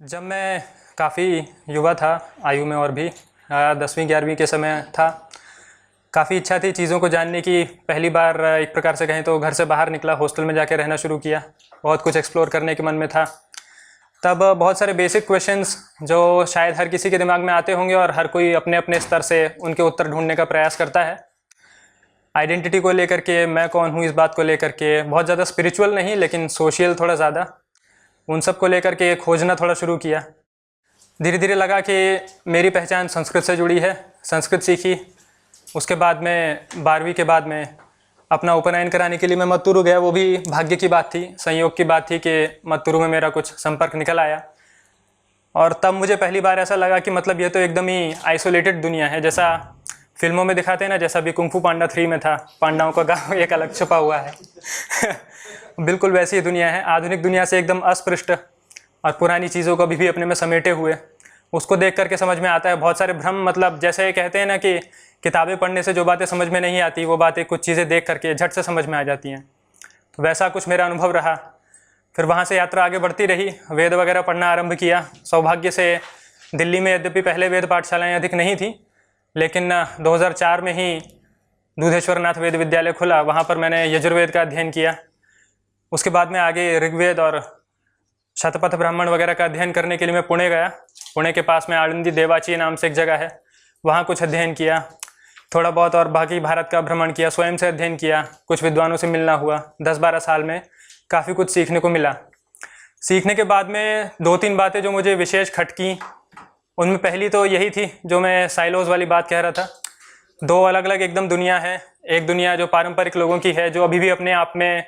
जब मैं काफ़ी युवा था आयु में और भी 10वीं 11वीं के समय था। काफ़ी इच्छा थी चीज़ों को जानने की। पहली बार एक प्रकार से कहें तो घर से बाहर निकला, हॉस्टल में जाके रहना शुरू किया। बहुत कुछ एक्सप्लोर करने के मन में था। तब बहुत सारे बेसिक क्वेश्चंस जो शायद हर किसी के दिमाग में आते होंगे और हर कोई अपने अपने स्तर से उनके उत्तर ढूंढने का प्रयास करता है। आइडेंटिटी को लेकर के, मैं कौन हूँ इस बात को लेकर के, बहुत ज़्यादा स्पिरिचुअल नहीं लेकिन सोशल थोड़ा ज़्यादा, उन सब को लेकर के खोजना थोड़ा शुरू किया। धीरे धीरे लगा कि मेरी पहचान संस्कृत से जुड़ी है। संस्कृत सीखी। उसके बाद में 12वीं के बाद में अपना उपनयन कराने के लिए मैं मत्तुरु गया। वो भी भाग्य की बात थी, संयोग की बात थी कि मत्तुरु में मेरा कुछ संपर्क निकल आया। और तब मुझे पहली बार ऐसा लगा कि मतलब ये तो एकदम ही आइसोलेटेड दुनिया है, जैसा फिल्मों में दिखाते हैं ना, जैसा भी कुंग फू पांडा 3 में था, पांडाओं का गाँव एक अलग छुपा हुआ है। बिल्कुल वैसी ही दुनिया है, आधुनिक दुनिया से एकदम अस्पृष्ट और पुरानी चीज़ों को भी अपने में समेटे हुए। उसको देख करके समझ में आता है बहुत सारे भ्रम, मतलब जैसे कहते हैं ना कि किताबें पढ़ने से जो बातें समझ में नहीं आती वो बातें कुछ चीज़ें देख करके झट से समझ में आ जाती हैं। तो वैसा कुछ मेरा अनुभव रहा। फिर वहाँ से यात्रा आगे बढ़ती रही, वेद वगैरह पढ़ना आरंभ किया। सौभाग्य से दिल्ली में यद्यपि पहले वेद पाठशालाएँ अधिक नहीं थी, लेकिन 2004 में ही दूधेश्वर नाथ वेद विद्यालय खुला। वहाँ पर मैंने यजुर्वेद का अध्ययन किया। उसके बाद में आगे ऋग्वेद और शतपथ ब्राह्मण वगैरह का अध्ययन करने के लिए मैं पुणे गया। पुणे के पास में आळंदी देवाची नाम से एक जगह है, वहाँ कुछ अध्ययन किया थोड़ा बहुत, और बाकी भारत का भ्रमण किया, स्वयं से अध्ययन किया, कुछ विद्वानों से मिलना हुआ। 10-12 साल में काफ़ी कुछ सीखने को मिला। सीखने के बाद में 2-3 बातें जो मुझे विशेष खटकी, उनमें पहली तो यही थी जो मैं साइलोज वाली बात कह रहा था। 2 अलग अलग एकदम दुनिया है। एक दुनिया जो पारंपरिक लोगों की है, जो अभी भी अपने आप में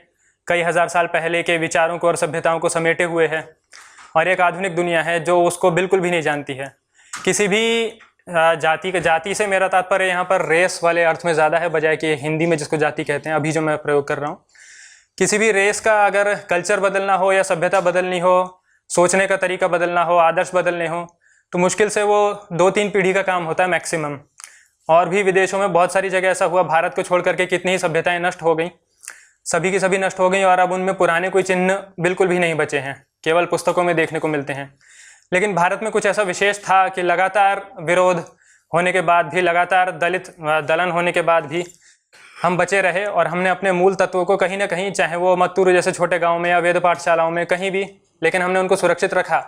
कई हज़ार साल पहले के विचारों को और सभ्यताओं को समेटे हुए है, और एक आधुनिक दुनिया है जो उसको बिल्कुल भी नहीं जानती है। किसी भी जाति से मेरा तात्पर्य यहाँ पर रेस वाले अर्थ में ज़्यादा है, बजाय कि हिंदी में जिसको जाति कहते हैं अभी जो मैं प्रयोग कर रहा हूँ। किसी भी रेस का अगर कल्चर बदलना हो या सभ्यता बदलनी हो, सोचने का तरीका बदलना हो, आदर्श बदलने हो, तो मुश्किल से वो 2-3 पीढ़ी का काम होता है मैक्सिमम। और भी विदेशों में बहुत सारी जगह ऐसा हुआ, भारत को छोड़ करके कितनी ही सभ्यताएँ नष्ट हो गई, सभी की सभी नष्ट हो गई, और अब उनमें पुराने कोई चिन्ह बिल्कुल भी नहीं बचे हैं, केवल पुस्तकों में देखने को मिलते हैं। लेकिन भारत में कुछ ऐसा विशेष था कि लगातार विरोध होने के बाद भी, लगातार दलन होने के बाद भी हम बचे रहे, और हमने अपने मूल तत्वों को कहीं ना कहीं, चाहे वो मत्तुरु जैसे छोटे गाँव में या वेद पाठशालाओं में, कहीं भी, लेकिन हमने उनको सुरक्षित रखा।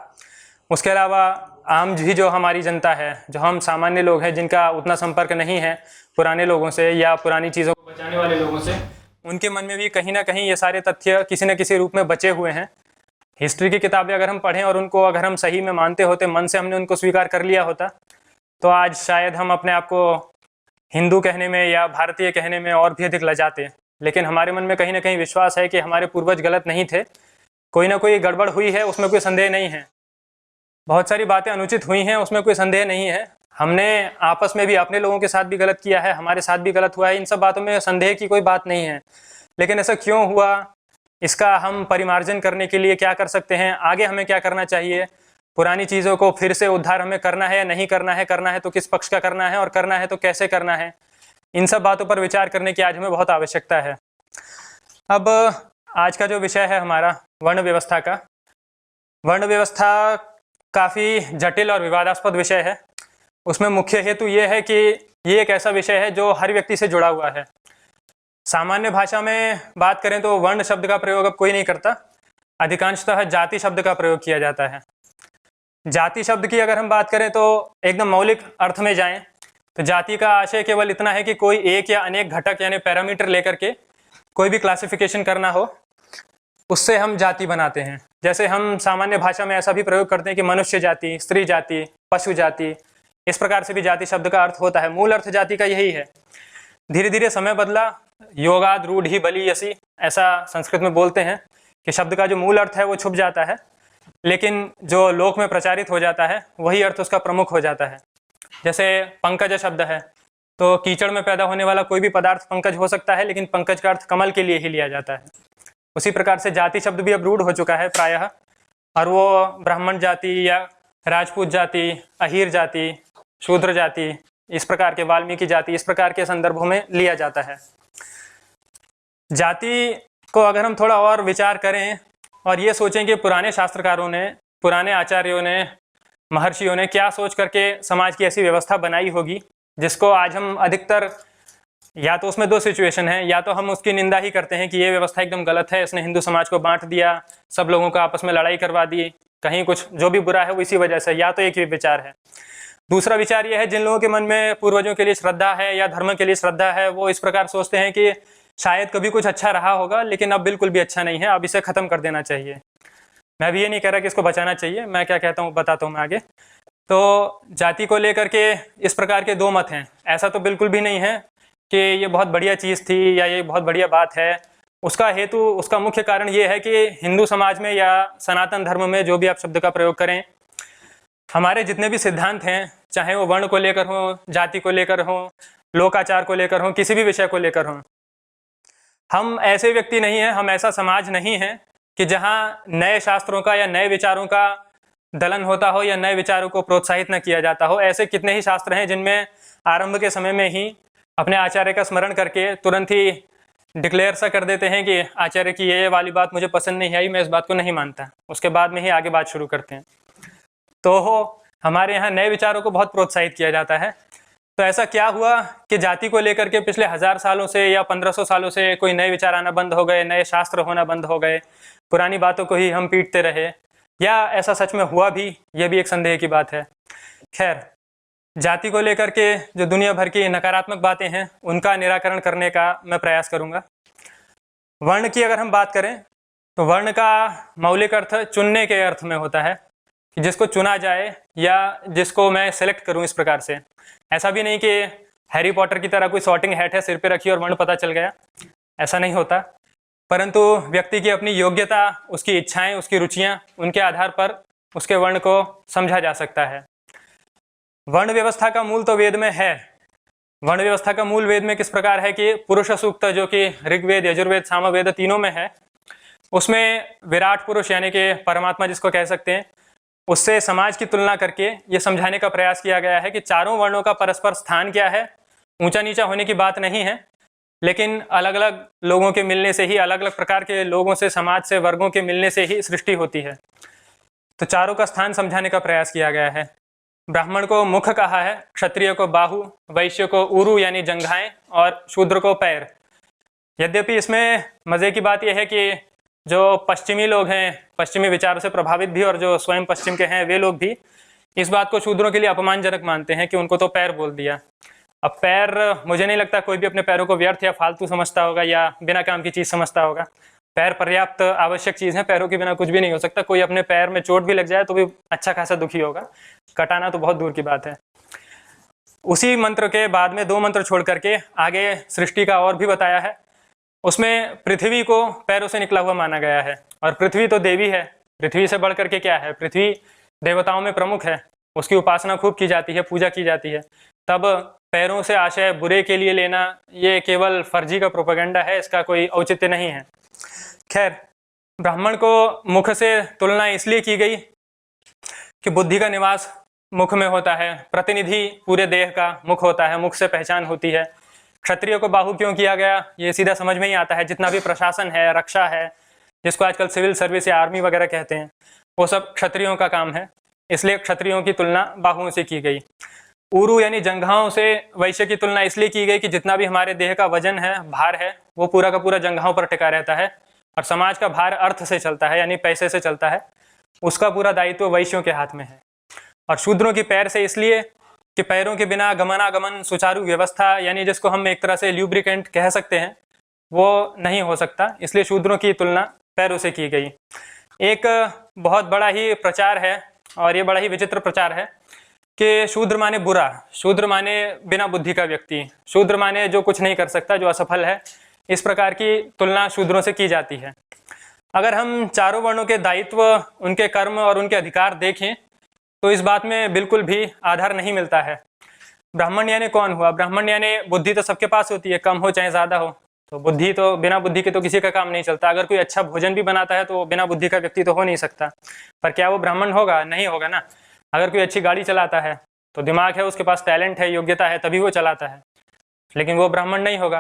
उसके अलावा आम भी जो हमारी जनता है, जो हम सामान्य लोग हैं जिनका उतना संपर्क नहीं है पुराने लोगों से या पुरानी चीज़ों को बचाने वाले लोगों से, उनके मन में भी कहीं ना कहीं ये सारे तथ्य किसी न किसी रूप में बचे हुए हैं। हिस्ट्री की किताबें अगर हम पढ़ें और उनको अगर हम सही में मानते होते, मन से हमने उनको स्वीकार कर लिया होता, तो आज शायद हम अपने आप को हिंदू कहने में या भारतीय कहने में और भी अधिक लजाते। लेकिन हमारे मन में कहीं ना कहीं विश्वास है कि हमारे पूर्वज गलत नहीं थे, कोई ना कोई गड़बड़ हुई है, उसमें कोई संदेह नहीं है। बहुत सारी बातें अनुचित हुई हैं, उसमें कोई संदेह नहीं है। हमने आपस में भी अपने लोगों के साथ भी गलत किया है, हमारे साथ भी गलत हुआ है, इन सब बातों में संदेह की कोई बात नहीं है। लेकिन ऐसा क्यों हुआ, इसका हम परिमार्जन करने के लिए क्या कर सकते हैं, आगे हमें क्या करना चाहिए, पुरानी चीज़ों को फिर से उद्धार हमें करना है या नहीं करना है, करना है तो किस पक्ष का करना है, और करना है तो कैसे करना है, इन सब बातों पर विचार करने की आज हमें बहुत आवश्यकता है। अब आज का जो विषय है हमारा वर्ण व्यवस्था का, वर्ण व्यवस्था काफ़ी जटिल और विवादास्पद विषय है। उसमें मुख्य हेतु ये है कि ये एक ऐसा विषय है जो हर व्यक्ति से जुड़ा हुआ है। सामान्य भाषा में बात करें तो वर्ण शब्द का प्रयोग अब कोई नहीं करता, अधिकांशतः जाति शब्द का प्रयोग किया जाता है। जाति शब्द की अगर हम बात करें तो एकदम मौलिक अर्थ में जाएं तो जाति का आशय केवल इतना है कि कोई एक या अनेक घटक यानी पैरामीटर लेकर के कोई भी क्लासिफिकेशन करना हो, उससे हम जाति बनाते हैं। जैसे हम सामान्य भाषा में ऐसा भी प्रयोग करते हैं कि मनुष्य जाति, स्त्री जाति, पशु जाति, इस प्रकार से भी जाति शब्द का अर्थ होता है। मूल अर्थ जाति का यही है। धीरे धीरे समय बदला, योगाद रूढ़ि बलीयसी, ऐसा संस्कृत में बोलते हैं कि शब्द का जो मूल अर्थ है वो छुप जाता है, लेकिन जो लोक में प्रचारित हो जाता है वही अर्थ उसका प्रमुख हो जाता है। जैसे पंकज शब्द है, तो कीचड़ में पैदा होने वाला कोई भी पदार्थ पंकज हो सकता है, लेकिन पंकज का अर्थ कमल के लिए ही लिया जाता है। उसी प्रकार से जाति शब्द भी अब रूढ़ हो चुका है प्रायः, और वो ब्राह्मण जाति या राजपूत जाति, अहीर जाति, शूद्र जाति, इस प्रकार के, वाल्मीकि जाति, इस प्रकार के संदर्भों में लिया जाता है। जाति को अगर हम थोड़ा और विचार करें और ये सोचें कि पुराने शास्त्रकारों ने पुराने आचार्यों ने, महर्षियों ने क्या सोच करके समाज की ऐसी व्यवस्था बनाई होगी जिसको आज हम अधिकतर, या तो उसमें दो सिचुएशन है, या तो हम उसकी निंदा ही करते हैं कि ये व्यवस्था एकदम गलत है, इसने हिंदू समाज को बांट दिया, सब लोगों को आपस में लड़ाई करवा दी, कहीं कुछ जो भी बुरा है वो इसी वजह से, या तो एक ही विचार है। दूसरा विचार यह है, जिन लोगों के मन में पूर्वजों के लिए श्रद्धा है या धर्म के लिए श्रद्धा है, वो इस प्रकार सोचते हैं कि शायद कभी कुछ अच्छा रहा होगा लेकिन अब बिल्कुल भी अच्छा नहीं है, अब इसे खत्म कर देना चाहिए। मैं भी ये नहीं कह रहा कि इसको बचाना चाहिए, मैं क्या कहता हूँ बताता हूँ मैं आगे। तो जाति को लेकर के इस प्रकार के दो मत हैं। ऐसा तो बिल्कुल भी नहीं है कि ये बहुत बढ़िया चीज़ थी या ये बहुत बढ़िया बात है। उसका हेतु, उसका मुख्य कारण ये है कि हिंदू समाज में या सनातन धर्म में, जो भी आप शब्द का प्रयोग करें, हमारे जितने भी सिद्धांत हैं, चाहे वो वर्ण को लेकर हो, जाति को लेकर हो, लोकाचार को लेकर हो, किसी भी विषय को लेकर हो, हम ऐसे व्यक्ति नहीं हैं, हम ऐसा समाज नहीं है कि जहाँ नए शास्त्रों का या नए विचारों का दलन होता हो या नए विचारों को प्रोत्साहित न किया जाता हो। ऐसे कितने ही शास्त्र हैं जिनमें आरंभ के समय में ही अपने आचार्य का स्मरण करके तुरंत ही डिक्लेयर सा कर देते हैं कि आचार्य की ये वाली बात मुझे पसंद नहीं आई, मैं इस बात को नहीं मानता, उसके बाद में ही आगे बात शुरू करते हैं। तो हमारे यहाँ नए विचारों को बहुत प्रोत्साहित किया जाता है। तो ऐसा क्या हुआ कि जाति को लेकर के पिछले 1000 सालों से या 1500 सालों से कोई नए विचार आना बंद हो गए, नए शास्त्र होना बंद हो गए, पुरानी बातों को ही हम पीटते रहे, या ऐसा सच में हुआ भी, ये भी एक संदेह की बात है। खैर, जाति को लेकर के जो दुनिया भर की नकारात्मक बातें हैं उनका निराकरण करने का मैं प्रयास करूँगा। वर्ण की अगर हम बात करें तो वर्ण का मौलिक अर्थ चुनने के अर्थ में होता है कि जिसको चुना जाए या जिसको मैं सेलेक्ट करूं। इस प्रकार से ऐसा भी नहीं कि हैरी पॉटर की तरह कोई सॉर्टिंग हैट है, सिर पे रखी और वर्ण पता चल गया, ऐसा नहीं होता। परंतु व्यक्ति की अपनी योग्यता, उसकी इच्छाएं, उसकी रुचियां, उनके आधार पर उसके वर्ण को समझा जा सकता है। वर्ण व्यवस्था का मूल तो वेद में है। वर्ण व्यवस्था का मूल वेद में किस प्रकार है कि पुरुष सूक्त, जो कि ऋग्वेद, यजुर्वेद, सामवेद तीनों में है, उसमें विराट पुरुष यानी कि परमात्मा जिसको कह सकते हैं, उससे समाज की तुलना करके ये समझाने का प्रयास किया गया है कि चारों वर्णों का परस्पर स्थान क्या है। ऊंचा नीचा होने की बात नहीं है, लेकिन अलग अलग लोगों के मिलने से ही, अलग अलग प्रकार के लोगों से, समाज से, वर्गों के मिलने से ही सृष्टि होती है। तो चारों का स्थान समझाने का प्रयास किया गया है। ब्राह्मण को मुख कहा है, क्षत्रिय को बाहु, वैश्य को उरु यानी जंघाएं, और शूद्र को पैर। यद्यपि इसमें मज़े की बात यह है कि जो पश्चिमी लोग हैं, पश्चिमी विचारों से प्रभावित भी, और जो स्वयं पश्चिम के हैं वे लोग भी इस बात को शूद्रों के लिए अपमानजनक मानते हैं कि उनको तो पैर बोल दिया। अब पैर, मुझे नहीं लगता कोई भी अपने पैरों को व्यर्थ या फालतू समझता होगा या बिना काम की चीज़ समझता होगा। पैर पर्याप्त आवश्यक चीज़ है, पैरों के बिना कुछ भी नहीं हो सकता। कोई अपने पैर में चोट भी लग जाए तो भी अच्छा खासा दुखी होगा, कटाना तो बहुत दूर की बात है। उसी मंत्र के बाद में 2 मंत्र छोड़ करके आगे सृष्टि का और भी बताया है। उसमें पृथ्वी को पैरों से निकला हुआ माना गया है, और पृथ्वी तो देवी है, पृथ्वी से बढ़ करके क्या है, पृथ्वी देवताओं में प्रमुख है, उसकी उपासना खूब की जाती है, पूजा की जाती है। तब पैरों से आशय बुरे के लिए लेना ये केवल फर्जी का प्रोपेगेंडा है, इसका कोई औचित्य नहीं है। खैर, ब्राह्मण को मुख से तुलना इसलिए की गई कि बुद्धि का निवास मुख में होता है, प्रतिनिधि पूरे देह का मुख होता है, मुख से पहचान होती है। क्षत्रिय को बाहु क्यों किया गया, ये सीधा समझ में ही आता है। जितना भी प्रशासन है, रक्षा है, जिसको आजकल सिविल सर्विस या आर्मी वगैरह कहते हैं, वो सब क्षत्रियों का काम है, इसलिए क्षत्रियों की तुलना बाहुओं से की गई। उरु यानी जंघाओं से वैश्य की तुलना इसलिए की गई कि जितना भी हमारे देह का वजन है, भार है, वो पूरा का पूरा जंघाओं पर टिका रहता है, और समाज का भार अर्थ से चलता है यानी पैसे से चलता है, उसका पूरा दायित्व वैश्यों के हाथ में है। और शूद्रों की पैर से इसलिए कि पैरों के बिना गमनागमन, सुचारू व्यवस्था, यानी जिसको हम एक तरह से ल्यूब्रिकेंट कह सकते हैं, वो नहीं हो सकता, इसलिए शूद्रों की तुलना पैरों से की गई। एक बहुत बड़ा ही प्रचार है, और ये बड़ा ही विचित्र प्रचार है कि शूद्र माने बुरा, शूद्र माने बिना बुद्धि का व्यक्ति, शूद्र माने जो कुछ नहीं कर सकता, जो असफल है। इस प्रकार की तुलना शूद्रों से की जाती है। अगर हम चारों वर्णों के दायित्व, उनके कर्म और उनके अधिकार देखें तो इस बात में बिल्कुल भी आधार नहीं मिलता है। ब्राह्मण यानी कौन हुआ? ब्राह्मण यानी बुद्धि तो सबके पास होती है, कम हो चाहे ज़्यादा हो, तो बुद्धि तो, बिना बुद्धि के तो किसी का काम नहीं चलता। अगर कोई अच्छा भोजन भी बनाता है तो बिना बुद्धि का व्यक्ति तो हो नहीं सकता, पर क्या वो ब्राह्मण होगा? नहीं होगा ना। अगर कोई अच्छी गाड़ी चलाता है तो दिमाग है, उसके पास टैलेंट है, योग्यता है, तभी वो चलाता है, लेकिन वो ब्राह्मण नहीं होगा।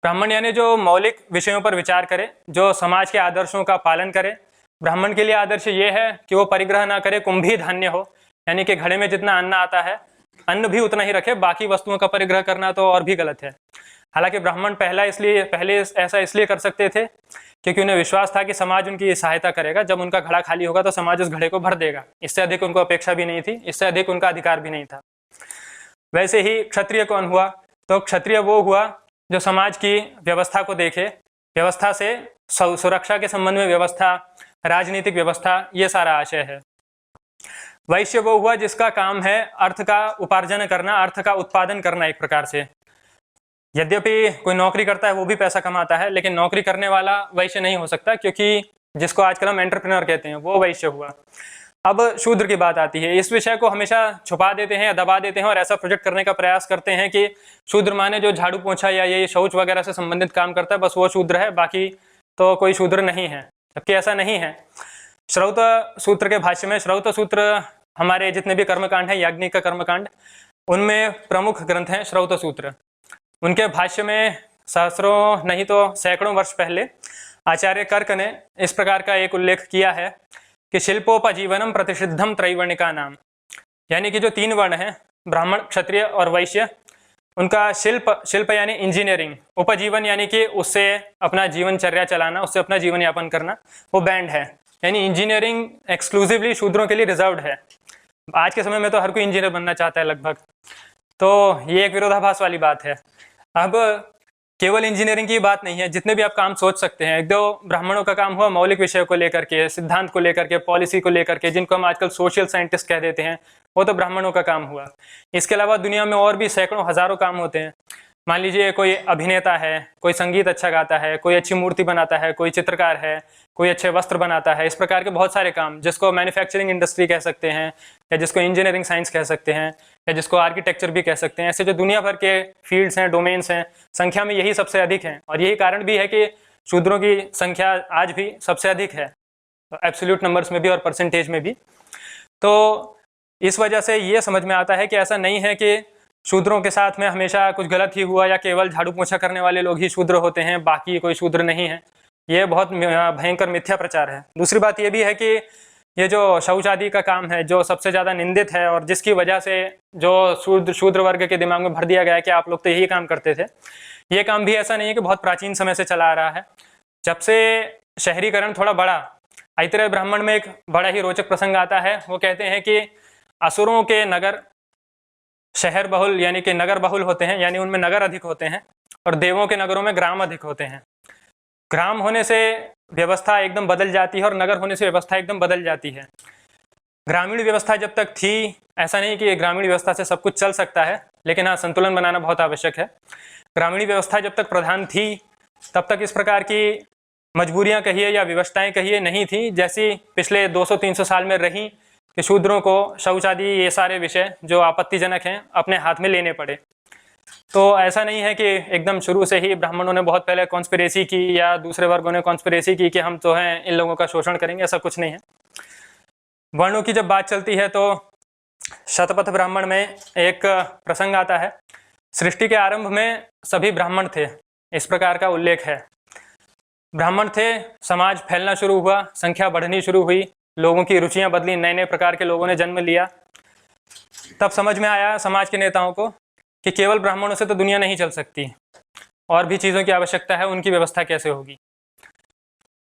ब्राह्मण यानी जो मौलिक विषयों पर विचार करे, जो समाज के आदर्शों का पालन करे, ब्राह्मण के लिए आदर्श ये है कि वो परिग्रह ना करे, कुंभी धान्य हो, यानी कि घड़े में जितना अन्न आता है अन्न भी उतना ही रखे, बाकी वस्तुओं का परिग्रह करना तो और भी गलत है। हालांकि ब्राह्मण पहले ऐसा इसलिए कर सकते थे क्योंकि उन्हें विश्वास था कि समाज उनकी सहायता करेगा, जब उनका घड़ा खाली होगा तो समाज उस घड़े को भर देगा। इससे अधिक उनको अपेक्षा भी नहीं थी, इससे अधिक उनका अधिकार भी नहीं था। वैसे ही क्षत्रिय कौन हुआ? तो क्षत्रिय वो हुआ जो समाज की व्यवस्था को देखे, व्यवस्था से सुरक्षा के संबंध में व्यवस्था, राजनीतिक व्यवस्था, ये सारा आशय है। वैश्य वो हुआ जिसका काम है अर्थ का उपार्जन करना, अर्थ का उत्पादन करना एक प्रकार से। यद्यपि कोई नौकरी करता है वो भी पैसा कमाता है, लेकिन नौकरी करने वाला वैश्य नहीं हो सकता, क्योंकि जिसको आजकल हम एंटरप्रेन्योर कहते हैं वो वैश्य हुआ। अब शूद्र की बात आती है। इस विषय को हमेशा छुपा देते हैं या दबा देते हैं और ऐसा प्रोजेक्ट करने का प्रयास करते हैं कि शूद्र माने जो झाड़ू पोछा या ये शौच वगैरह से संबंधित काम करता है बस वो शूद्र है, बाकी तो कोई शूद्र नहीं है, जबकि ऐसा नहीं है। श्रौत सूत्र के भाष्य में, श्रौत सूत्र हमारे जितने भी कर्मकांड हैं, याज्ञिक का कर्मकांड, उनमें प्रमुख ग्रंथ हैं श्रौत सूत्र। उनके भाष्य में सहस्रों नहीं तो सैकड़ों वर्ष पहले आचार्य कर्क ने इस प्रकार का एक उल्लेख किया है कि शिल्पोपजीवनम प्रतिषिद्धम त्रैवर्णिका नाम, यानी कि जो 3 वर्ण हैं ब्राह्मण, क्षत्रिय और वैश्य, उनका शिल्प यानी इंजीनियरिंग, उपजीवन यानी कि उससे अपना जीवनचर्या चलाना, उससे अपना जीवन यापन करना, वो बैंड है। यानी इंजीनियरिंग एक्सक्लूसिवली शूद्रों के लिए रिजर्व्ड है। आज के समय में तो हर कोई इंजीनियर बनना चाहता है लगभग, तो ये एक विरोधाभास वाली बात है। अब केवल इंजीनियरिंग की बात नहीं है, जितने भी आप काम सोच सकते हैं, एक दो ब्राह्मणों का काम हुआ मौलिक विषयों को लेकर के, सिद्धांत को लेकर के, पॉलिसी को लेकर के, जिनको हम आजकल सोशल साइंटिस्ट कह देते हैं, वो तो ब्राह्मणों का काम हुआ। इसके अलावा दुनिया में और भी सैकड़ों हजारों काम होते हैं। मान लीजिए कोई अभिनेता है, कोई संगीत अच्छा गाता है, कोई अच्छी मूर्ति बनाता है, कोई चित्रकार है, कोई अच्छे वस्त्र बनाता है, इस प्रकार के बहुत सारे काम, जिसको मैन्युफैक्चरिंग इंडस्ट्री कह सकते हैं, या जिसको इंजीनियरिंग साइंस कह सकते हैं, या जिसको आर्किटेक्चर भी कह सकते हैं। ऐसे जो दुनिया भर के फील्ड्स हैं, डोमेन्स हैं, संख्या में यही सबसे अधिक हैं, और यही कारण भी है कि शूद्रों की संख्या आज भी सबसे अधिक है, एब्सोल्यूट नंबर्स में भी और परसेंटेज में भी। तो इस वजह से ये समझ में आता है कि ऐसा नहीं है कि शूद्रों के साथ में हमेशा कुछ गलत ही हुआ या केवल झाड़ू पोछा करने वाले लोग ही शूद्र होते हैं, बाकी कोई शूद्र नहीं है। ये बहुत भयंकर मिथ्या प्रचार है। दूसरी बात ये भी है कि ये जो शौच आदि का काम है, जो सबसे ज़्यादा निंदित है और जिसकी वजह से जो शूद्र वर्ग के दिमाग में भर दिया गया है कि आप लोग तो यही काम करते थे, ये काम भी ऐसा नहीं है कि बहुत प्राचीन समय से चला आ रहा है। जब से शहरीकरण थोड़ा बढ़ा, ऐतरेय ब्राह्मण में एक बड़ा ही रोचक प्रसंग आता है। वो कहते हैं कि असुरों के नगर शहर बहुल यानी कि नगर बहुल होते हैं, यानी उनमें नगर अधिक होते हैं, और देवों के नगरों में ग्राम अधिक होते हैं। ग्राम होने से व्यवस्था एकदम बदल जाती है और नगर होने से व्यवस्था एकदम बदल जाती है। ग्रामीण व्यवस्था जब तक थी, ऐसा नहीं कि ग्रामीण व्यवस्था से सब कुछ चल सकता है, लेकिन हाँ, संतुलन बनाना बहुत आवश्यक है। ग्रामीण व्यवस्था जब तक प्रधान थी तब तक इस प्रकार की मजबूरियां कहिए या विवशताएं कहिए नहीं थी, जैसी पिछले 200-300 साल में रही कि शूद्रों को शौच आदि ये सारे विषय जो आपत्तिजनक हैं अपने हाथ में लेने पड़े। तो ऐसा नहीं है कि एकदम शुरू से ही ब्राह्मणों ने बहुत पहले कॉन्स्पिरेसी की या दूसरे वर्गों ने कॉन्स्पिरेसी की कि हम तो हैं इन लोगों का शोषण करेंगे, ऐसा कुछ नहीं है। वर्णों की जब बात चलती है तो शतपथ ब्राह्मण में एक प्रसंग आता है। सृष्टि के आरंभ में सभी ब्राह्मण थे, इस प्रकार का उल्लेख है। ब्राह्मण थे, समाज फैलना शुरू हुआ, संख्या बढ़नी शुरू हुई, लोगों की रुचियां बदली, नए नए प्रकार के लोगों ने जन्म लिया। तब समझ में आया समाज के नेताओं को कि केवल ब्राह्मणों से तो दुनिया नहीं चल सकती, और भी चीज़ों की आवश्यकता है, उनकी व्यवस्था कैसे होगी।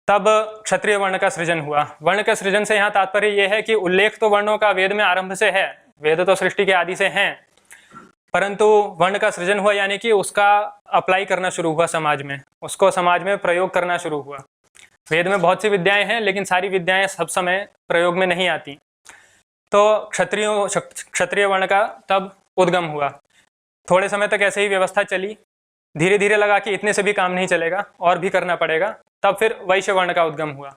तब क्षत्रिय वर्ण का सृजन हुआ। वर्ण के सृजन से यहाँ तात्पर्य यह है कि उल्लेख तो वर्णों का वेद में आरंभ से है, वेद तो सृष्टि के आदि से हैं, परंतु वर्ण का सृजन हुआ यानी कि उसका अप्लाई करना शुरू हुआ समाज में, उसको समाज में प्रयोग करना शुरू हुआ। वेद में बहुत सी विद्याएं हैं, लेकिन सारी विद्याएं सब समय प्रयोग में नहीं आती। तो क्षत्रिय वर्ण का तब उद्गम हुआ। थोड़े समय तक ऐसे ही व्यवस्था चली, धीरे धीरे लगा कि इतने से भी काम नहीं चलेगा, और भी करना पड़ेगा। तब फिर वैश्य वर्ण का उद्गम हुआ।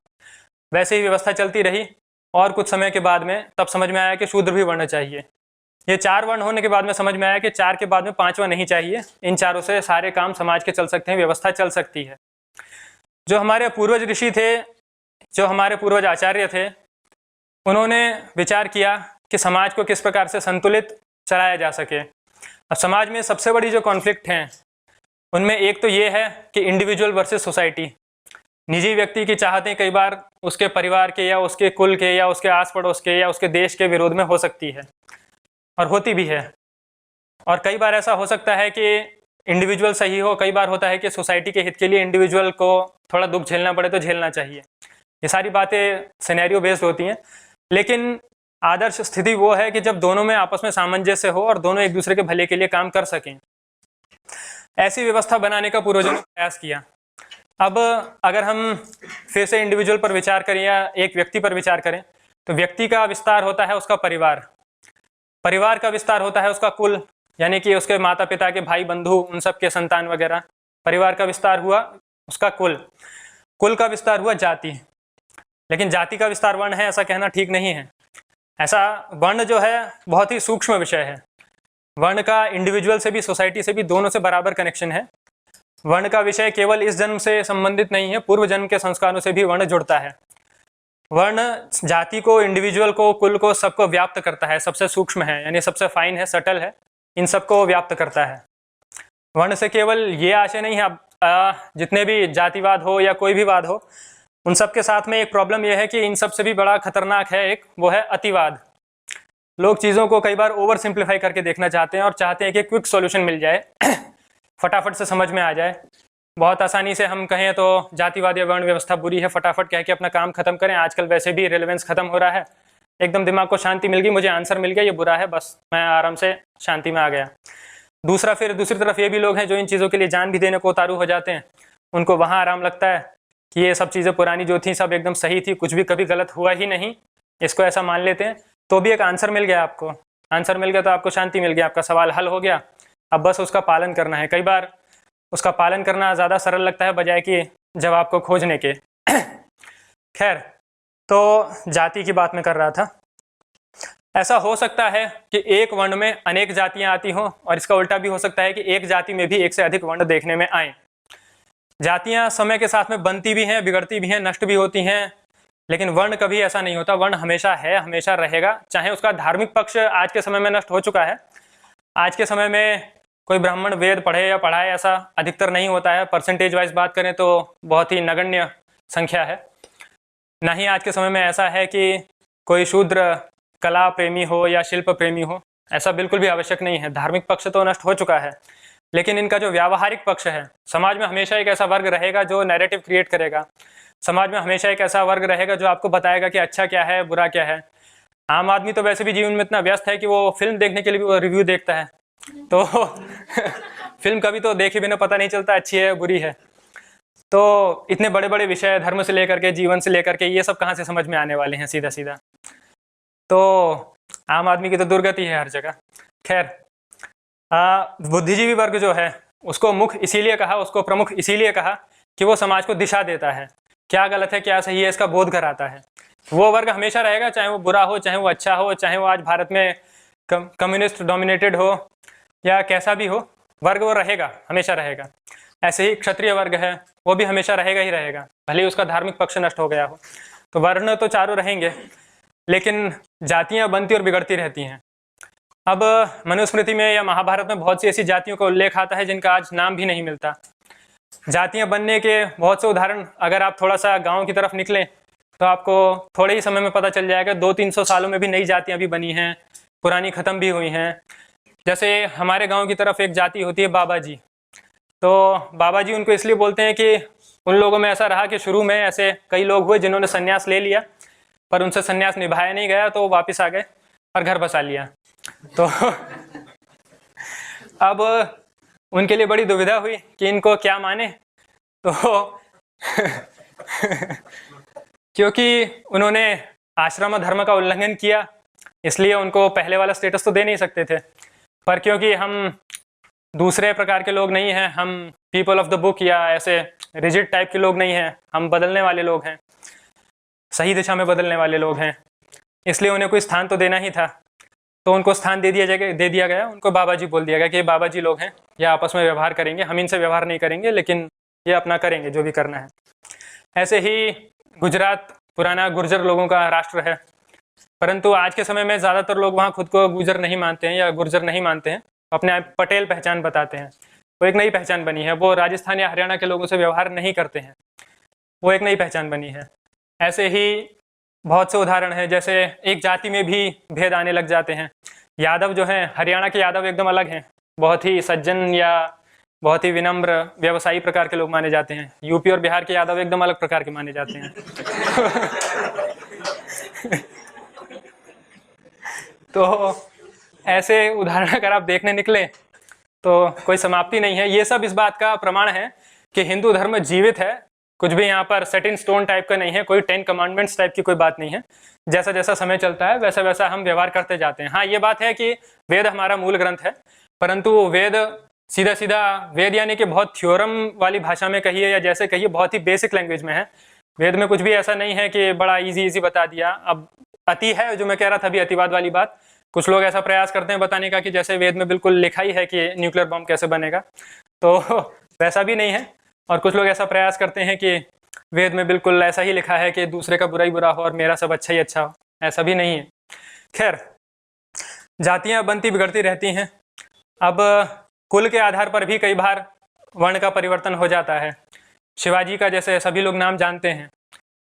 वैसे ही व्यवस्था चलती रही, और कुछ समय के बाद में तब समझ में आया कि शूद्र भी वर्ण चाहिए। ये 4 वर्ण होने के बाद में समझ में आया कि 4 के बाद में 5वां नहीं चाहिए। इन चारों से सारे काम समाज के चल सकते हैं, व्यवस्था चल सकती है। जो हमारे पूर्वज ऋषि थे, जो हमारे पूर्वज आचार्य थे, उन्होंने विचार किया कि समाज को किस प्रकार से संतुलित चलाया जा सके। अब समाज में सबसे बड़ी जो कॉन्फ्लिक्ट हैं उनमें एक तो ये है कि इंडिविजुअल वर्सेस सोसाइटी। निजी व्यक्ति की चाहतें कई बार उसके परिवार के या उसके कुल के या उसके आस पड़ोस के या उसके देश के विरोध में हो सकती है और होती भी है। और कई बार ऐसा हो सकता है कि इंडिविजुअल सही हो, कई बार होता है कि सोसाइटी के हित के लिए इंडिविजुअल को थोड़ा दुख झेलना पड़े तो झेलना चाहिए। ये सारी बातें सिनेरियो बेस्ड होती हैं, लेकिन आदर्श स्थिति वो है कि जब दोनों में आपस में सामंजस्य हो और दोनों एक दूसरे के भले के लिए काम कर सकें। ऐसी व्यवस्था बनाने का पूर्वजों ने प्रयास किया। अब अगर हम फिर से इंडिविजुअल पर विचार करें या एक व्यक्ति पर विचार करें, तो व्यक्ति का विस्तार होता है उसका परिवार, परिवार का विस्तार होता है उसका कुल, यानी कि उसके माता पिता के भाई बंधु उन सब के संतान वगैरह। परिवार का विस्तार हुआ उसका कुल, कुल का विस्तार हुआ जाति। लेकिन जाति का विस्तार वर्ण है ऐसा कहना ठीक नहीं है। ऐसा वर्ण जो है बहुत ही सूक्ष्म विषय है। वर्ण का इंडिविजुअल से भी, सोसाइटी से भी, दोनों से बराबर कनेक्शन है। वर्ण का विषय केवल इस जन्म से संबंधित नहीं है, पूर्व जन्म के संस्कारों से भी वर्ण जुड़ता है। वर्ण जाति को, इंडिविजुअल को, कुल को, सबको व्याप्त करता है, सबसे सूक्ष्म है, यानी सबसे फाइन है, सटल है, इन सबको व्याप्त करता है। वर्ण से केवल ये आशय नहीं है, जितने भी जातिवाद हो या कोई भी वाद हो, उन सब के साथ में एक प्रॉब्लम यह है कि इन सब से भी बड़ा खतरनाक है एक, वो है अतिवाद। लोग चीज़ों को कई बार ओवर सिंप्लीफाई करके देखना चाहते हैं और चाहते हैं कि क्विक सॉल्यूशन मिल जाए, फटाफट से समझ में आ जाए। बहुत आसानी से हम कहें तो जातिवाद या वर्ण व्यवस्था बुरी है, फटाफट कह के अपना काम खत्म करें। आजकल वैसे भी रेलेवेंस खत्म हो रहा है, एकदम दिमाग को शांति मिल गई, मुझे आंसर मिल गया, ये बुरा है, बस मैं आराम से शांति में आ गया। दूसरी तरफ ये भी लोग हैं जो इन चीज़ों के लिए जान भी देने को उतारू हो जाते हैं। उनको वहाँ आराम लगता है कि ये सब चीज़ें पुरानी जो थी सब एकदम सही थी, कुछ भी कभी गलत हुआ ही नहीं, इसको ऐसा मान लेते हैं। तो भी एक आंसर मिल गया, आपको आंसर मिल गया तो आपको शांति मिल गया, आपका सवाल हल हो गया, अब बस उसका पालन करना है। कई बार उसका पालन करना ज़्यादा सरल लगता है बजाय कि जवाब को खोजने के। खैर, तो जाति की बात मैं कर रहा था। ऐसा हो सकता है कि एक वर्ण में अनेक जातियां आती हों, और इसका उल्टा भी हो सकता है कि एक जाति में भी एक से अधिक वर्ण देखने में आए। जातियां समय के साथ में बनती भी हैं, बिगड़ती भी हैं, नष्ट भी होती हैं, लेकिन वर्ण कभी ऐसा नहीं होता। वर्ण हमेशा है, हमेशा रहेगा। चाहे उसका धार्मिक पक्ष आज के समय में नष्ट हो चुका है, आज के समय में कोई ब्राह्मण वेद पढ़े या पढ़ाए ऐसा अधिकतर नहीं होता है। परसेंटेज वाइज बात करें तो बहुत ही नगण्य संख्या है। ना ही आज के समय में ऐसा है कि कोई शूद्र कला प्रेमी हो या शिल्प प्रेमी हो, ऐसा बिल्कुल भी आवश्यक नहीं है। धार्मिक पक्ष तो नष्ट हो चुका है, लेकिन इनका जो व्यावहारिक पक्ष है, समाज में हमेशा एक ऐसा वर्ग रहेगा जो नैरेटिव क्रिएट करेगा। समाज में हमेशा एक ऐसा वर्ग रहेगा जो आपको बताएगा कि अच्छा क्या है, बुरा क्या है। आम आदमी तो वैसे भी जीवन में इतना व्यस्त है कि वो फिल्म देखने के लिए भी वो रिव्यू देखता है, तो फिल्म कभी तो देखे बिना पता नहीं चलता अच्छी है बुरी है। तो इतने बड़े बड़े विषय, धर्म से लेकर के जीवन से लेकर के, ये सब कहाँ से समझ में आने वाले हैं सीधा सीधा। तो आम आदमी की तो दुर्गति है हर जगह। खैर, बुद्धिजीवी वर्ग जो है उसको मुख इसीलिए कहा, उसको प्रमुख इसीलिए कहा कि वो समाज को दिशा देता है, क्या गलत है क्या सही है इसका बोध कराता है। वो वर्ग हमेशा रहेगा, चाहे वो बुरा हो, चाहे वो अच्छा हो, चाहे वो आज भारत में कम्युनिस्ट डोमिनेटेड हो या कैसा भी हो, वर्ग वो रहेगा, हमेशा रहेगा। ऐसे ही क्षत्रिय वर्ग है, वो भी हमेशा रहेगा ही रहेगा, भले ही उसका धार्मिक पक्ष नष्ट हो गया हो। तो वर्ण तो चारों रहेंगे, लेकिन जातियां बनती और बिगड़ती रहती हैं। अब मनुस्मृति में या महाभारत में बहुत सी ऐसी जातियों का उल्लेख आता है जिनका आज नाम भी नहीं मिलता। जातियां बनने के बहुत से उदाहरण, अगर आप थोड़ा सा गाँव की तरफ निकलें तो आपको थोड़े ही समय में पता चल जाएगा। 200-300 सालों में भी नई जातियां भी बनी हैं, पुरानी ख़त्म भी हुई हैं। जैसे हमारे गांव की तरफ एक जाति होती है बाबा जी। तो बाबा जी उनको इसलिए बोलते हैं कि उन लोगों में ऐसा रहा कि शुरू में ऐसे कई लोग हुए जिन्होंने संन्यास ले लिया, पर उनसे संन्यास निभाया नहीं गया, तो वो वापस आ गए और घर बसा लिया। तो अब उनके लिए बड़ी दुविधा हुई कि इनको क्या माने। तो क्योंकि उन्होंने आश्रम धर्म का उल्लंघन किया, इसलिए उनको पहले वाला स्टेटस तो दे नहीं सकते थे। पर क्योंकि हम दूसरे प्रकार के लोग नहीं हैं, हम पीपल ऑफ द बुक या ऐसे रिजिड टाइप के लोग नहीं हैं, हम बदलने वाले लोग हैं, सही दिशा में बदलने वाले लोग हैं, इसलिए उन्हें कोई स्थान तो देना ही था। तो उनको स्थान दे दिया गया। उनको बाबा जी बोल दिया गया कि ये बाबा जी लोग हैं, ये आपस में व्यवहार करेंगे, हम इनसे व्यवहार नहीं करेंगे, लेकिन ये अपना करेंगे जो भी करना है। ऐसे ही गुजरात पुराना गुर्जर लोगों का राष्ट्र है, परंतु आज के समय में ज़्यादातर लोग वहाँ खुद को गुर्जर नहीं मानते हैं या गुर्जर नहीं मानते हैं, अपने आप पटेल पहचान बताते हैं। वो एक नई पहचान बनी है, वो राजस्थान या हरियाणा के लोगों से व्यवहार नहीं करते हैं। वो एक नई पहचान बनी है। ऐसे ही बहुत से उदाहरण हैं, जैसे एक जाति में भी भेद आने लग जाते हैं। यादव जो हैं, हरियाणा के यादव एकदम अलग हैं, बहुत ही सज्जन या बहुत ही विनम्र व्यवसायी प्रकार के लोग माने जाते हैं। यूपी और बिहार के यादव एकदम अलग प्रकार के माने जाते हैं। तो ऐसे उदाहरण अगर आप देखने निकले तो कोई समाप्ति नहीं है। ये सब इस बात का प्रमाण है कि हिंदू धर्म जीवित है, कुछ भी यहाँ पर सेट इन स्टोन टाइप का नहीं है, कोई 10 कमांडमेंट्स टाइप की कोई बात नहीं है। जैसा जैसा समय चलता है वैसा वैसा हम व्यवहार करते जाते हैं। हाँ, ये बात है कि वेद हमारा मूल ग्रंथ है, परंतु वेद सीधा सीधा वेद यानी कि बहुत थ्योरम वाली भाषा में कहिए या जैसे कहिए बहुत ही बेसिक लैंग्वेज में है। वेद में कुछ भी ऐसा नहीं है कि बड़ा इजी बता दिया। अब अति है, जो मैं कह रहा था अभी, अतिवाद वाली बात। कुछ लोग ऐसा प्रयास करते हैं बताने का कि जैसे वेद में बिल्कुल लिखा ही है कि न्यूक्लियर बम कैसे बनेगा, तो वैसा भी नहीं है। और कुछ लोग ऐसा प्रयास करते हैं कि वेद में बिल्कुल ऐसा ही लिखा है कि दूसरे का बुरा ही बुरा हो और मेरा सब अच्छा ही अच्छा हो, ऐसा भी नहीं है। खैर, जातियां बनती बिगड़ती रहती हैं। अब कुल के आधार पर भी कई बार वर्ण का परिवर्तन हो जाता है। शिवाजी का जैसे सभी लोग नाम जानते हैं,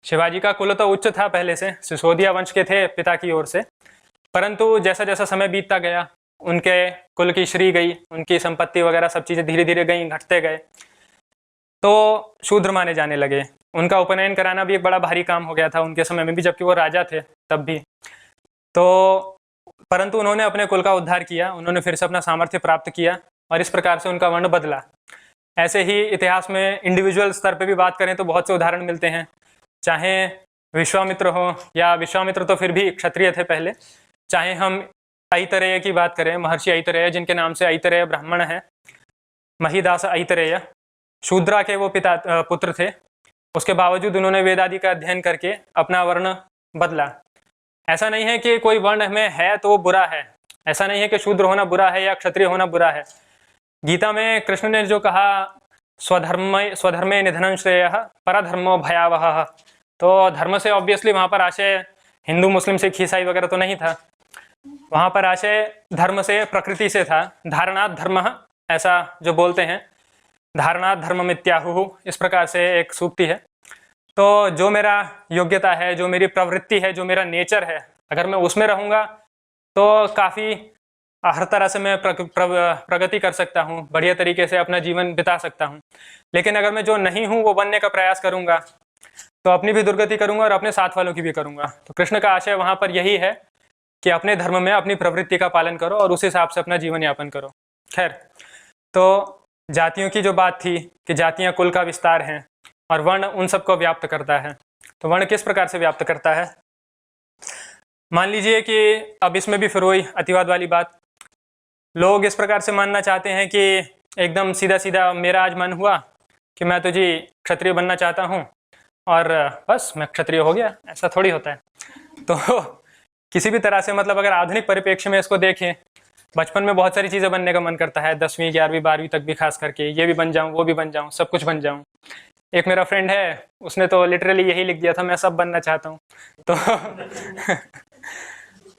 शिवाजी का कुल तो उच्च था पहले से, सिसोदिया वंश के थे पिता की ओर से, परंतु जैसा जैसा समय बीतता गया उनके कुल की श्री गई, उनकी संपत्ति वगैरह सब चीज़ें धीरे धीरे गई, घटते गए, तो शूद्र माने जाने लगे। उनका उपनयन कराना भी एक बड़ा भारी काम हो गया था उनके समय में भी, जबकि वो राजा थे तब भी। तो परंतु उन्होंने अपने कुल का उद्धार किया, उन्होंने फिर से अपना सामर्थ्य प्राप्त किया और इस प्रकार से उनका वर्ण बदला। ऐसे ही इतिहास में इंडिविजुअल स्तर पे भी बात करें तो बहुत से उदाहरण मिलते हैं, चाहे विश्वामित्र हो, या विश्वामित्र तो फिर भी क्षत्रिय थे पहले, चाहे हम ऐतरेय की बात करें, महर्षि ऐतरेय जिनके नाम से ऐतरेय ब्राह्मण है, महिदास ऐतरेय, शूद्रा के वो पुत्र थे। उसके बावजूद उन्होंने वेद आदि का अध्ययन करके अपना वर्ण बदला। ऐसा नहीं है कि कोई वर्ण में है तो वो बुरा है, ऐसा नहीं है कि शूद्र होना बुरा है या क्षत्रिय होना बुरा है। गीता में कृष्ण ने जो कहा स्वधर्मे निधनं श्रेयः परधर्मो भयावहः, तो धर्म से ऑब्वियसली वहाँ पर आशय हिंदू मुस्लिम सिख ईसाई वगैरह तो नहीं था, वहाँ पर आशय धर्म से, प्रकृति से था। धारणात् धर्मः, ऐसा जो बोलते हैं, धारणात् धर्ममित्याहुः, इस प्रकार से एक सूक्ति है। तो जो मेरा योग्यता है, जो मेरी प्रवृत्ति है, जो मेरा नेचर है, अगर मैं उसमें रहूँगा तो काफ़ी हर तरह से मैं प्रगति कर सकता हूँ, बढ़िया तरीके से अपना जीवन बिता सकता हूँ। लेकिन अगर मैं जो नहीं हूँ वो बनने का प्रयास करूँगा तो अपनी भी दुर्गति करूँगा और अपने साथ वालों की भी करूँगा। तो कृष्ण का आशय वहाँ पर यही है कि अपने धर्म में अपनी प्रवृत्ति का पालन करो और उस हिसाब से अपना जीवन यापन करो। खैर, तो जातियों की जो बात थी कि जातियाँ कुल का विस्तार हैं और वर्ण उन सबको व्याप्त करता है। तो वर्ण किस प्रकार से व्याप्त करता है? मान लीजिए कि अब इसमें भी फिर वही अतिवाद वाली बात, लोग इस प्रकार से मानना चाहते हैं कि एकदम सीधा सीधा मेरा आज मन हुआ कि मैं तो जी क्षत्रिय बनना चाहता हूँ और बस मैं क्षत्रिय हो गया, ऐसा थोड़ी होता है। तो किसी भी तरह से, मतलब अगर आधुनिक परिप्रेक्ष्य में इसको देखें, बचपन में बहुत सारी चीज़ें बनने का मन करता है, 10वीं 11वीं 12वीं तक भी खास करके, ये भी बन जाऊँ वो भी बन जाऊँ, सब कुछ बन जाऊँ। एक मेरा फ्रेंड है, उसने तो लिटरली यही लिख दिया था, मैं सब बनना चाहता हूँ। तो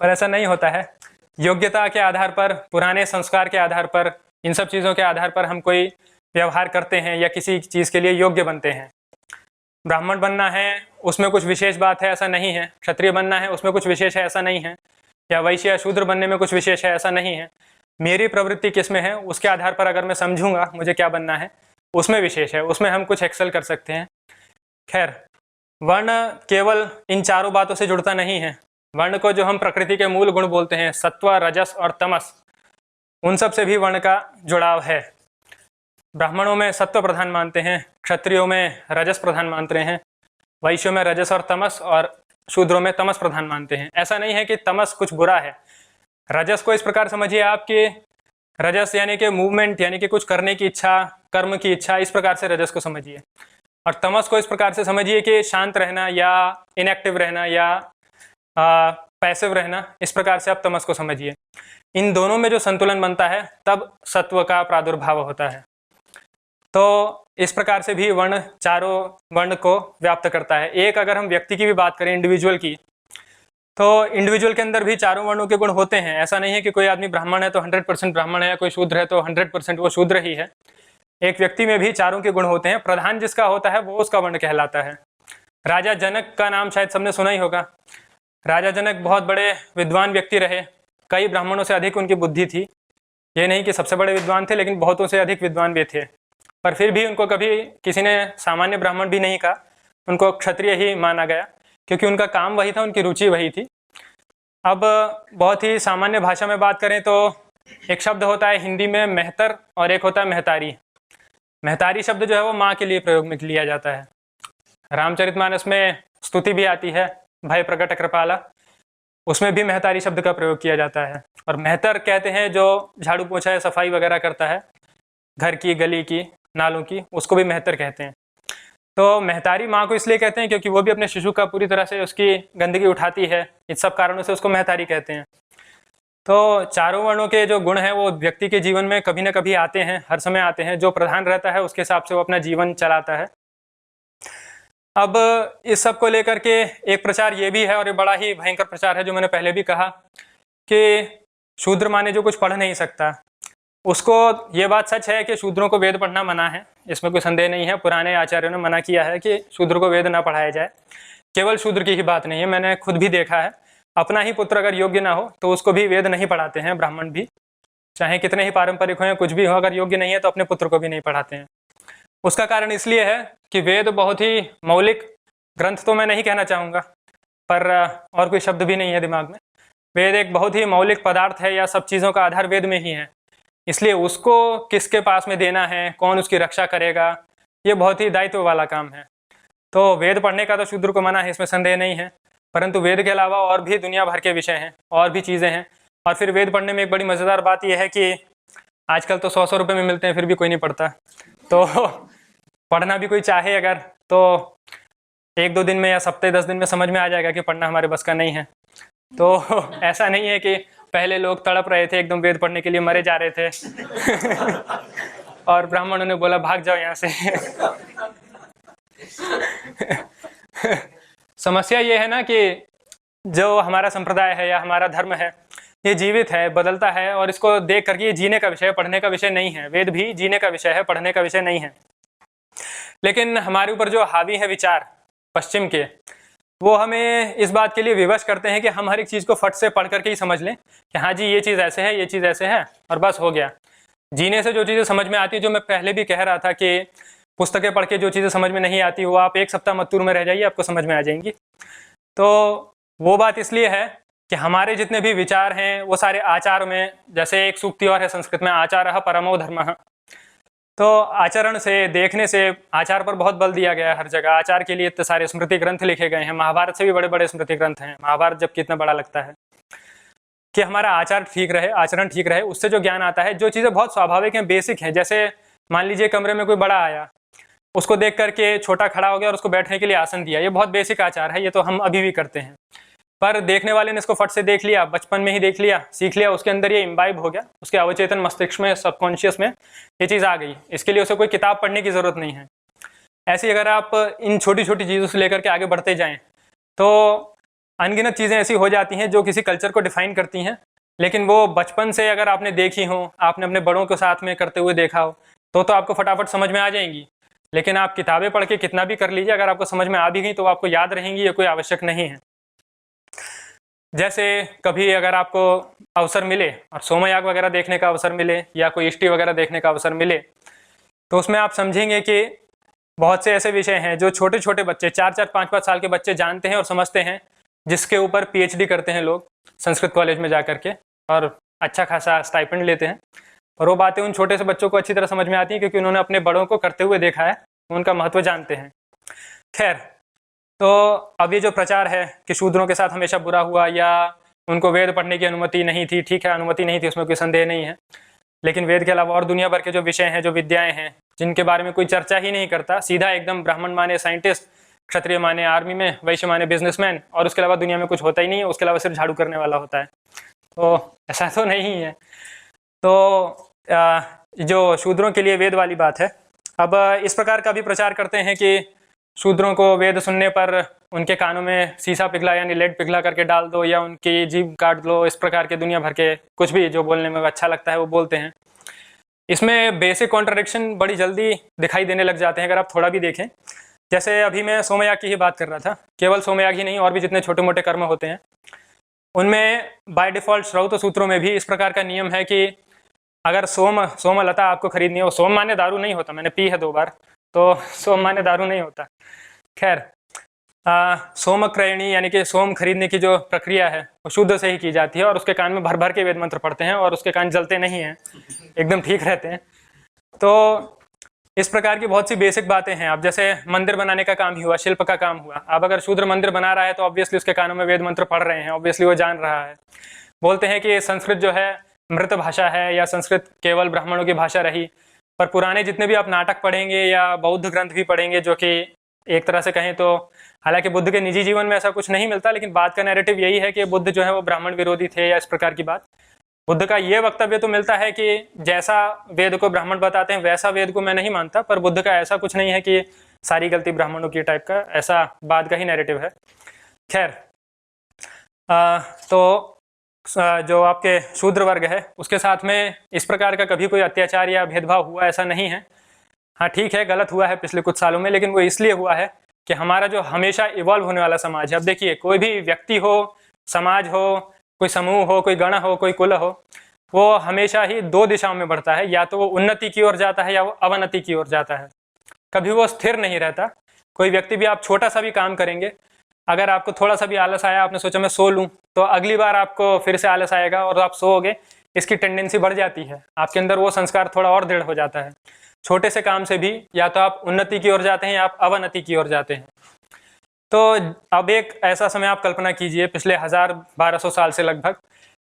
पर ऐसा नहीं होता है। योग्यता के आधार पर, पुराने संस्कार के आधार पर, इन सब चीज़ों के आधार पर हम कोई व्यवहार करते हैं या किसी चीज़ के लिए योग्य बनते हैं। ब्राह्मण बनना है उसमें कुछ विशेष बात है, ऐसा नहीं है। क्षत्रिय बनना है उसमें कुछ विशेष है, ऐसा नहीं है। या वैश्य या शूद्र बनने में कुछ विशेष है, ऐसा नहीं है। मेरी प्रवृत्ति किस में है उसके आधार पर अगर मैं समझूंगा मुझे क्या बनना है, उसमें विशेष है, उसमें हम कुछ एक्सेल कर सकते हैं। खैर, वर्ण केवल इन चारों बातों से जुड़ता नहीं है। वर्ण को जो हम प्रकृति के मूल गुण बोलते हैं, सत्व, रजस और तमस, उन सब से भी वर्ण का जुड़ाव है। ब्राह्मणों में सत्व प्रधान मानते हैं, क्षत्रियों में रजस प्रधान मानते हैं, वैश्यों में रजस और तमस, और शूद्रों में तमस प्रधान मानते हैं। ऐसा नहीं है कि तमस कुछ बुरा है। रजस को इस प्रकार समझिए आप कि रजस यानी कि मूवमेंट, यानी कि कुछ करने की इच्छा, कर्म की इच्छा, इस प्रकार से रजस को समझिए। और तमस को इस प्रकार से समझिए कि शांत रहना या इनएक्टिव रहना या पैसिव रहना, इस प्रकार से आप तमस को समझिए। इन दोनों में जो संतुलन बनता है तब सत्व का प्रादुर्भाव होता है। तो इस प्रकार से भी वर्ण चारों वर्ण को व्याप्त करता है। एक अगर हम व्यक्ति की भी बात करें, इंडिविजुअल की, तो इंडिविजुअल के अंदर भी चारों वर्णों के गुण होते हैं। ऐसा नहीं है कि कोई आदमी ब्राह्मण है तो 100% ब्राह्मण है, या कोई शूद्र है तो 100% वो शूद्र ही है। एक व्यक्ति में भी चारों के गुण होते हैं। प्रधान जिसका होता है वो उसका वर्ण कहलाता है। राजा जनक का नाम शायद सबने सुना ही होगा। राजा जनक बहुत बड़े विद्वान व्यक्ति रहे, कई ब्राह्मणों से अधिक उनकी बुद्धि थी। ये नहीं कि सबसे बड़े विद्वान थे, लेकिन बहुतों से अधिक विद्वान भी थे। पर फिर भी उनको कभी किसी ने सामान्य ब्राह्मण भी नहीं कहा, उनको क्षत्रिय ही माना गया, क्योंकि उनका काम वही था, उनकी रुचि वही थी। अब बहुत ही सामान्य भाषा में बात करें तो एक शब्द होता है हिंदी में मेहतर और एक होता है महतारी। महतारी शब्द जो है वो माँ के लिए प्रयोग में लिया जाता है। रामचरितमानस में स्तुति भी आती है, भय प्रकट कृपाला, उसमें भी महतारी शब्द का प्रयोग किया जाता है। और मेहतर कहते हैं जो झाड़ू पोछा है, सफाई वगैरह करता है घर की, गली की, नालों की, उसको भी मेहतर कहते हैं। तो महतारी माँ को इसलिए कहते हैं क्योंकि वो भी अपने शिशु का पूरी तरह से उसकी गंदगी उठाती है, इन सब कारणों से उसको महतारी कहते हैं। तो चारों वर्णों के जो गुण हैं वो व्यक्ति के जीवन में कभी ना कभी आते हैं, हर समय आते हैं। जो प्रधान रहता है उसके हिसाब से वो अपना जीवन चलाता है। अब इस सब को लेकर के एक प्रचार ये भी है, और ये बड़ा ही भयंकर प्रचार है, जो मैंने पहले भी कहा कि शूद्र माने जो कुछ पढ़ नहीं सकता। उसको ये बात सच है कि शूद्रों को वेद पढ़ना मना है, इसमें कोई संदेह नहीं है। पुराने आचार्यों ने मना किया है कि शूद्र को वेद ना पढ़ाया जाए। केवल शूद्र की ही बात नहीं है, मैंने खुद भी देखा है। अपना ही पुत्र अगर योग्य ना हो तो उसको भी वेद नहीं पढ़ाते हैं ब्राह्मण भी, चाहे कितने ही पारंपरिक हो या कुछ भी हो, अगर योग्य नहीं है तो अपने पुत्र को भी नहीं पढ़ाते हैं। उसका कारण इसलिए है कि वेद बहुत ही मौलिक ग्रंथ तो मैं नहीं कहना चाहूँगा, पर और कोई शब्द भी नहीं है दिमाग में। वेद एक बहुत ही मौलिक पदार्थ है, या सब चीज़ों का आधार वेद में ही है। इसलिए उसको किसके पास में देना है, कौन उसकी रक्षा करेगा, ये बहुत ही दायित्व वाला काम है। तो वेद पढ़ने का तो शूद्र को मना है, इसमें संदेह नहीं है। परंतु वेद के अलावा और भी दुनिया भर के विषय हैं, और भी चीज़ें हैं। और फिर वेद पढ़ने में एक बड़ी मज़ेदार बात यह है कि आजकल तो 100-100 रुपये में मिलते हैं, फिर भी कोई नहीं पढ़ता। तो पढ़ना भी कोई चाहे अगर, तो 1-2 दिन में या हफ्ते 10 दिन में समझ में आ जाएगा कि पढ़ना हमारे बस का नहीं है। तो ऐसा नहीं है कि पहले लोग तड़प रहे थे, एकदम वेद पढ़ने के लिए मरे जा रहे थे और ब्राह्मणों ने बोला भाग जाओ यहाँ से। समस्या ये है ना कि जो हमारा संप्रदाय है या हमारा धर्म है, ये जीवित है, बदलता है, और इसको देख करके ये जीने का विषय, पढ़ने का विषय नहीं है। वेद भी जीने का विषय है, पढ़ने का विषय नहीं है। लेकिन हमारे ऊपर जो हावी है विचार पश्चिम के, वो हमें इस बात के लिए विवश करते हैं कि हम हर एक चीज़ को फट से पढ़ करके ही समझ लें कि हाँ जी ये चीज़ ऐसे है, ये चीज़ ऐसे है, और बस हो गया। जीने से जो चीज़ें समझ में आती है, जो मैं पहले भी कह रहा था कि पुस्तकें पढ़ के जो चीज़ें समझ में नहीं आती वो आप 1 सप्ताह मत्तूर में रह जाइए, आपको समझ में आ जाएंगी। तो वो बात इसलिए है कि हमारे जितने भी विचार हैं वो सारे आचार में, जैसे एक सूक्ति और है संस्कृत में, आचारः परमो धर्मः। तो आचरण से, देखने से, आचार पर बहुत बल दिया गया है हर जगह। आचार के लिए इतने सारे स्मृति ग्रंथ लिखे गए हैं, महाभारत से भी बड़े बड़े स्मृति ग्रंथ हैं। महाभारत जब कितना बड़ा लगता है कि हमारा आचार ठीक रहे, आचरण ठीक रहे, उससे जो ज्ञान आता है, जो चीज़ें बहुत स्वाभाविक हैं, बेसिक हैं। जैसे मान लीजिए कमरे में कोई बड़ा आया, उसको देख करके छोटा खड़ा हो गया और उसको बैठने के लिए आसन दिया, ये बहुत बेसिक आचार है, ये तो हम अभी भी करते हैं। पर देखने वाले ने इसको फट से देख लिया, बचपन में ही देख लिया, सीख लिया, उसके अंदर ये इम्बाइब हो गया, उसके अवचेतन मस्तिष्क में, सबकॉन्शियस में ये चीज़ आ गई। इसके लिए उसे कोई किताब पढ़ने की ज़रूरत नहीं है। ऐसे ही अगर आप इन छोटी छोटी चीज़ों से लेकर के आगे बढ़ते जाएं तो अनगिनत चीज़ें ऐसी हो जाती हैं जो किसी कल्चर को डिफाइन करती हैं, लेकिन वो बचपन से अगर आपने देखी हो, आपने अपने बड़ों के साथ में करते हुए देखा हो, तो आपको फटाफट समझ में आ जाएंगी। लेकिन आप किताबें पढ़ के कितना भी कर लीजिए, अगर आपको समझ में आ भी गई तो आपको याद रहेंगी, ये कोई आवश्यक नहीं है। जैसे कभी अगर आपको अवसर मिले और सोमयाग वगैरह देखने का अवसर मिले, या कोई इष्टि वगैरह देखने का अवसर मिले, तो उसमें आप समझेंगे कि बहुत से ऐसे विषय हैं जो छोटे छोटे बच्चे, 4-4, 5-5 साल के बच्चे जानते हैं और समझते हैं, जिसके ऊपर PhD करते हैं लोग संस्कृत कॉलेज में जा करके, और अच्छा खासा स्टाइपेंड लेते हैं। और वो बातें उन छोटे से बच्चों को अच्छी तरह समझ में आती हैं, क्योंकि उन्होंने अपने बड़ों को करते हुए देखा है, उनका महत्व जानते हैं। खैर, तो अब ये जो प्रचार है कि शूद्रों के साथ हमेशा बुरा हुआ, या उनको वेद पढ़ने की अनुमति नहीं थी, ठीक है, अनुमति नहीं थी, उसमें कोई संदेह नहीं है। लेकिन वेद के अलावा और दुनिया भर के जो विषय हैं, जो विद्याएं हैं, जिनके बारे में कोई चर्चा ही नहीं करता, सीधा एकदम ब्राह्मण माने साइंटिस्ट, क्षत्रिय माने आर्मी में, वैश्य माने बिजनेसमैन, और उसके अलावा दुनिया में कुछ होता ही नहीं है, उसके अलावा सिर्फ झाड़ू करने वाला होता है। तो ऐसा तो नहीं है। तो जो शूद्रों के लिए वेद वाली बात है, अब इस प्रकार का भी प्रचार करते हैं कि शूद्रों को वेद सुनने पर उनके कानों में सीसा पिघला यानी लेड पिघला करके डाल दो, या उनकी जीभ काट लो। इस प्रकार के दुनिया भर के कुछ भी जो बोलने में अच्छा लगता है वो बोलते हैं। इसमें बेसिक कॉन्ट्रडिक्शन बड़ी जल्दी दिखाई देने लग जाते हैं। अगर आप थोड़ा भी देखें जैसे अभी मैं सोमयाग की ही बात कर रहा था, केवल सोमयाग ही नहीं और भी जितने छोटे मोटे कर्म होते हैं उनमें बाय डिफ़ॉल्ट श्रौत सूत्रों में भी इस प्रकार का नियम है कि अगर सोमलता आपको खरीदनी हो, सोम माने दारू नहीं होता, मैंने पी है 2 बार, तो सोम माने दारू नहीं होता। खैर, सोमक्रयणी यानी कि सोम खरीदने की जो प्रक्रिया है वो शुद्ध से ही की जाती है और उसके कान में भर भर के वेद मंत्र पढ़ते हैं और उसके कान जलते नहीं हैं, एकदम ठीक रहते हैं। तो इस प्रकार की बहुत सी बेसिक बातें हैं। अब जैसे मंदिर बनाने का काम ही हुआ, शिल्प का काम हुआ, अब अगर शूद्र मंदिर बना रहा है तो ऑब्वियसली उसके कानों में वेद मंत्र पढ़ रहे हैं, ऑब्वियसली वो जान रहा है। बोलते हैं कि संस्कृत जो है मृत भाषा है या संस्कृत केवल ब्राह्मणों की भाषा रही, पर पुराने जितने भी आप नाटक पढ़ेंगे या बौद्ध ग्रंथ भी पढ़ेंगे जो कि एक तरह से कहें तो, हालांकि बुद्ध के निजी जीवन में ऐसा कुछ नहीं मिलता, लेकिन बात का नैरेटिव यही है कि बुद्ध जो है वो ब्राह्मण विरोधी थे या इस प्रकार की बात। बुद्ध का ये वक्तव्य तो मिलता है कि जैसा वेद को ब्राह्मण बताते हैं वैसा वेद को मैं नहीं मानता, पर बुद्ध का ऐसा कुछ नहीं है कि सारी गलती ब्राह्मणों की टाइप का, ऐसा बात का ही नैरेटिव है। खैर, तो जो आपके शूद्र वर्ग है उसके साथ में इस प्रकार का कभी कोई अत्याचार या भेदभाव हुआ ऐसा नहीं है। हाँ ठीक है, गलत हुआ है पिछले कुछ सालों में, लेकिन वो इसलिए हुआ है कि हमारा जो हमेशा इवॉल्व होने वाला समाज है, अब देखिए कोई भी व्यक्ति हो, समाज हो, कोई समूह हो, कोई गण हो, कोई कुल हो, वो हमेशा ही 2 दिशाओं में बढ़ता है, या तो वो उन्नति की ओर जाता है या वो अवनति की ओर जाता है, कभी वो स्थिर नहीं रहता। कोई व्यक्ति भी, आप छोटा सा भी काम करेंगे, अगर आपको थोड़ा सा भी आलस आया, आपने सोचा मैं सो लूँ, तो अगली बार आपको फिर से आलस आएगा और आप सोओगे, इसकी टेंडेंसी बढ़ जाती है, आपके अंदर वो संस्कार थोड़ा और दृढ़ हो जाता है। छोटे से काम से भी या तो आप उन्नति की ओर जाते हैं या आप अवनति की ओर जाते हैं। तो अब एक ऐसा समय आप कल्पना कीजिए, पिछले 1000-1200 साल से लगभग,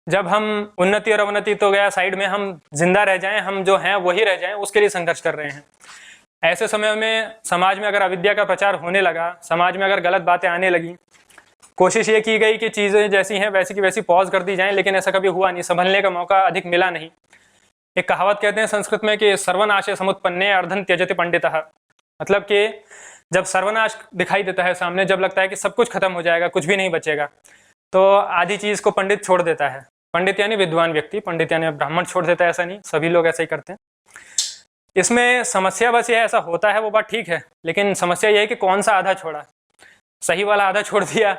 जब हम उन्नति और अवनति तो गया साइड में, हम जिंदा रह जाएं, हम जो हैं वही रह जाएं, उसके लिए संघर्ष कर रहे हैं। ऐसे समय में समाज में अगर अविद्या का प्रचार होने लगा, समाज में अगर गलत बातें आने लगी, कोशिश ये की गई कि चीज़ें जैसी हैं वैसी की वैसी पॉज कर दी जाएं, लेकिन ऐसा कभी हुआ नहीं, संभलने का मौका अधिक मिला नहीं। एक कहावत कहते हैं संस्कृत में कि सर्वनाशे समुत्पन्ने अर्धन त्यजति पंडितः, मतलब कि जब सर्वनाश दिखाई देता है सामने, जब लगता है कि सब कुछ खत्म हो जाएगा, कुछ भी नहीं बचेगा, तो आधी चीज़ को पंडित छोड़ देता है। पंडित यानी विद्वान व्यक्ति, पंडित यानी ब्राह्मण छोड़ देता है, ऐसा नहीं, सभी लोग ऐसा ही करते हैं। इसमें समस्या बस ये ऐसा होता है, वो बात ठीक है, लेकिन समस्या ये है कि कौन सा आधा छोड़ा, सही वाला आधा छोड़ दिया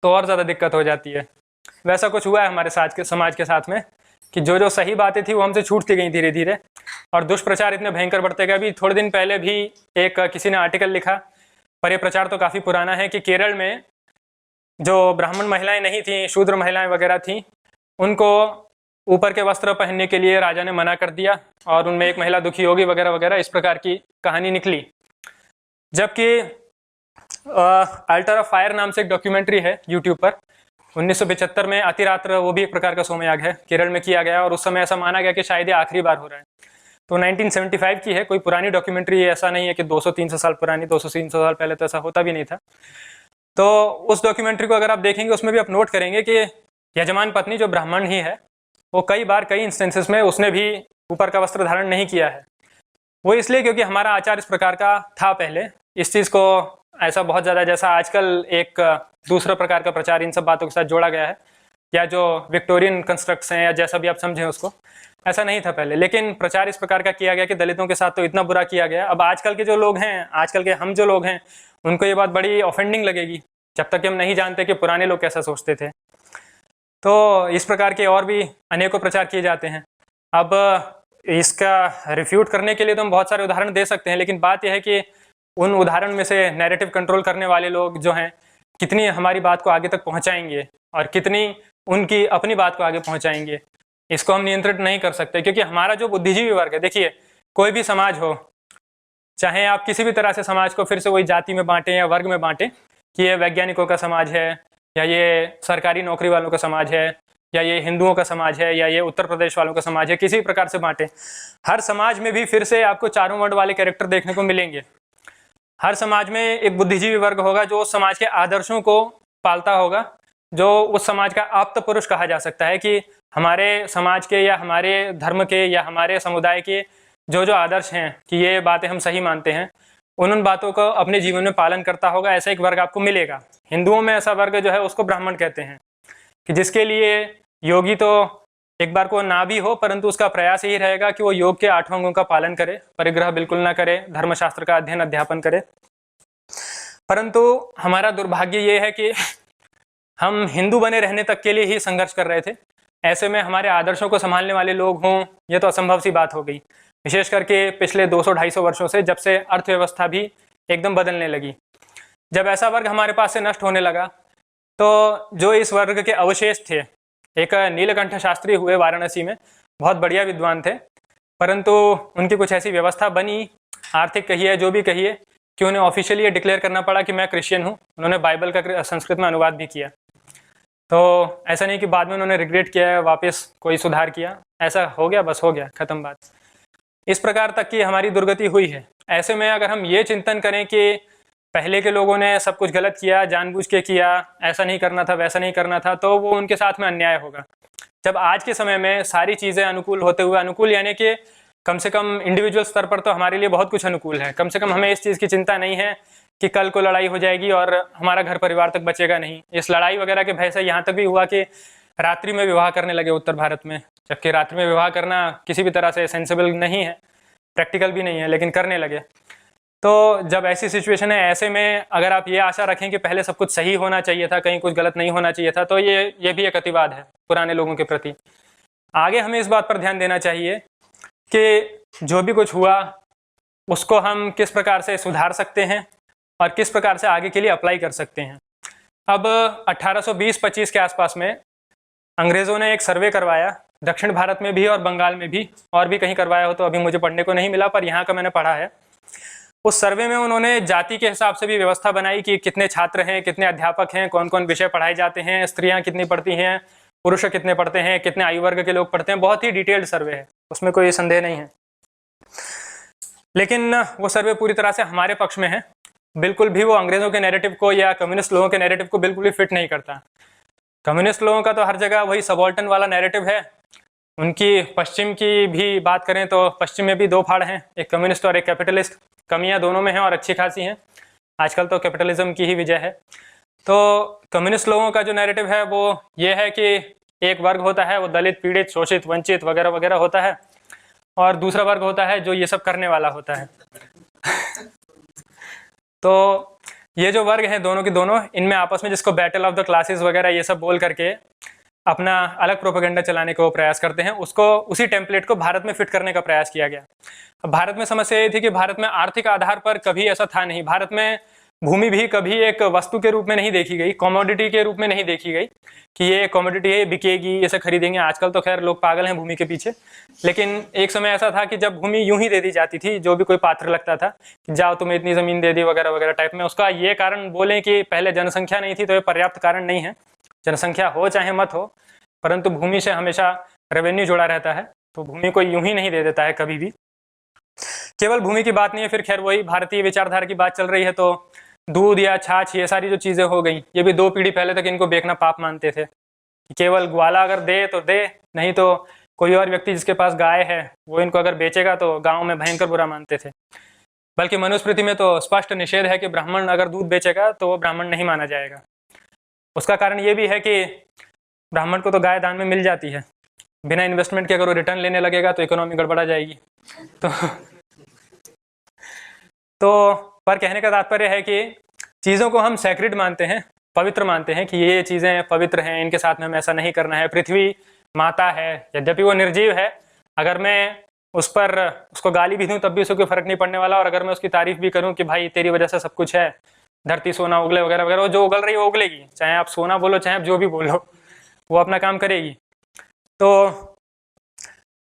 तो और ज़्यादा दिक्कत हो जाती है। वैसा कुछ हुआ है हमारे समाज के साथ में कि जो सही बातें थी वो हमसे छूटती गई धीरे धीरे, और दुष्प्रचार इतने भयंकर बढ़ते गए। अभी थोड़े दिन पहले भी एक किसी ने आर्टिकल लिखा, पर यह प्रचार तो काफ़ी पुराना है, कि केरल में जो ब्राह्मण महिलाएं नहीं थीं, शूद्र महिलाएं वगैरह थीं, उनको ऊपर के वस्त्र पहनने के लिए राजा ने मना कर दिया और उनमें एक महिला दुखी होगी वगैरह वगैरह, इस प्रकार की कहानी निकली। जबकि अल्टर ऑफ फायर नाम से एक डॉक्यूमेंट्री है यूट्यूब पर, 1975 में अतिरात्र, वो भी एक प्रकार का सोमयाग है, केरल में किया गया, और उस समय ऐसा माना गया कि शायद ये आखिरी बार हो रहा है। तो 1975 की है, कोई पुरानी डॉक्यूमेंट्री, ऐसा नहीं है कि 200-300 साल पुरानी, 200-300 साल पहले तो ऐसा होता भी नहीं था। तो उस डॉक्यूमेंट्री को अगर आप देखेंगे, उसमें भी आप नोट करेंगे कि यजमान पत्नी जो ब्राह्मण ही है, वो कई बार कई इंस्टेंसेस में उसने भी ऊपर का वस्त्र धारण नहीं किया है। वो इसलिए क्योंकि हमारा आचार इस प्रकार का था पहले, इस चीज़ को ऐसा बहुत ज़्यादा, जैसा आजकल एक दूसरा प्रकार का प्रचार इन सब बातों के साथ जोड़ा गया है, या जो विक्टोरियन कंस्ट्रक्ट्स हैं या जैसा भी आप समझें उसको, ऐसा नहीं था पहले। लेकिन प्रचार इस प्रकार का किया गया कि दलितों के साथ तो इतना बुरा किया गया। अब आजकल के जो लोग हैं, आजकल के हम जो लोग हैं, उनको ये बात बड़ी ऑफेंडिंग लगेगी, जब तक कि हम नहीं जानते कि पुराने लोग कैसा सोचते थे। तो इस प्रकार के और भी अनेकों प्रचार किए जाते हैं। अब इसका रिफ्यूट करने के लिए तो हम बहुत सारे उदाहरण दे सकते हैं, लेकिन बात यह है कि उन उदाहरण में से नैरेटिव कंट्रोल करने वाले लोग जो हैं, कितनी हमारी बात को आगे तक पहुंचाएंगे और कितनी उनकी अपनी बात को आगे पहुंचाएंगे, इसको हम नियंत्रित नहीं कर सकते। क्योंकि हमारा जो बुद्धिजीवी वर्ग है, देखिए कोई भी समाज हो, चाहे आप किसी भी तरह से समाज को फिर से वही जाति में बांटें या वर्ग में बांटें कि ये वैज्ञानिकों का समाज है, या ये सरकारी नौकरी वालों का समाज है, या ये हिंदुओं का समाज है, या ये उत्तर प्रदेश वालों का समाज है, किसी प्रकार से बांटें, हर समाज में भी फिर से आपको चारों वर्ण वाले कैरेक्टर देखने को मिलेंगे। हर समाज में एक बुद्धिजीवी वर्ग होगा जो उस समाज के आदर्शों को पालता होगा, जो उस समाज का आप्त पुरुष कहा जा सकता है, कि हमारे समाज के या हमारे धर्म के या हमारे समुदाय के जो आदर्श हैं, कि ये बातें हम सही मानते हैं, उन बातों को अपने जीवन में पालन करता होगा, ऐसा एक वर्ग आपको मिलेगा। हिंदुओं में ऐसा वर्ग जो है उसको ब्राह्मण कहते हैं, कि जिसके लिए योगी तो एक बार को ना भी हो, परंतु उसका प्रयास यही रहेगा कि वो योग के 8 अंगों का पालन करे, परिग्रह बिल्कुल ना करे, धर्मशास्त्र का अध्ययन अध्यापन करे। परंतु हमारा दुर्भाग्य ये है कि हम हिंदू बने रहने तक के लिए ही संघर्ष कर रहे थे। ऐसे में हमारे आदर्शों को संभालने वाले लोग हों, ये तो असंभव सी बात हो गई, विशेष करके पिछले 200-250 वर्षों से, जब से अर्थव्यवस्था भी एकदम बदलने लगी। जब ऐसा वर्ग हमारे पास से नष्ट होने लगा, तो जो इस वर्ग के अवशेष थे, एक नीलकंठ शास्त्री हुए वाराणसी में, बहुत बढ़िया विद्वान थे, परंतु उनकी कुछ ऐसी व्यवस्था बनी, आर्थिक कहिए जो भी कहिए, कि उन्हें ऑफिशियली ये डिक्लेयर करना पड़ा कि मैं क्रिश्चियन हूँ। उन्होंने बाइबल का संस्कृत में अनुवाद भी किया। तो ऐसा नहीं कि बाद में उन्होंने रिग्रेट किया है, वापस कोई सुधार किया, ऐसा हो गया, बस हो गया, ख़त्म बात। इस प्रकार तक की हमारी दुर्गति हुई है। ऐसे में अगर हम ये चिंतन करें कि पहले के लोगों ने सब कुछ गलत किया, जानबूझ के किया, ऐसा नहीं करना था, वैसा नहीं करना था, तो वो उनके साथ में अन्याय होगा। जब आज के समय में सारी चीज़ें अनुकूल होते हुए, अनुकूल यानी कि कम से कम इंडिविजुअल स्तर पर तो हमारे लिए बहुत कुछ अनुकूल है, कम से कम हमें इस चीज़ की चिंता नहीं है कि कल को लड़ाई हो जाएगी और हमारा घर परिवार तक बचेगा नहीं। इस लड़ाई वगैरह के भय से यहाँ तक भी हुआ कि रात्रि में विवाह करने लगे उत्तर भारत में, जबकि रात्रि में विवाह करना किसी भी तरह से सेंसिबल नहीं है, प्रैक्टिकल भी नहीं है, लेकिन करने लगे। तो जब ऐसी सिचुएशन है, ऐसे में अगर आप ये आशा रखें कि पहले सब कुछ सही होना चाहिए था, कहीं कुछ गलत नहीं होना चाहिए था, तो ये भी एक अतिवाद है पुराने लोगों के प्रति। आगे हमें इस बात पर ध्यान देना चाहिए कि जो भी कुछ हुआ उसको हम किस प्रकार से सुधार सकते हैं और किस प्रकार से आगे के लिए अप्लाई कर सकते हैं। अब 1820-25 के आसपास में अंग्रेज़ों ने एक सर्वे करवाया, दक्षिण भारत में भी और बंगाल में भी, और भी कहीं करवाया हो तो अभी मुझे पढ़ने को नहीं मिला, पर यहाँ का मैंने पढ़ा है। उस सर्वे में उन्होंने जाति के हिसाब से भी व्यवस्था बनाई कि कितने छात्र हैं, कितने अध्यापक हैं, कौन कौन विषय पढ़ाए जाते हैं, स्त्रियाँ कितनी पढ़ती हैं, पुरुष कितने पढ़ते हैं, कितने आयु वर्ग के लोग पढ़ते हैं। बहुत ही डिटेल्ड सर्वे है, उसमें कोई संदेह नहीं है। लेकिन वो सर्वे पूरी तरह से हमारे पक्ष में है, बिल्कुल भी वो अंग्रेज़ों के नैरेटिव को या कम्युनिस्ट लोगों के नैरेटिव को बिल्कुल भी फिट नहीं करता। कम्युनिस्ट लोगों का तो हर जगह वही सबॉल्टन वाला नैरेटिव है। उनकी पश्चिम की भी बात करें तो पश्चिम में भी दो फाड़ हैं, एक कम्युनिस्ट और एक कैपिटलिस्ट। कमियां दोनों में हैं और अच्छी खासी हैं। आजकल तो कैपिटलिज्म की ही विजय है। तो कम्युनिस्ट लोगों का जो नैरेटिव है वो ये है कि एक वर्ग होता है, वो दलित, पीड़ित, शोषित, वंचित वगैरह वगैरह होता है, और दूसरा वर्ग होता है जो ये सब करने वाला होता है। तो ये जो वर्ग हैं दोनों के दोनों, इनमें आपस में जिसको बैटल ऑफ द क्लासेस वगैरह ये सब बोल करके अपना अलग प्रोपेगेंडा चलाने को प्रयास करते हैं, उसको उसी टेम्पलेट को भारत में फिट करने का प्रयास किया गया। अब भारत में समस्या ये थी कि भारत में आर्थिक आधार पर कभी ऐसा था नहीं। भारत में भूमि भी कभी एक वस्तु के रूप में नहीं देखी गई, कमोडिटी के रूप में नहीं देखी गई कि ये कमोडिटी है, बिकेगी, इसे खरीदेंगे। आजकल तो खैर लोग पागल हैं भूमि के पीछे, लेकिन एक समय ऐसा था कि जब भूमि यूं ही दे दी जाती थी, जो भी कोई पात्र लगता था कि जाओ तुम्हें इतनी ज़मीन दे दी वगैरह वगैरह टाइप में। उसका ये कारण बोलें कि पहले जनसंख्या नहीं थी, तो ये पर्याप्त कारण नहीं है। जनसंख्या हो चाहे मत हो, परंतु भूमि से हमेशा रेवेन्यू जुड़ा रहता है, तो भूमि को यूं ही नहीं दे देता है कभी भी। केवल भूमि की बात नहीं है, फिर खैर वही भारतीय विचारधारा की बात चल रही है, तो दूध या छाछ ये सारी जो चीज़ें हो गई, ये भी 2 पीढ़ी पहले तक इनको बेचना पाप मानते थे। केवल ग्वाला अगर दे तो दे, नहीं तो कोई और व्यक्ति जिसके पास गाय है वो इनको अगर बेचेगा तो गाँव में भयंकर बुरा मानते थे। बल्कि मनुस्मृति में तो स्पष्ट निषेध है कि ब्राह्मण अगर दूध बेचेगा तो वो ब्राह्मण नहीं माना जाएगा। उसका कारण ये भी है कि ब्राह्मण को तो गाय दान में मिल जाती है, बिना इन्वेस्टमेंट के अगर वो रिटर्न लेने लगेगा तो इकोनॉमी गड़बड़ा जाएगी। तो पर कहने का तात्पर्य है कि चीज़ों को हम सैक्रेड मानते हैं, पवित्र मानते हैं कि ये चीज़ें पवित्र हैं, इनके साथ में हमें ऐसा नहीं करना है। पृथ्वी माता है, यद्यपि वो निर्जीव है, अगर मैं उस पर उसको गाली भी दूँ तब भी उसको कोई फर्क नहीं पड़ने वाला, और अगर मैं उसकी तारीफ भी करूँ कि भाई तेरी वजह से सब कुछ है, धरती सोना उगले वगैरह वगैरह, वो जो उगल रही है वो उगलेगी, चाहे आप सोना बोलो चाहे आप जो भी बोलो, वो अपना काम करेगी। तो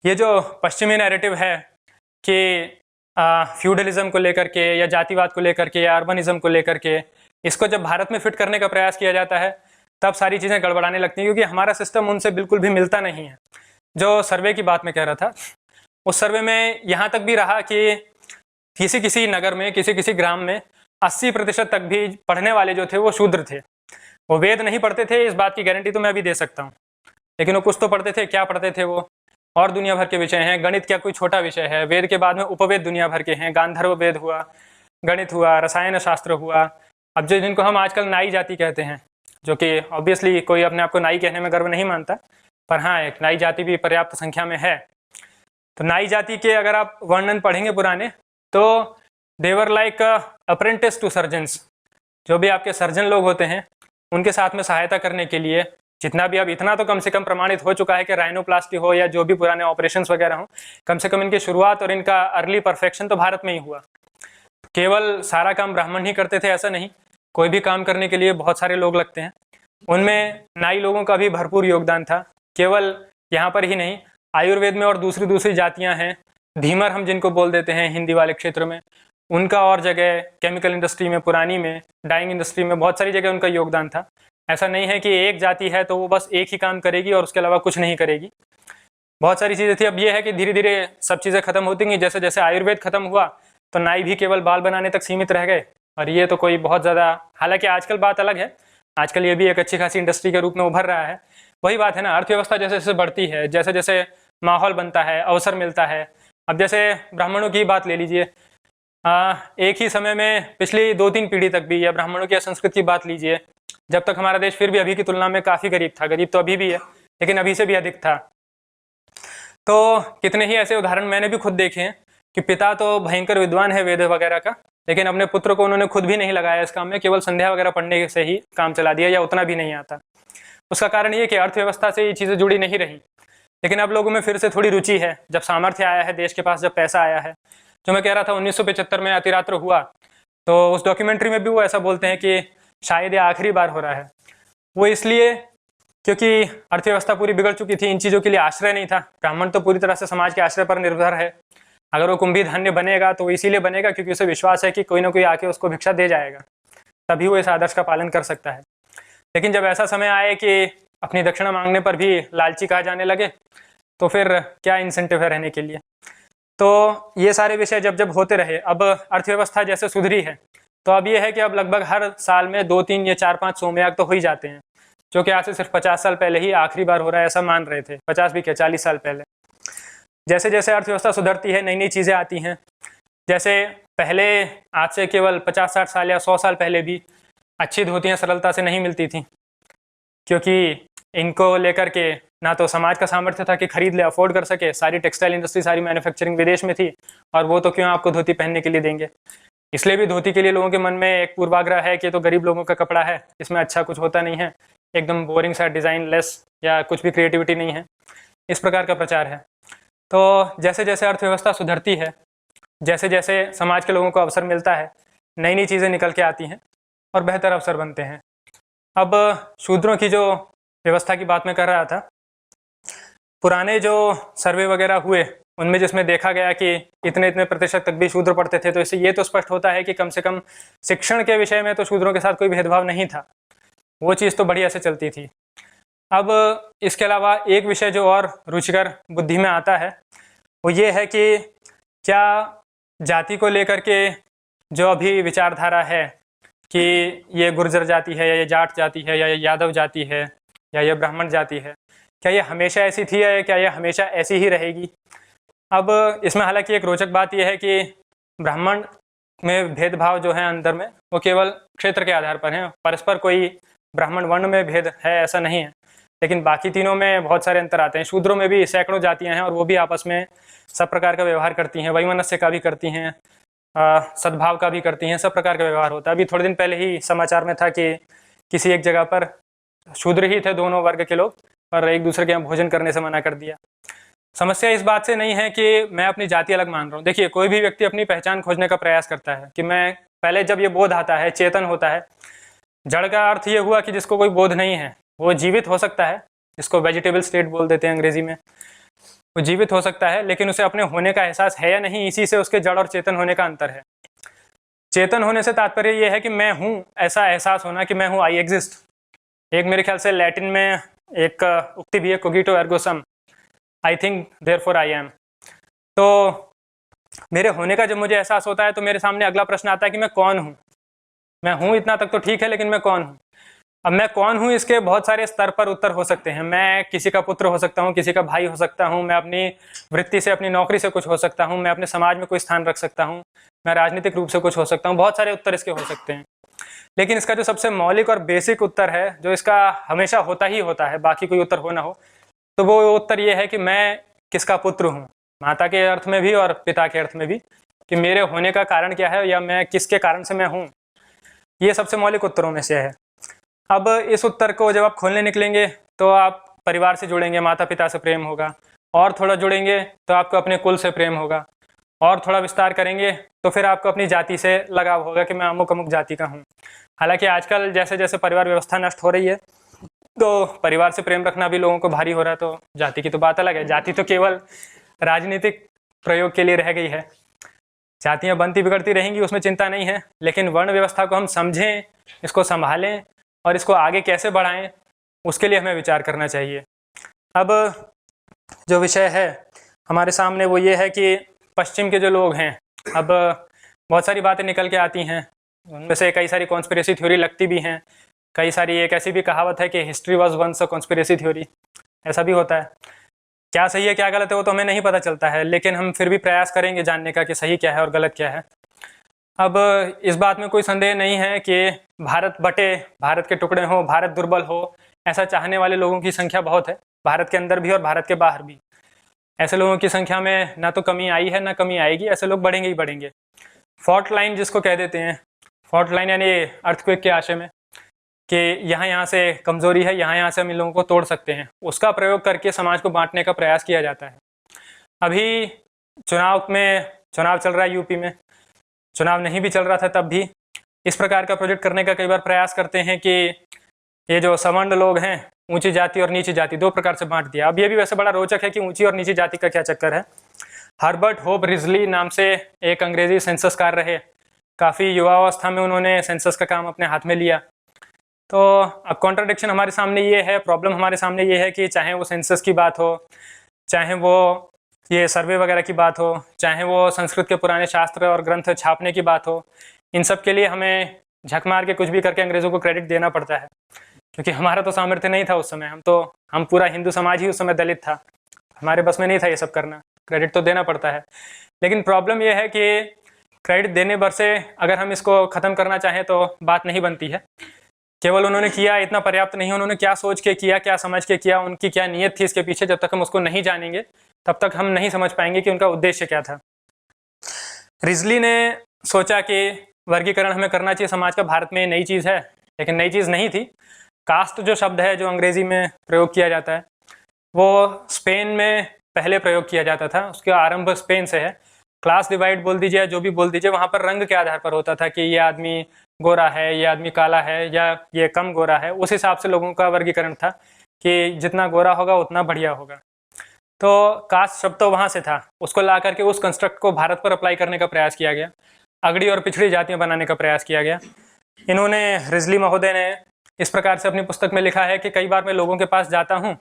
ये जो पश्चिमी नैरेटिव है कि फ्यूडलिज्म को लेकर के या जातिवाद को लेकर के या अर्बनिज्म को लेकर के, इसको जब भारत में फिट करने का प्रयास किया जाता है तब सारी चीज़ें गड़बड़ाने लगती हैं, क्योंकि हमारा सिस्टम उनसे बिल्कुल भी मिलता नहीं है। जो सर्वे की बात मैं कह रहा था, उस सर्वे में यहाँ तक भी रहा कि किसी किसी नगर में, किसी किसी ग्राम में 80% तक भी पढ़ने वाले जो थे वो शूद्र थे। वो वेद नहीं पढ़ते थे, इस बात की गारंटी तो मैं अभी दे सकता हूँ, लेकिन वो कुछ तो पढ़ते थे। क्या पढ़ते थे वो? और दुनिया भर के विषय हैं। गणित क्या कोई छोटा विषय है? वेद के बाद में उपवेद दुनिया भर के हैं। गांधर्व वेद हुआ, गणित हुआ, रसायन शास्त्र हुआ। अब जो जिनको हम आजकल नाई जाति कहते हैं, जो कि ऑब्वियसली कोई अपने आप को नाई कहने में गर्व नहीं मानता, पर हाँ एक नाई जाति भी पर्याप्त संख्या में है। तो नाई जाति के अगर आप वर्णन पढ़ेंगे पुराने, तो देवर लाइक अप्रेंटिस टू सर्जन्स। जो भी आपके सर्जन लोग होते हैं उनके साथ में सहायता करने के लिए जितना भी, अब इतना तो कम से कम प्रमाणित हो चुका है कि राइनोप्लास्टी हो या जो भी पुराने ऑपरेशंस वगैरह हो, कम से कम इनकी शुरुआत और इनका अर्ली परफेक्शन तो भारत में ही हुआ। केवल सारा काम ब्राह्मण ही करते थे ऐसा नहीं, कोई भी काम करने के लिए बहुत सारे लोग लगते हैं। उनमें नाई लोगों का भी भरपूर योगदान था। केवल यहाँ पर ही नहीं, आयुर्वेद में और दूसरी दूसरी जातियाँ हैं, धीमर हम जिनको बोल देते हैं हिंदी वाले क्षेत्र में, उनका और जगह केमिकल इंडस्ट्री में, पुरानी में, डाइंग इंडस्ट्री में, बहुत सारी जगह उनका योगदान था। ऐसा नहीं है कि एक जाति है तो वो बस एक ही काम करेगी और उसके अलावा कुछ नहीं करेगी। बहुत सारी चीज़ें थी। अब ये है कि धीरे धीरे सब चीज़ें खत्म होती गई। जैसे जैसे आयुर्वेद खत्म हुआ तो नाई भी केवल बाल बनाने तक सीमित रह गए, और ये तो कोई बहुत ज़्यादा, हालांकि आजकल बात अलग है, आजकल ये भी एक अच्छी खासी इंडस्ट्री के रूप में उभर रहा है। वही बात है ना, अर्थव्यवस्था जैसे जैसे बढ़ती है, जैसे जैसे माहौल बनता है, अवसर मिलता है। अब जैसे ब्राह्मणों की बात ले लीजिए, एक ही समय में पिछली 2-3 पीढ़ी तक भी, या ब्राह्मणों की संस्कृति की बात लीजिए, जब तक हमारा देश फिर भी अभी की तुलना में काफ़ी गरीब था, गरीब तो अभी भी है लेकिन अभी से भी अधिक था। तो कितने ही ऐसे उदाहरण मैंने भी खुद देखे हैं कि पिता तो भयंकर विद्वान है वेद वगैरह का, लेकिन अपने पुत्र को उन्होंने खुद भी नहीं लगाया इस काम में, केवल संध्या वगैरह पढ़ने से ही काम चला दिया, या उतना भी नहीं आता। उसका कारण ये कि अर्थव्यवस्था से ये चीज़ें जुड़ी नहीं रही। लेकिन अब लोगों में फिर से थोड़ी रुचि है, जब सामर्थ्य आया है देश के पास, जब पैसा आया है। जो मैं कह रहा था 1975 में अतिरात्र हुआ, तो उस डॉक्यूमेंट्री में भी वो ऐसा बोलते हैं कि शायद ये आखिरी बार हो रहा है। वो इसलिए क्योंकि अर्थव्यवस्था पूरी बिगड़ चुकी थी, इन चीज़ों के लिए आश्रय नहीं था। ब्राह्मण तो पूरी तरह से समाज के आश्रय पर निर्भर है। अगर वो कुंभी धान्य बनेगा तो वो इसीलिए बनेगा क्योंकि उसे विश्वास है कि कोई ना कोई आके उसको भिक्षा दे जाएगा, तभी वो इस आदर्श का पालन कर सकता है। लेकिन जब ऐसा समय आए कि अपनी दक्षिणा मांगने पर भी लालची कहा जाने लगे, तो फिर क्या इंसेंटिव है रहने के लिए। तो ये सारे विषय जब जब होते रहे, अब अर्थव्यवस्था जैसे सुधरी है, तो अब ये है कि अब लगभग हर साल में 2-3 या 4-5 सोमयाग तो हो ही जाते हैं, जो कि आज से सिर्फ 50 साल पहले ही आखिरी बार हो रहा है ऐसा मान रहे थे। 50 भी क्या, 40 साल पहले। जैसे जैसे अर्थव्यवस्था सुधरती है, नई नई चीज़ें आती हैं। जैसे पहले, आज से केवल 50-60 साल या 100 साल पहले भी अच्छी धोतियाँ सरलता से नहीं मिलती थी, क्योंकि इनको लेकर के ना तो समाज का सामर्थ्य था कि खरीद ले, अफोर्ड कर सके। सारी टेक्सटाइल इंडस्ट्री, सारी मैन्युफैक्चरिंग विदेश में थी, और वो तो क्यों आपको धोती पहनने के लिए देंगे। इसलिए भी धोती के लिए लोगों के मन में एक पूर्वाग्रह है कि ये तो गरीब लोगों का कपड़ा है, इसमें अच्छा कुछ होता नहीं है, एकदम बोरिंग सा, डिज़ाइन लेस, या कुछ भी क्रिएटिविटी नहीं है, इस प्रकार का प्रचार है। तो जैसे जैसे अर्थव्यवस्था सुधरती है, जैसे जैसे समाज के लोगों को अवसर मिलता है, नई नई चीज़ें निकल के आती हैं और बेहतर अवसर बनते हैं। अब शूद्रों की जो व्यवस्था की बात मैं कर रहा था, पुराने जो सर्वे वगैरह हुए उनमें जिसमें देखा गया कि इतने इतने प्रतिशत तक भी शूद्र पढ़ते थे, तो इससे ये तो स्पष्ट होता है कि कम से कम शिक्षण के विषय में तो शूद्रों के साथ कोई भेदभाव नहीं था, वो चीज़ तो बढ़िया से चलती थी। अब इसके अलावा एक विषय जो और रुचिकर बुद्धि में आता है वो ये है कि क्या जाति को लेकर के जो अभी विचारधारा है कि ये गुर्जर जाति है, या ये जाट जाति है, या ये यादव जाति है, या ये ब्राह्मण जाति है, क्या ये हमेशा ऐसी थी या क्या ये हमेशा ऐसी ही रहेगी। अब इसमें हालांकि एक रोचक बात यह है कि ब्राह्मण में भेदभाव जो है अंदर में, वो केवल क्षेत्र के आधार पर है, परस्पर कोई ब्राह्मण वर्ण में भेद है ऐसा नहीं है। लेकिन बाकी तीनों में बहुत सारे अंतर आते हैं। शूद्रों में भी सैकड़ों जातियां हैं और वो भी आपस में सब प्रकार का व्यवहार करती हैं, वैमनस्य का भी करती हैं, सद्भाव का भी करती हैं, सब प्रकार का व्यवहार होता है। अभी थोड़े दिन पहले ही समाचार में था कि किसी एक जगह पर शूद्र ही थे दोनों वर्ग के लोग, और एक दूसरे के यहाँ भोजन करने से मना कर दिया। समस्या इस बात से नहीं है कि मैं अपनी जाति अलग मान रहा हूँ। देखिए, कोई भी व्यक्ति अपनी पहचान खोजने का प्रयास करता है कि मैं, पहले जब ये बोध आता है, चेतन होता है। जड़ का अर्थ ये हुआ कि जिसको कोई बोध नहीं है वो जीवित हो सकता है, जिसको वेजिटेबल स्टेट बोल देते हैं अंग्रेजी में, वो जीवित हो सकता है, लेकिन उसे अपने होने का एहसास है या नहीं, इसी से उसके जड़ और चेतन होने का अंतर है। चेतन होने से तात्पर्य ये है कि मैं हूँ, ऐसा एहसास होना कि मैं हूँ, आई एग्जिस्ट। एक मेरे ख्याल से लैटिन में एक उक्ति भी है, कोगिटो एर्गो सम, I think therefore I am. तो मेरे होने का जब मुझे एहसास होता है तो मेरे सामने अगला प्रश्न आता है कि मैं कौन हूँ। मैं हूँ इतना तक तो ठीक है, लेकिन मैं कौन हूँ। अब मैं कौन हूँ, इसके बहुत सारे स्तर पर उत्तर हो सकते हैं। मैं किसी का पुत्र हो सकता हूँ, किसी का भाई हो सकता हूँ, मैं अपनी वृत्ति से, अपनी नौकरी से कुछ हो सकता हूँ, मैं अपने समाज में कोई स्थान रख सकता हूँ, मैं राजनीतिक रूप से कुछ हो सकता हूँ। बहुत सारे उत्तर इसके हो सकते हैं, लेकिन इसका जो सबसे मौलिक और बेसिक उत्तर है, जो इसका हमेशा होता ही होता है, बाकी कोई उत्तर हो ना हो, तो वो उत्तर ये है कि मैं किसका पुत्र हूँ, माता के अर्थ में भी और पिता के अर्थ में भी, कि मेरे होने का कारण क्या है, या मैं किसके कारण से मैं हूँ। ये सबसे मौलिक उत्तरों में से है। अब इस उत्तर को जब आप खोलने निकलेंगे तो आप परिवार से जुड़ेंगे, माता पिता से प्रेम होगा, और थोड़ा जुड़ेंगे तो आपको अपने कुल से प्रेम होगा, और थोड़ा विस्तार करेंगे तो फिर आपको अपनी जाति से लगाव होगा कि मैं अमुक अमुक जाति का हूँ। हालांकि आजकल जैसे जैसे परिवार व्यवस्था नष्ट हो रही है तो परिवार से प्रेम रखना भी लोगों को भारी हो रहा है, तो जाति की तो बात अलग है। जाति तो केवल राजनीतिक प्रयोग के लिए रह गई है। जातियाँ बनती बिगड़ती रहेंगी, उसमें चिंता नहीं है, लेकिन वर्ण व्यवस्था को हम समझें, इसको संभालें और इसको आगे कैसे बढ़ाएं, उसके लिए हमें विचार करना चाहिए। अब जो विषय है हमारे सामने वो ये है कि पश्चिम के जो लोग हैं, अब बहुत सारी बातें निकल के आती हैं, उनमें से कई सारी कॉन्स्पिरेसी थ्योरी लगती भी हैं, कई सारी एक ऐसी भी कहावत है कि history was once a conspiracy theory, ऐसा भी होता है। क्या सही है क्या गलत है वो तो हमें नहीं पता चलता है, लेकिन हम फिर भी प्रयास करेंगे जानने का कि सही क्या है और गलत क्या है। अब इस बात में कोई संदेह नहीं है कि भारत बटे, भारत के टुकड़े हों, भारत दुर्बल हो, ऐसा चाहने वाले लोगों की संख्या बहुत है, भारत के अंदर भी और भारत के बाहर भी। ऐसे लोगों की संख्या में ना तो कमी आई है ना कमी आएगी, ऐसे लोग बढ़ेंगे ही बढ़ेंगे। फॉल्ट लाइन जिसको कह देते हैं, फॉल्ट लाइन यानी अर्थक्वेक के आशय में कि यहाँ से कमज़ोरी है, यहाँ से हम इन लोगों को तोड़ सकते हैं, उसका प्रयोग करके समाज को बांटने का प्रयास किया जाता है। अभी चुनाव चल रहा है यूपी में, चुनाव नहीं भी चल रहा था तब भी इस प्रकार का प्रोजेक्ट करने का कई बार प्रयास करते हैं कि ये जो सवर्ण लोग हैं, ऊंची जाति और नीची जाति, दो प्रकार से बांट दिया। अब ये भी वैसे बड़ा रोचक है कि ऊंची और नीची जाति का क्या चक्कर है। हर्बर्ट होप रिजली नाम से एक अंग्रेजी सेंससकार रहे, काफ़ी युवावस्था में उन्होंने सेंसस का काम अपने हाथ में लिया। तो अब कॉन्ट्रडिक्शन हमारे सामने ये है, प्रॉब्लम हमारे सामने ये है कि चाहे वो सेंसस की बात हो, चाहे वो ये सर्वे वगैरह की बात हो, चाहे वो संस्कृत के पुराने शास्त्र और ग्रंथ छापने की बात हो, इन सब के लिए हमें झक मार के कुछ भी करके अंग्रेज़ों को क्रेडिट देना पड़ता है, क्योंकि हमारा तो सामर्थ्य नहीं था उस समय। हम पूरा हिंदू समाज ही उस समय दलित था, हमारे बस में नहीं था ये सब करना, क्रेडिट तो देना पड़ता है। लेकिन प्रॉब्लम ये है कि क्रेडिट देने भर से अगर हम इसको ख़त्म करना चाहें तो बात नहीं बनती है। केवल उन्होंने किया इतना पर्याप्त नहीं, उन्होंने क्या सोच के किया, क्या समझ के किया, उनकी क्या नीयत थी इसके पीछे, जब तक हम उसको नहीं जानेंगे तब तक हम नहीं समझ पाएंगे कि उनका उद्देश्य क्या था। रिजली ने सोचा कि वर्गीकरण हमें करना चाहिए समाज का, भारत में नई चीज़ है, लेकिन नई चीज़ नहीं थी। कास्ट जो शब्द है जो अंग्रेज़ी में प्रयोग किया जाता है वो स्पेन में पहले प्रयोग किया जाता था, उसका आरंभ स्पेन से है। क्लास डिवाइड बोल दीजिए, जो भी बोल दीजिए, वहाँ पर रंग के आधार पर होता था कि ये आदमी गोरा है, ये आदमी काला है, या ये कम गोरा है। उस हिसाब से लोगों का वर्गीकरण था कि जितना गोरा होगा उतना बढ़िया होगा। तो कास्ट शब्द तो वहाँ से था, उसको ला करके उस कंस्ट्रक्ट को भारत पर अप्लाई करने का प्रयास किया गया, अगड़ी और पिछड़ी जातियाँ बनाने का प्रयास किया गया। इन्होंने, रिजली महोदय ने इस प्रकार से अपनी पुस्तक में लिखा है कि कई बार मैं लोगों के पास जाता हूँ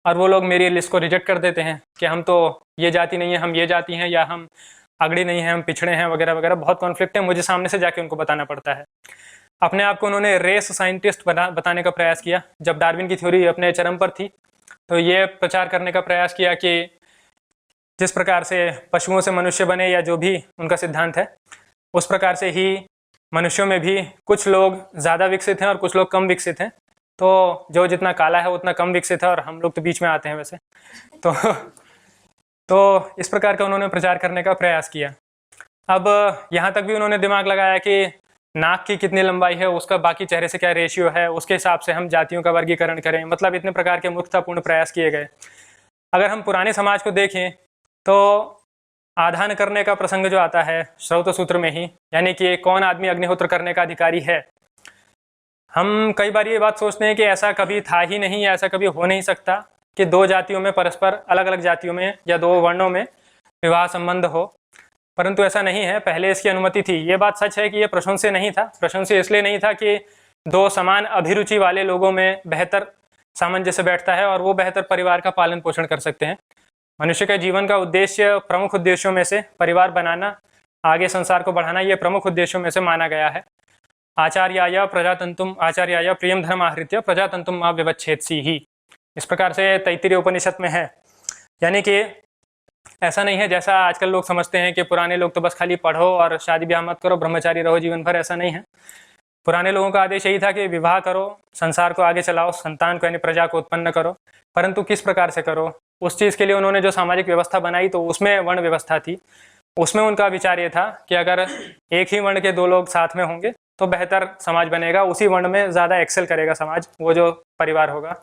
और वो लोग मेरी लिस्ट को रिजेक्ट कर देते हैं कि हम तो ये जाति नहीं है, हम ये जाति हैं, या हम अगड़ी नहीं है, हम पिछड़े हैं, वगैरह वगैरह। बहुत कॉन्फ्लिक्ट है, मुझे सामने से जाके उनको बताना पड़ता है। अपने आप को उन्होंने रेस साइंटिस्ट बताने का प्रयास किया। जब डार्विन की थ्योरी अपने चरम पर थी तो ये प्रचार करने का प्रयास किया कि जिस प्रकार से पशुओं से मनुष्य बने, या जो भी उनका सिद्धांत है, उस प्रकार से ही मनुष्यों में भी कुछ लोग ज़्यादा विकसित हैं और कुछ लोग कम विकसित हैं। तो जो जितना काला है उतना कम विकसित है, और हम लोग तो बीच में आते हैं वैसे। तो इस प्रकार का उन्होंने प्रचार करने का प्रयास किया। अब यहाँ तक भी उन्होंने दिमाग लगाया कि नाक की कितनी लंबाई है, उसका बाकी चेहरे से क्या रेशियो है, उसके हिसाब से हम जातियों का वर्गीकरण करें। मतलब इतने प्रकार के मूर्खतापूर्ण प्रयास किए गए। अगर हम पुराने समाज को देखें तो आधान करने का प्रसंग जो आता है श्रौत सूत्र में ही, यानी कि कौन आदमी अग्निहोत्र करने का अधिकारी है, हम कई बार ये बात सोचते हैं कि ऐसा कभी था ही नहीं, या ऐसा कभी हो नहीं सकता कि दो जातियों में परस्पर, अलग अलग जातियों में या दो वर्णों में विवाह संबंध हो, परंतु ऐसा नहीं है। पहले इसकी अनुमति थी। ये बात सच है कि ये प्रशंसनीय नहीं था। प्रशंसनीय इसलिए नहीं था कि दो समान अभिरुचि वाले लोगों में बेहतर सामंजस्य बैठता है और वो बेहतर परिवार का पालन पोषण कर सकते हैं। मनुष्य के जीवन का उद्देश्य, प्रमुख उद्देश्यों में से परिवार बनाना, आगे संसार को बढ़ाना, ये प्रमुख उद्देश्यों में से माना गया है। आचार्याय प्रजातंतुम आचार्याय प्रियम धर्म आहृत्य प्रजातंतुम मा विवच्छेदसी ही, इस प्रकार से तैत्तिरीय उपनिषद में है। यानी कि ऐसा नहीं है जैसा आजकल लोग समझते हैं कि पुराने लोग तो बस खाली पढ़ो और शादी ब्याह मत करो, ब्रह्मचारी रहो जीवन भर। ऐसा नहीं है। पुराने लोगों का आदेश यही था कि विवाह करो, संसार को आगे चलाओ, संतान को यानी प्रजा को उत्पन्न करो, परंतु किस प्रकार से करो, उस चीज़ के लिए उन्होंने जो सामाजिक व्यवस्था बनाई तो उसमें वर्ण व्यवस्था थी। उसमें उनका विचार ये था कि अगर एक ही वर्ण के दो लोग साथ में होंगे तो बेहतर समाज बनेगा, उसी वर्ण में ज़्यादा एक्सेल करेगा समाज, वो जो परिवार होगा।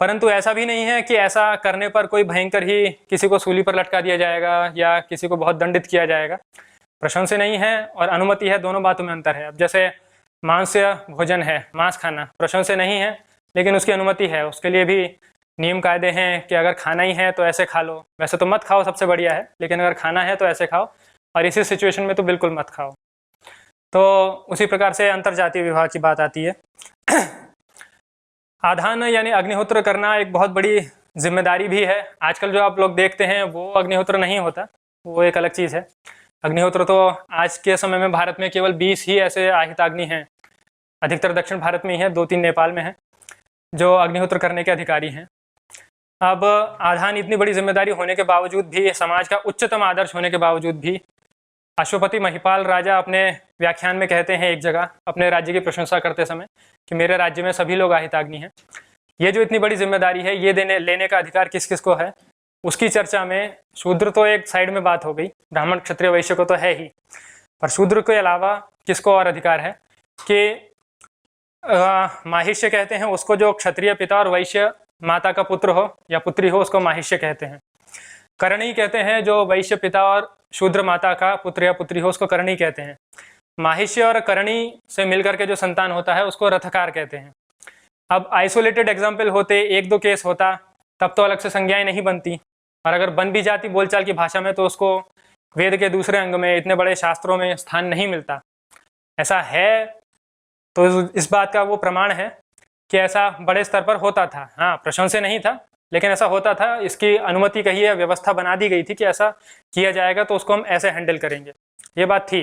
परंतु ऐसा भी नहीं है कि ऐसा करने पर कोई भयंकर ही किसी को सूली पर लटका दिया जाएगा या किसी को बहुत दंडित किया जाएगा। प्रशंसनीय नहीं है और अनुमति है, दोनों बातों में अंतर है। अब जैसे मांस्य भोजन है, मांस खाना प्रशंसनीय नहीं है, लेकिन उसकी अनुमति है, उसके लिए भी नियम कायदे हैं कि अगर खाना ही है तो ऐसे खा लो, वैसे तो मत खाओ सबसे बढ़िया है, लेकिन अगर खाना है तो ऐसे खाओ, और इसी सिचुएशन में तो बिल्कुल मत खाओ। तो उसी प्रकार से अंतर्जातीय विवाह की बात आती है। आधान यानी अग्निहोत्र करना एक बहुत बड़ी जिम्मेदारी भी है। आजकल जो आप लोग देखते हैं वो अग्निहोत्र नहीं होता, वो एक अलग चीज़ है। अग्निहोत्र तो आज के समय में भारत में केवल 20 ही ऐसे आहिताग्नि हैं, अधिकतर दक्षिण भारत में ही है, 2-3 नेपाल में है, जो अग्निहोत्र करने के अधिकारी हैं। अब आधान इतनी बड़ी जिम्मेदारी होने के बावजूद भी, समाज का उच्चतम आदर्श होने के बावजूद भी, अश्वपति महिपाल राजा अपने व्याख्यान में कहते हैं एक जगह अपने राज्य की प्रशंसा करते समय कि मेरे राज्य में सभी लोग आहिताग्नि हैं। ये जो इतनी बड़ी जिम्मेदारी है, ये लेने का अधिकार किस किस को है, उसकी चर्चा में शूद्र तो एक साइड में बात हो गई, ब्राह्मण क्षत्रिय वैश्य को तो है ही, पर शूद्र के अलावा किसको और अधिकार है कि माहिष्य कहते हैं उसको, जो क्षत्रिय पिता और वैश्य माता का पुत्र हो या पुत्री हो उसको माहिष्य कहते हैं। करणी कहते हैं जो वैश्य पिता और शूद्र माता का पुत्र या पुत्री हो उसको करणी कहते हैं। माहिष्य और करणी से मिलकर के जो संतान होता है उसको रथकार कहते हैं। अब आइसोलेटेड एग्जाम्पल होते, 1-2 केस होता, तब तो अलग से संज्ञाएं नहीं बनती, और अगर बन भी जाती बोलचाल की भाषा में तो उसको वेद के दूसरे अंग में, इतने बड़े शास्त्रों में स्थान नहीं मिलता। ऐसा है तो इस बात का वो प्रमाण है कि ऐसा बड़े स्तर पर होता था। हाँ, प्रशंसनीय नहीं था, लेकिन ऐसा होता था, इसकी अनुमति कहिए, व्यवस्था बना दी गई थी कि ऐसा किया जाएगा तो उसको हम ऐसे हैंडल करेंगे, ये बात थी।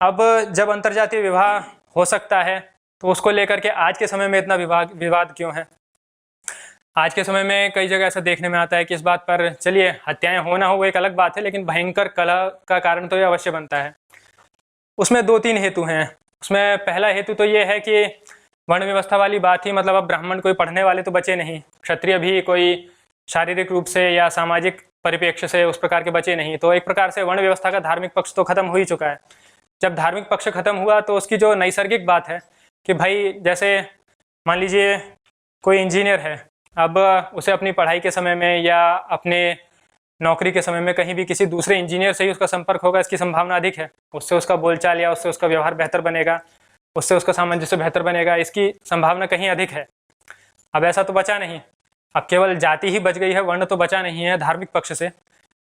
अब जब अंतर्जातीय विवाह हो सकता है तो उसको लेकर के आज के समय में इतना विवाद क्यों है? आज के समय में कई जगह ऐसा देखने में आता है कि इस बात पर, चलिए हत्याएं हो ना हो वो एक अलग बात है, लेकिन भयंकर कलह का कारण तो ये अवश्य बनता है। उसमें 2-3 हेतु हैं। उसमें पहला हेतु तो ये है कि वर्ण व्यवस्था वाली बात ही, मतलब अब ब्राह्मण कोई पढ़ने वाले तो बचे नहीं, क्षत्रिय भी कोई शारीरिक रूप से या सामाजिक परिप्रेक्ष्य से उस प्रकार के बचे नहीं, तो एक प्रकार से वर्ण व्यवस्था का धार्मिक पक्ष तो खत्म हो ही चुका है। जब धार्मिक पक्ष खत्म हुआ तो उसकी जो नैसर्गिक बात है कि भाई, जैसे मान लीजिए कोई इंजीनियर है, अब उसे अपनी पढ़ाई के समय में या अपने नौकरी के समय में कहीं भी किसी दूसरे इंजीनियर से ही उसका संपर्क होगा, इसकी संभावना अधिक है। उससे उसका बोलचाल या उससे उसका व्यवहार बेहतर बनेगा, उससे उसका सामंजस्य बेहतर बनेगा, इसकी संभावना कहीं अधिक है। अब ऐसा तो बचा नहीं, अब केवल जाति ही बच गई है, वर्ण तो बचा नहीं है धार्मिक पक्ष से।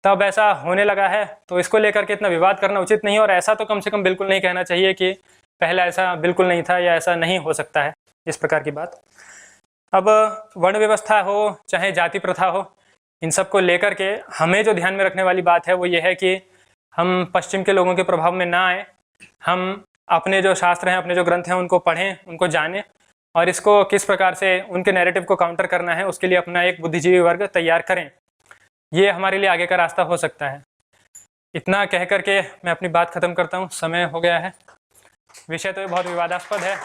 तब ऐसा होने लगा है तो इसको लेकर के इतना विवाद करना उचित नहीं, और ऐसा तो कम से कम बिल्कुल नहीं कहना चाहिए कि पहले ऐसा बिल्कुल नहीं था या ऐसा नहीं हो सकता है, इस प्रकार की बात। अब वर्ण व्यवस्था हो चाहे जाति प्रथा हो, इन सब को लेकर के हमें जो ध्यान में रखने वाली बात है वो ये है कि हम पश्चिम के लोगों के प्रभाव में ना आए, हम अपने जो शास्त्र हैं, अपने जो ग्रंथ हैं उनको पढ़ें, उनको जानें, और इसको किस प्रकार से उनके नैरेटिव को काउंटर करना है उसके लिए अपना एक बुद्धिजीवी वर्ग तैयार करें। ये हमारे लिए आगे का रास्ता हो सकता है। इतना कह करके मैं अपनी बात खत्म करता हूँ, समय हो गया है। विषय तो ये बहुत विवादास्पद है।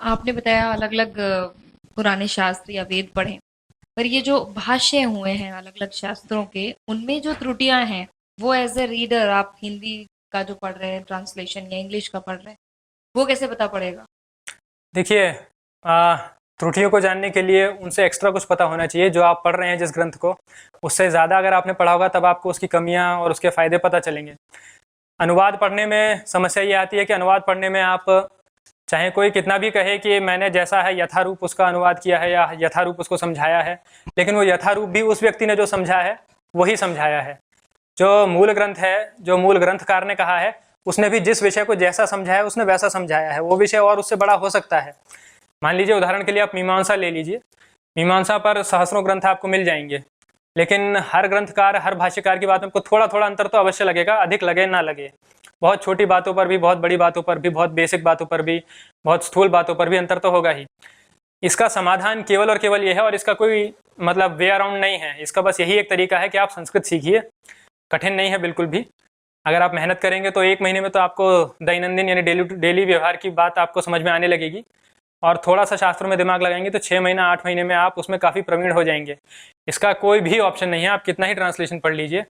आपने बताया अलग अलग पुराने शास्त्र या वेद पढ़े, पर ये जो भाष्य हुए हैं अलग अलग शास्त्रों के, उनमें जो त्रुटियां हैं वो एज ए रीडर, आप हिंदी का जो पढ़ रहे हैं ट्रांसलेशन या इंग्लिश का पढ़ रहे हैं, वो कैसे पता पड़ेगा? देखिए, त्रुटियों को जानने के लिए उनसे एक्स्ट्रा कुछ पता होना चाहिए। जो आप पढ़ रहे हैं जिस ग्रंथ को, उससे ज़्यादा अगर आपने पढ़ा होगा तब आपको उसकी कमियां और उसके फ़ायदे पता चलेंगे। अनुवाद पढ़ने में समस्या ये आती है कि अनुवाद पढ़ने में आप चाहे कोई कितना भी कहे कि मैंने जैसा है यथारूप उसका अनुवाद किया है या यथारूप उसको समझाया है, लेकिन वो यथारूप भी उस व्यक्ति ने जो समझा है वही समझाया है। जो मूल ग्रंथ है, जो मूल ग्रंथकार ने कहा है, उसने भी जिस विषय को जैसा समझाया है उसने वैसा समझाया है। वो विषय और उससे बड़ा हो सकता है। मान लीजिए उदाहरण के लिए आप मीमांसा ले लीजिए, मीमांसा पर सहस्रों ग्रंथ आपको मिल जाएंगे, लेकिन हर ग्रंथकार, हर भाष्यकार की बात में आपको थोड़ा थोड़ा अंतर तो अवश्य लगेगा, अधिक लगे ना लगे। बहुत छोटी बातों पर भी, बहुत बड़ी बातों पर भी, बहुत बेसिक बातों पर भी, बहुत स्थूल बातों पर भी अंतर तो होगा ही। इसका समाधान केवल और केवल ये है, और इसका कोई मतलब वे अराउंड नहीं है। इसका बस यही एक तरीका है कि आप संस्कृत सीखिए। कठिन नहीं है बिल्कुल भी। अगर आप मेहनत करेंगे तो 1 महीने में तो आपको दैनंदिन यानी डेली व्यवहार की बात आपको समझ में आने लगेगी। और थोड़ा सा शास्त्रों में दिमाग लगाएंगे तो 6 महीना 8 महीने में आप उसमें काफ़ी प्रवीण हो जाएंगे। इसका कोई भी ऑप्शन नहीं है, आप कितना ही ट्रांसलेशन पढ़ लीजिए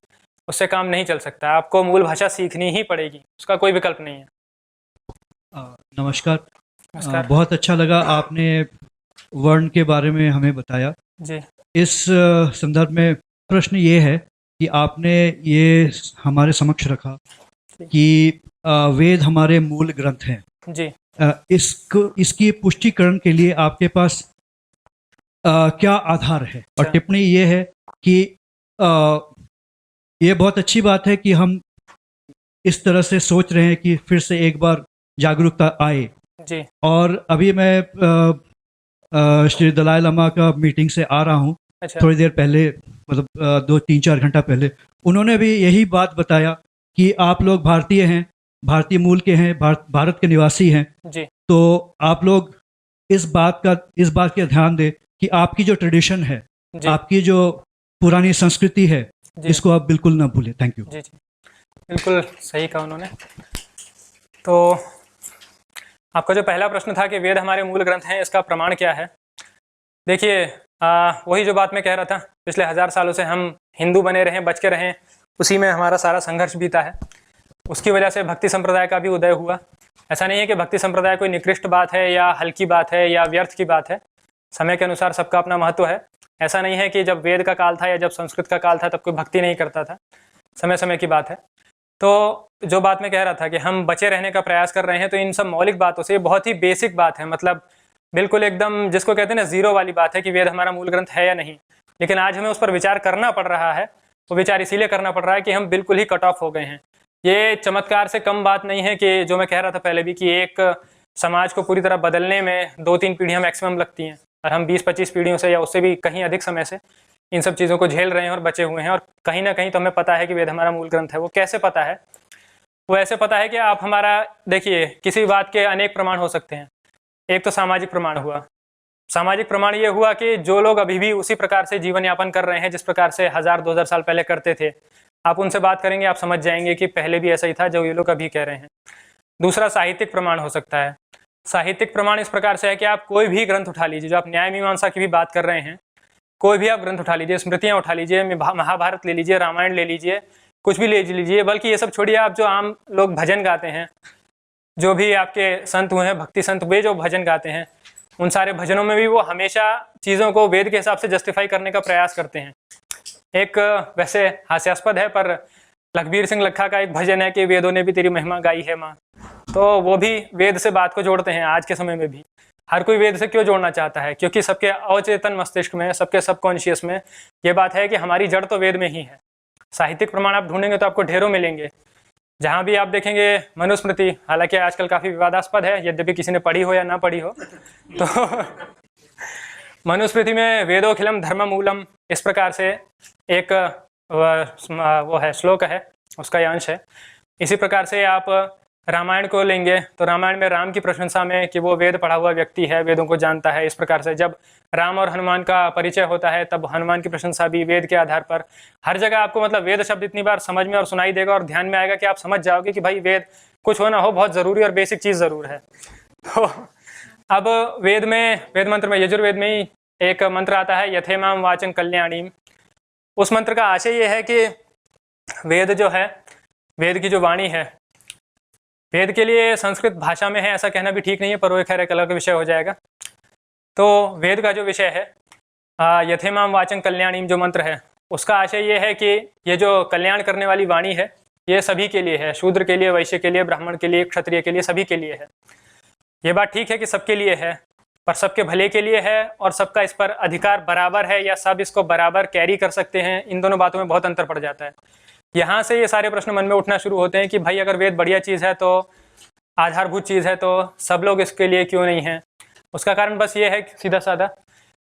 उससे काम नहीं चल सकता, आपको मूल भाषा सीखनी ही पड़ेगी, उसका कोई विकल्प नहीं है। नमस्कार। नमस्कार बहुत अच्छा लगा आपने वर्ण के बारे में हमें बताया। जी। इस संदर्भ में प्रश्न ये है कि आपने ये हमारे समक्ष रखा कि वेद हमारे मूल ग्रंथ हैं। जी। इसकी पुष्टिकरण के लिए आपके पास क्या आधार है? और अच्छा। टिप्पणी ये है कि ये बहुत अच्छी बात है कि हम इस तरह से सोच रहे हैं कि फिर से एक बार जागरूकता आए। जी। और अभी मैं श्री दलाई लामा का मीटिंग से आ रहा हूँ, अच्छा। थोड़ी देर पहले, मतलब 2-3-4 घंटा पहले उन्होंने भी यही बात बताया कि आप लोग भारतीय हैं, भारतीय मूल के हैं, भारत के निवासी हैं, जी। तो आप लोग इस बात का ध्यान दें कि आपकी जो ट्रेडिशन है, जी। आपकी जो पुरानी संस्कृति है, जी। इसको आप बिल्कुल ना भूलें। Thank you. जी जी, बिल्कुल सही कहा उन्होंने। तो आपका जो पहला प्रश्न था कि वेद हमारे मूल ग्रंथ हैं, इसका प्रमाण क्या है? देखिए, वही जो बात मैं कह रहा था, पिछले 1000 सालों से हम हिंदू बने रहें, बच के रहें, उसी में हमारा सारा संघर्ष बीता है। उसकी वजह से भक्ति संप्रदाय का भी उदय हुआ। ऐसा नहीं है कि भक्ति संप्रदाय कोई निकृष्ट बात है या हल्की बात है या व्यर्थ की बात है, समय के अनुसार सबका अपना महत्व है। ऐसा नहीं है कि जब वेद का काल था या जब संस्कृत का काल था तब कोई भक्ति नहीं करता था, समय समय की बात है। तो जो बात मैं कह रहा था कि हम बचे रहने का प्रयास कर रहे हैं, तो इन सब मौलिक बातों से बहुत ही बेसिक बात है, मतलब बिल्कुल एकदम जिसको कहते हैं ना जीरो वाली बात है कि वेद हमारा मूल ग्रंथ है या नहीं। लेकिन आज हमें उस पर विचार करना पड़ रहा है। वो विचार इसीलिए करना पड़ रहा है कि हम बिल्कुल ही कट ऑफ हो गए हैं। ये चमत्कार से कम बात नहीं है कि जो मैं कह रहा था पहले भी कि एक समाज को पूरी तरह बदलने में 2-3 पीढ़ियाँ मैक्सिमम लगती हैं, और हम 20-25 पीढ़ियों से या उससे भी कहीं अधिक समय से इन सब चीज़ों को झेल रहे हैं और बचे हुए हैं। और कहीं ना कहीं तो हमें पता है कि वेद हमारा मूल ग्रंथ है। वो कैसे पता है? वो ऐसे पता है कि आप हमारा देखिए, किसी बात के अनेक प्रमाण हो सकते हैं। एक तो सामाजिक प्रमाण हुआ। सामाजिक प्रमाण ये हुआ कि जो लोग अभी भी उसी प्रकार से जीवन यापन कर रहे हैं जिस प्रकार से 1000-2000 साल पहले करते थे, आप उनसे बात करेंगे, आप समझ जाएंगे कि पहले भी ऐसा ही था जो ये लोग अभी कह रहे हैं। दूसरा साहित्यिक प्रमाण हो सकता है। साहित्यिक प्रमाण इस प्रकार से है कि आप कोई भी ग्रंथ उठा लीजिए, जो आप न्याय मीमांसा की भी बात कर रहे हैं, कोई भी आप ग्रंथ उठा लीजिए, स्मृतियाँ उठा लीजिए, महाभारत ले लीजिए, रामायण ले लीजिए, कुछ भी ले लीजिए, बल्कि ये सब छोड़िए, आप जो आम लोग भजन गाते हैं, जो भी आपके संत हुए हैं, भक्ति संत, वे जो भजन गाते हैं, उन सारे भजनों में भी वो हमेशा चीज़ों को वेद के हिसाब से जस्टिफाई करने का प्रयास करते हैं। एक वैसे हास्यास्पद है, पर लखबीर सिंह लखा का एक भजन है कि वेदों ने भी तेरी महिमा गाई है माँ, तो वो भी वेद से बात को जोड़ते हैं। आज के समय में भी हर कोई वेद से क्यों जोड़ना चाहता है? क्योंकि सबके अवचेतन मस्तिष्क में, सबके सबकॉन्शियस में ये बात है कि हमारी जड़ तो वेद में ही है। साहित्यिक प्रमाण आप ढूंढेंगे तो आपको ढेरों मिलेंगे। जहाँ भी आप देखेंगे मनुस्मृति, हालांकि आजकल काफ़ी विवादास्पद है, यद्यपि किसी ने पढ़ी हो या ना पढ़ी हो, तो मनुस्मृति में वेदोखिलम धर्ममूलम, इस प्रकार से एक वो है, श्लोक है, उसका ये अंश है। इसी प्रकार से आप रामायण को लेंगे तो रामायण में राम की प्रशंसा में कि वो वेद पढ़ा हुआ व्यक्ति है, वेदों को जानता है। इस प्रकार से जब राम और हनुमान का परिचय होता है तब हनुमान की प्रशंसा भी वेद के आधार पर। हर जगह आपको मतलब वेद शब्द इतनी बार समझ में और सुनाई देगा और ध्यान में आएगा कि आप समझ जाओगे कि भाई वेद कुछ हो ना हो बहुत ज़रूरी और बेसिक चीज़ ज़रूर है। तो अब वेद मंत्र में, यजुर्वेद में ही एक मंत्र आता है, यथेमाम वाचं कल्याणीम। उस मंत्र का आशय ये है कि वेद जो है, वेद की जो वाणी है, वेद के लिए संस्कृत भाषा में है ऐसा कहना भी ठीक नहीं है, पर वो खैर एक अलग विषय हो जाएगा। तो वेद का जो विषय है यथेमाम वाचं कल्याणीम, जो मंत्र है, उसका आशय ये है कि ये जो कल्याण करने वाली वाणी है ये सभी के लिए है, शूद्र के लिए, वैश्य के लिए, ब्राह्मण के लिए, क्षत्रिय के लिए, सभी के लिए है। ये बात ठीक है कि सबके लिए है, पर सबके भले के लिए है और सबका इस पर अधिकार बराबर है या सब इसको बराबर कैरी कर सकते हैं, इन दोनों बातों में बहुत अंतर पड़ जाता है। यहाँ से ये सारे प्रश्न मन में उठना शुरू होते हैं कि भाई अगर वेद बढ़िया चीज़ है, तो आधारभूत चीज़ है, तो सब लोग इसके लिए क्यों नहीं हैं? उसका कारण बस ये है सीधा साधा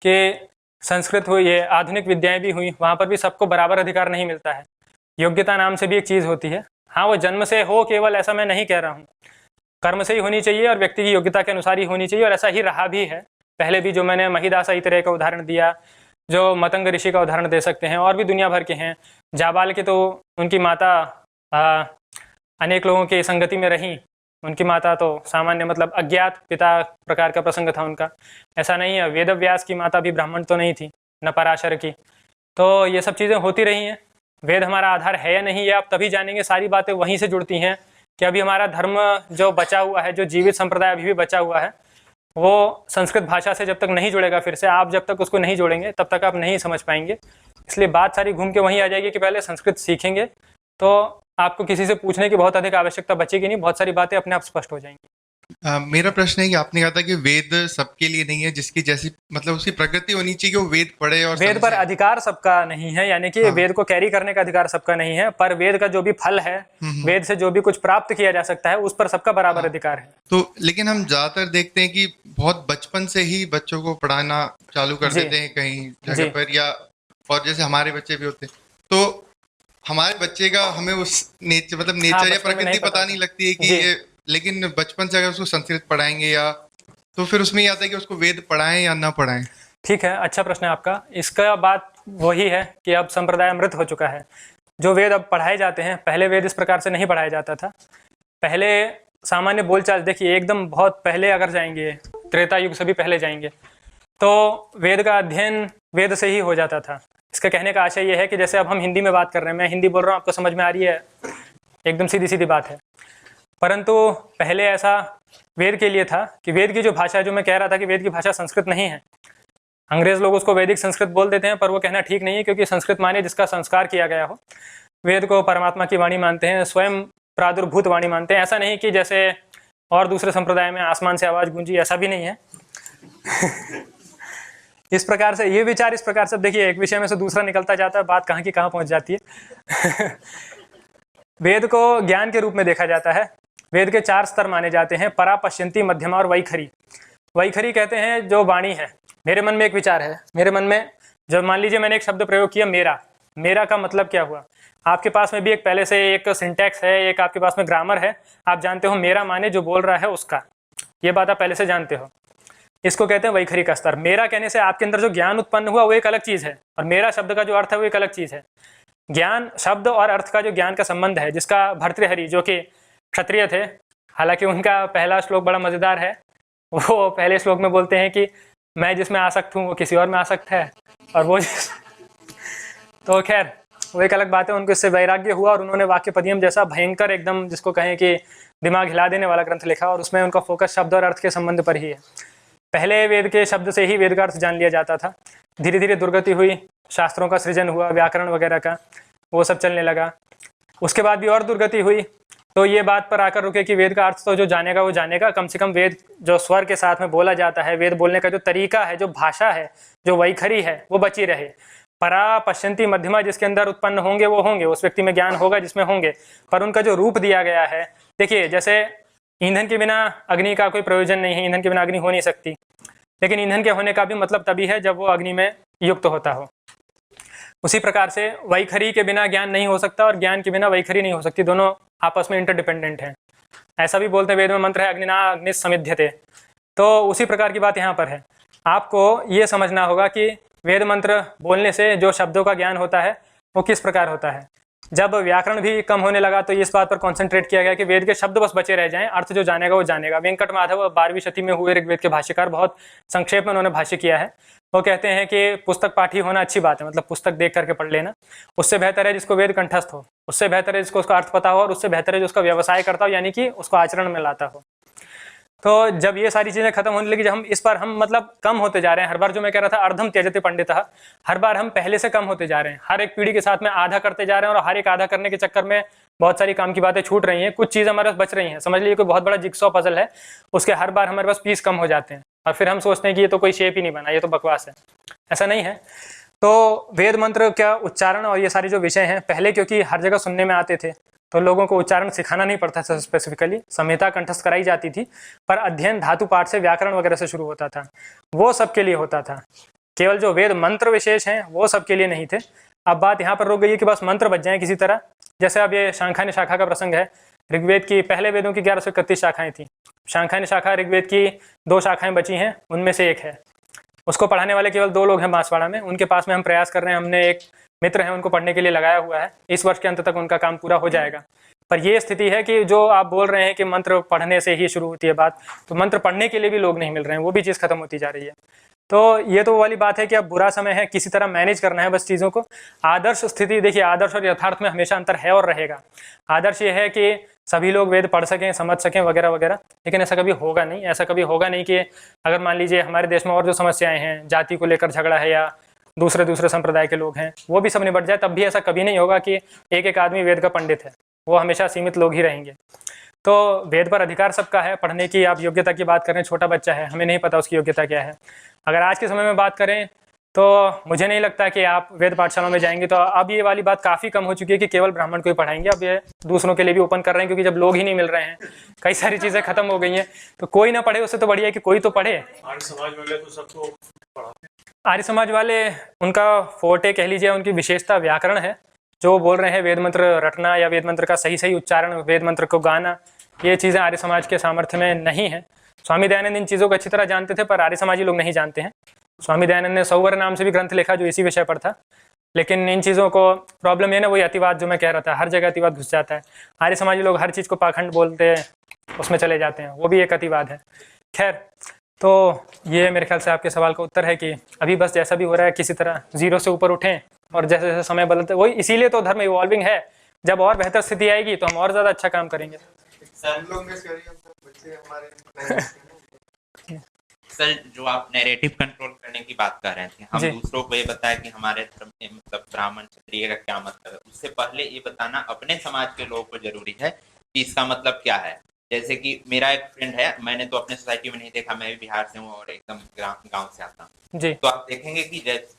कि संस्कृत हुई, ये आधुनिक विद्याएं भी हुई, वहाँ पर भी सबको बराबर अधिकार नहीं मिलता है। योग्यता नाम से भी एक चीज़ होती है। हाँ, वो जन्म से हो केवल, ऐसा मैं नहीं कह रहा हूँ, कर्म से ही होनी चाहिए और व्यक्ति की योग्यता के अनुसार ही होनी चाहिए, और ऐसा ही रहा भी है पहले भी। जो मैंने महिदास इतरे का उदाहरण दिया, जो मतंग ऋषि का उदाहरण दे सकते हैं, और भी दुनिया भर के हैं। जाबाल के तो उनकी माता अनेक लोगों की संगति में रहीं, उनकी माता तो सामान्य मतलब अज्ञात पिता प्रकार का प्रसंग था उनका। ऐसा नहीं है, वेदव्यास की माता भी ब्राह्मण तो नहीं थी, न पराशर की। तो ये सब चीज़ें होती रही हैं। वेद हमारा आधार है या नहीं, ये आप तभी जानेंगे, सारी बातें वहीं से जुड़ती हैं कि अभी हमारा धर्म जो बचा हुआ है, जो जीवित संप्रदाय अभी भी बचा हुआ है, वो संस्कृत भाषा से जब तक नहीं जुड़ेगा, फिर से आप जब तक उसको नहीं जोड़ेंगे तब तक आप नहीं समझ पाएंगे। इसलिए बात सारी घूम के वहीं आ जाएगी कि पहले संस्कृत सीखेंगे तो आपको किसी से पूछने की बहुत अधिक आवश्यकता बचेगी नहीं, बहुत सारी बातें अपने आप स्पष्ट हो जाएंगी। मेरा प्रश्न है कि आपने कहा था कि वेद सबके लिए नहीं है, जिसकी जैसी मतलब उसकी प्रकृति होनी चाहिए कि वो वेद पढ़े और वेद पर समझे। अधिकार सबका नहीं है, यानी कि हाँ। वेद को कैरी करने का अधिकार सबका नहीं है, पर वेद का जो भी फल है, वेद से जो भी कुछ प्राप्त किया जा सकता है, उस पर सबका बराबर अधिकार है। तो लेकिन हम ज्यादातर देखते हैं कि बहुत बचपन से ही बच्चों को पढ़ाना चालू कर जी। देते हैं कहीं जी। जगह पर, या और जैसे हमारे बच्चे भी होते हैं, तो हमारे बच्चे का हमें उस नेचर मतलब नेचर या बचपन में प्रकृति नहीं पता पता नहीं लगती है कि जी। ये, लेकिन बचपन से अगर उसको संस्कृत पढ़ाएंगे या तो फिर उसमें ये आता है कि उसको वेद पढ़ाएं या ना पढ़ाएं। ठीक है, अच्छा प्रश्न है आपका। इसका बात वही है कि अब संप्रदाय अमृत हो चुका है। जो वेद अब पढ़ाए जाते हैं, पहले वेद इस प्रकार से नहीं पढ़ाया जाता था। पहले सामान्य बोलचाल देखिए, एकदम बहुत पहले अगर जाएंगे, त्रेता युग से भी पहले जाएंगे, तो वेद का अध्ययन वेद से ही हो जाता था। इसका कहने का आशय ये है कि जैसे अब हम हिंदी में बात कर रहे हैं, मैं हिंदी बोल रहा हूँ, आपको समझ में आ रही है, एकदम सीधी सीधी बात है। परंतु पहले ऐसा वेद के लिए था कि वेद की जो भाषा, जो मैं कह रहा था कि वेद की भाषा संस्कृत नहीं है, अंग्रेज लोग उसको वैदिक संस्कृत बोल देते हैं, पर वो कहना ठीक नहीं है, क्योंकि संस्कृत माने जिसका संस्कार किया गया हो। वेद को परमात्मा की वाणी मानते हैं, स्वयं प्रादुर्भूत वाणी मानते हैं। ऐसा नहीं कि जैसे और दूसरे संप्रदाय में आसमान से आवाज़ गूंजी, ऐसा भी नहीं है। इस प्रकार से ये विचार, इस प्रकार से देखिए, एक विषय में से दूसरा निकलता जाता है, बात कहाँ की कहाँ पहुँच जाती है। वेद को ज्ञान के रूप में देखा जाता है। वेद के 4 स्तर माने जाते हैं, परा, पश्यंती, मध्यमा और वैखरी। वैखरी कहते हैं जो वाणी है। मेरे मन में एक विचार है, मेरे मन में जब मान लीजिए मैंने एक शब्द प्रयोग किया मेरा, मेरा का मतलब क्या हुआ? आपके पास में भी एक पहले से एक सिंटैक्स है, एक आपके पास में ग्रामर है, आप जानते हो मेरा माने जो बोल रहा है उसका, ये बात आप पहले से जानते हो। इसको कहते हैं वैखरी का स्तर। मेरा कहने से आपके अंदर जो ज्ञान उत्पन्न हुआ वो एक अलग चीज़ है, और मेरा शब्द का जो अर्थ है वो एक अलग चीज़ है। ज्ञान, शब्द और अर्थ का जो ज्ञान का संबंध है, जिसका भर्तृहरि जो कि क्षत्रिय थे, हालांकि उनका पहला श्लोक बड़ा मज़ेदार है। वो पहले श्लोक में बोलते हैं कि मैं जिसमें आसक्त हूँ वो किसी और में आसक्त है, और वो तो खैर वो एक अलग बात है। उनको इससे वैराग्य हुआ और उन्होंने वाक्य पदियम जैसा भयंकर एकदम, जिसको कहें कि दिमाग हिला देने वाला ग्रंथ लिखा, और उसमें उनका फोकस शब्द और अर्थ के संबंध पर ही है। पहले वेद के शब्द से ही वेद का अर्थ जान लिया जाता था। धीरे धीरे दुर्गति हुई, शास्त्रों का सृजन हुआ, व्याकरण वगैरह का, वो सब चलने लगा। उसके बाद भी और दुर्गति हुई, तो ये बात पर आकर रुके कि वेद का अर्थ तो जो जानेगा वो जानेगा, कम से कम वेद जो स्वर के साथ में बोला जाता है, वेद बोलने का जो तरीका है, जो भाषा है, जो वैखरी है, वो बची रहे। परा, पश्यंती, मध्यमा जिसके अंदर उत्पन्न होंगे वो होंगे, उस व्यक्ति में ज्ञान होगा जिसमें होंगे, पर उनका जो रूप दिया गया है, देखिए जैसे ईंधन के बिना अग्नि का कोई प्रयोजन नहीं है, ईंधन के बिना अग्नि हो नहीं सकती, लेकिन ईंधन के होने का भी मतलब तभी है जब वो अग्नि में युक्त होता हो। उसी प्रकार से वैखरी के बिना ज्ञान नहीं हो सकता और ज्ञान के बिना वैखरी नहीं हो सकती, दोनों आपस में इंटरडिपेंडेंट हैं। ऐसा भी बोलते हैं वेद में मंत्र है अग्निना अग्नि समिध्यते, तो उसी प्रकार की बात यहाँ पर है। आपको ये समझना होगा कि वेद मंत्र बोलने से जो शब्दों का ज्ञान होता है वो किस प्रकार होता है। जब व्याकरण भी कम होने लगा तो इस बात पर कॉन्सेंट्रेट किया गया कि वेद के शब्द बस बचे रह जाएं, अर्थ जो जानेगा वो जानेगा। वेंकट माधव 12वीं शती में हुए ऋग्वेद के भाष्यकार, बहुत संक्षेप में उन्होंने भाष्य किया है। वो कहते हैं कि पुस्तक पाठी होना अच्छी बात है, मतलब पुस्तक देख करके पढ़ लेना, उससे बेहतर है जिसको वेद कंठस्थ हो, उससे बेहतर है जिसको उसका अर्थ पता हो, और उससे बेहतर है जो उसका व्यवसाय करता हो, यानी कि उसको आचरण में लाता हो। तो जब ये सारी चीज़ें खत्म होने लगी, जब हम इस पर हम मतलब कम होते जा रहे हैं, हर बार जो मैं कह रहा था अर्धम त्यजते पंडितः, हर बार हम पहले से कम होते जा रहे हैं, हर एक पीढ़ी के साथ में आधा करते जा रहे हैं, और हर एक आधा करने के चक्कर में बहुत सारी काम की बातें छूट रही हैं, कुछ चीज़ हमारे पास बच रही हैं। समझ लीजिए कोई बहुत बड़ा जिक्सॉ पजल है, उसके हर बार हमारे पास पीस कम हो जाते हैं, और फिर हम सोचते हैं कि ये तो कोई शेप ही नहीं बना, ये तो बकवास है। ऐसा नहीं है। तो वेद मंत्र का उच्चारण और ये सारे जो विषय हैं, पहले क्योंकि हर जगह सुनने में आते थे तो लोगों को उच्चारण सिखाना नहीं पड़ता था स्पेसिफिकली, संहिता कंठस्थ कराई जाती थी, पर अध्ययन धातु पाठ से, व्याकरण वगैरह से शुरू होता था, वो सबके लिए होता था। केवल जो वेद मंत्र विशेष हैं वो सबके लिए नहीं थे। अब बात यहाँ पर रुक गई है कि बस मंत्र बच जाएं किसी तरह। जैसे अब ये शांखान्य शाखा का प्रसंग है, ऋग्वेद की पहले वेदों की 1131 शाखाएं थी, शांखान्य शाखा ऋग्वेद की 2 शाखाएं बची हैं, उनमें से एक है। उसको पढ़ाने वाले केवल 2 लोग हैं बांसवाड़ा में, उनके पास में हम प्रयास कर रहे हैं, हमने एक मित्र हैं उनको पढ़ने के लिए लगाया हुआ है, इस वर्ष के अंत तक उनका काम पूरा हो जाएगा। पर ये स्थिति है कि जो आप बोल रहे हैं कि मंत्र पढ़ने से ही शुरू होती है बात, तो मंत्र पढ़ने के लिए भी लोग नहीं मिल रहे हैं, वो भी चीज़ खत्म होती जा रही है। तो ये तो वो वाली बात है कि अब बुरा समय है, किसी तरह मैनेज करना है बस चीज़ों को। आदर्श स्थिति देखिए, आदर्श और यथार्थ में हमेशा अंतर है और रहेगा। आदर्श ये है कि सभी लोग वेद पढ़ सकें, समझ सकें वगैरह वगैरह, लेकिन ऐसा कभी होगा नहीं। ऐसा कभी होगा नहीं कि अगर मान लीजिए हमारे देश में और जो समस्याएं हैं, जाति को लेकर झगड़ा है या दूसरे संप्रदाय के लोग हैं, वो भी सब निपट जाए, तब भी ऐसा कभी नहीं होगा कि एक एक आदमी वेद का पंडित है। वो हमेशा सीमित लोग ही रहेंगे। तो वेद पर अधिकार सबका है, पढ़ने की आप योग्यता की बात करें, छोटा बच्चा है, हमें नहीं पता उसकी योग्यता क्या है। अगर आज के समय में बात करें तो मुझे नहीं लगता कि आप वेद पाठशालाओं में जाएंगे। तो अब ये वाली बात काफ़ी कम हो चुकी है कि केवल ब्राह्मण को ही पढ़ाएंगे, अब ये दूसरों के लिए भी ओपन कर रहे हैं, क्योंकि जब लोग ही नहीं मिल रहे हैं, कई सारी चीज़ें खत्म हो गई हैं, तो कोई ना पढ़े उससे तो बढ़िया है कि कोई तो पढ़े। आर्य समाज वाले तो सबको पढ़ाते हैं। आर्य समाज वाले, उनका फोर्टे कह लीजिए, उनकी विशेषता व्याकरण है। जो बोल रहे हैं वेद मंत्र रटना या वेद मंत्र का सही उच्चारण, वेद मंत्र को गाना, ये चीज़ें आर्य समाज के सामर्थ्य में नहीं है। स्वामी दयानंद इन चीज़ों को अच्छी तरह जानते थे, पर आर्य समाजी लोग नहीं जानते हैं। स्वामी दयानंद ने सौवर नाम से भी ग्रंथ लिखा जो इसी विषय पर था, लेकिन इन चीज़ों को प्रॉब्लम है ना, वही अतिवाद जो मैं कह रहा था, हर जगह अतिवाद घुस जाता है। आर्य समाजी लोग हर चीज़ को पाखंड बोलते हैं, उसमें चले जाते हैं, वो भी एक अतिवाद है। खैर, तो ये मेरे ख्याल से आपके सवाल का उत्तर है कि अभी बस जैसा भी हो रहा है किसी तरह जीरो से ऊपर उठें, और जैसे जैसे समय बदलते, वही इसीलिए तो धर्म इवॉल्विंग है। जब और बेहतर स्थिति आएगी तो हम और ज़्यादा अच्छा काम करेंगे। सर, जो आप नैरेटिव कंट्रोल करने की बात कर रहे थे, हम जी। दूसरों को ये बताया कि हमारे धर्म में मतलब ब्राह्मण क्षत्रिय का क्या मतलब है, उससे पहले ये बताना अपने समाज के लोगों को जरूरी है कि इसका मतलब क्या है। जैसे कि मेरा एक फ्रेंड है, मैंने तो अपने सोसाइटी में नहीं देखा, मैं भी बिहार से हूँ और एकदम गांव से आता हूँ। जी तो आप देखेंगे कि जैसे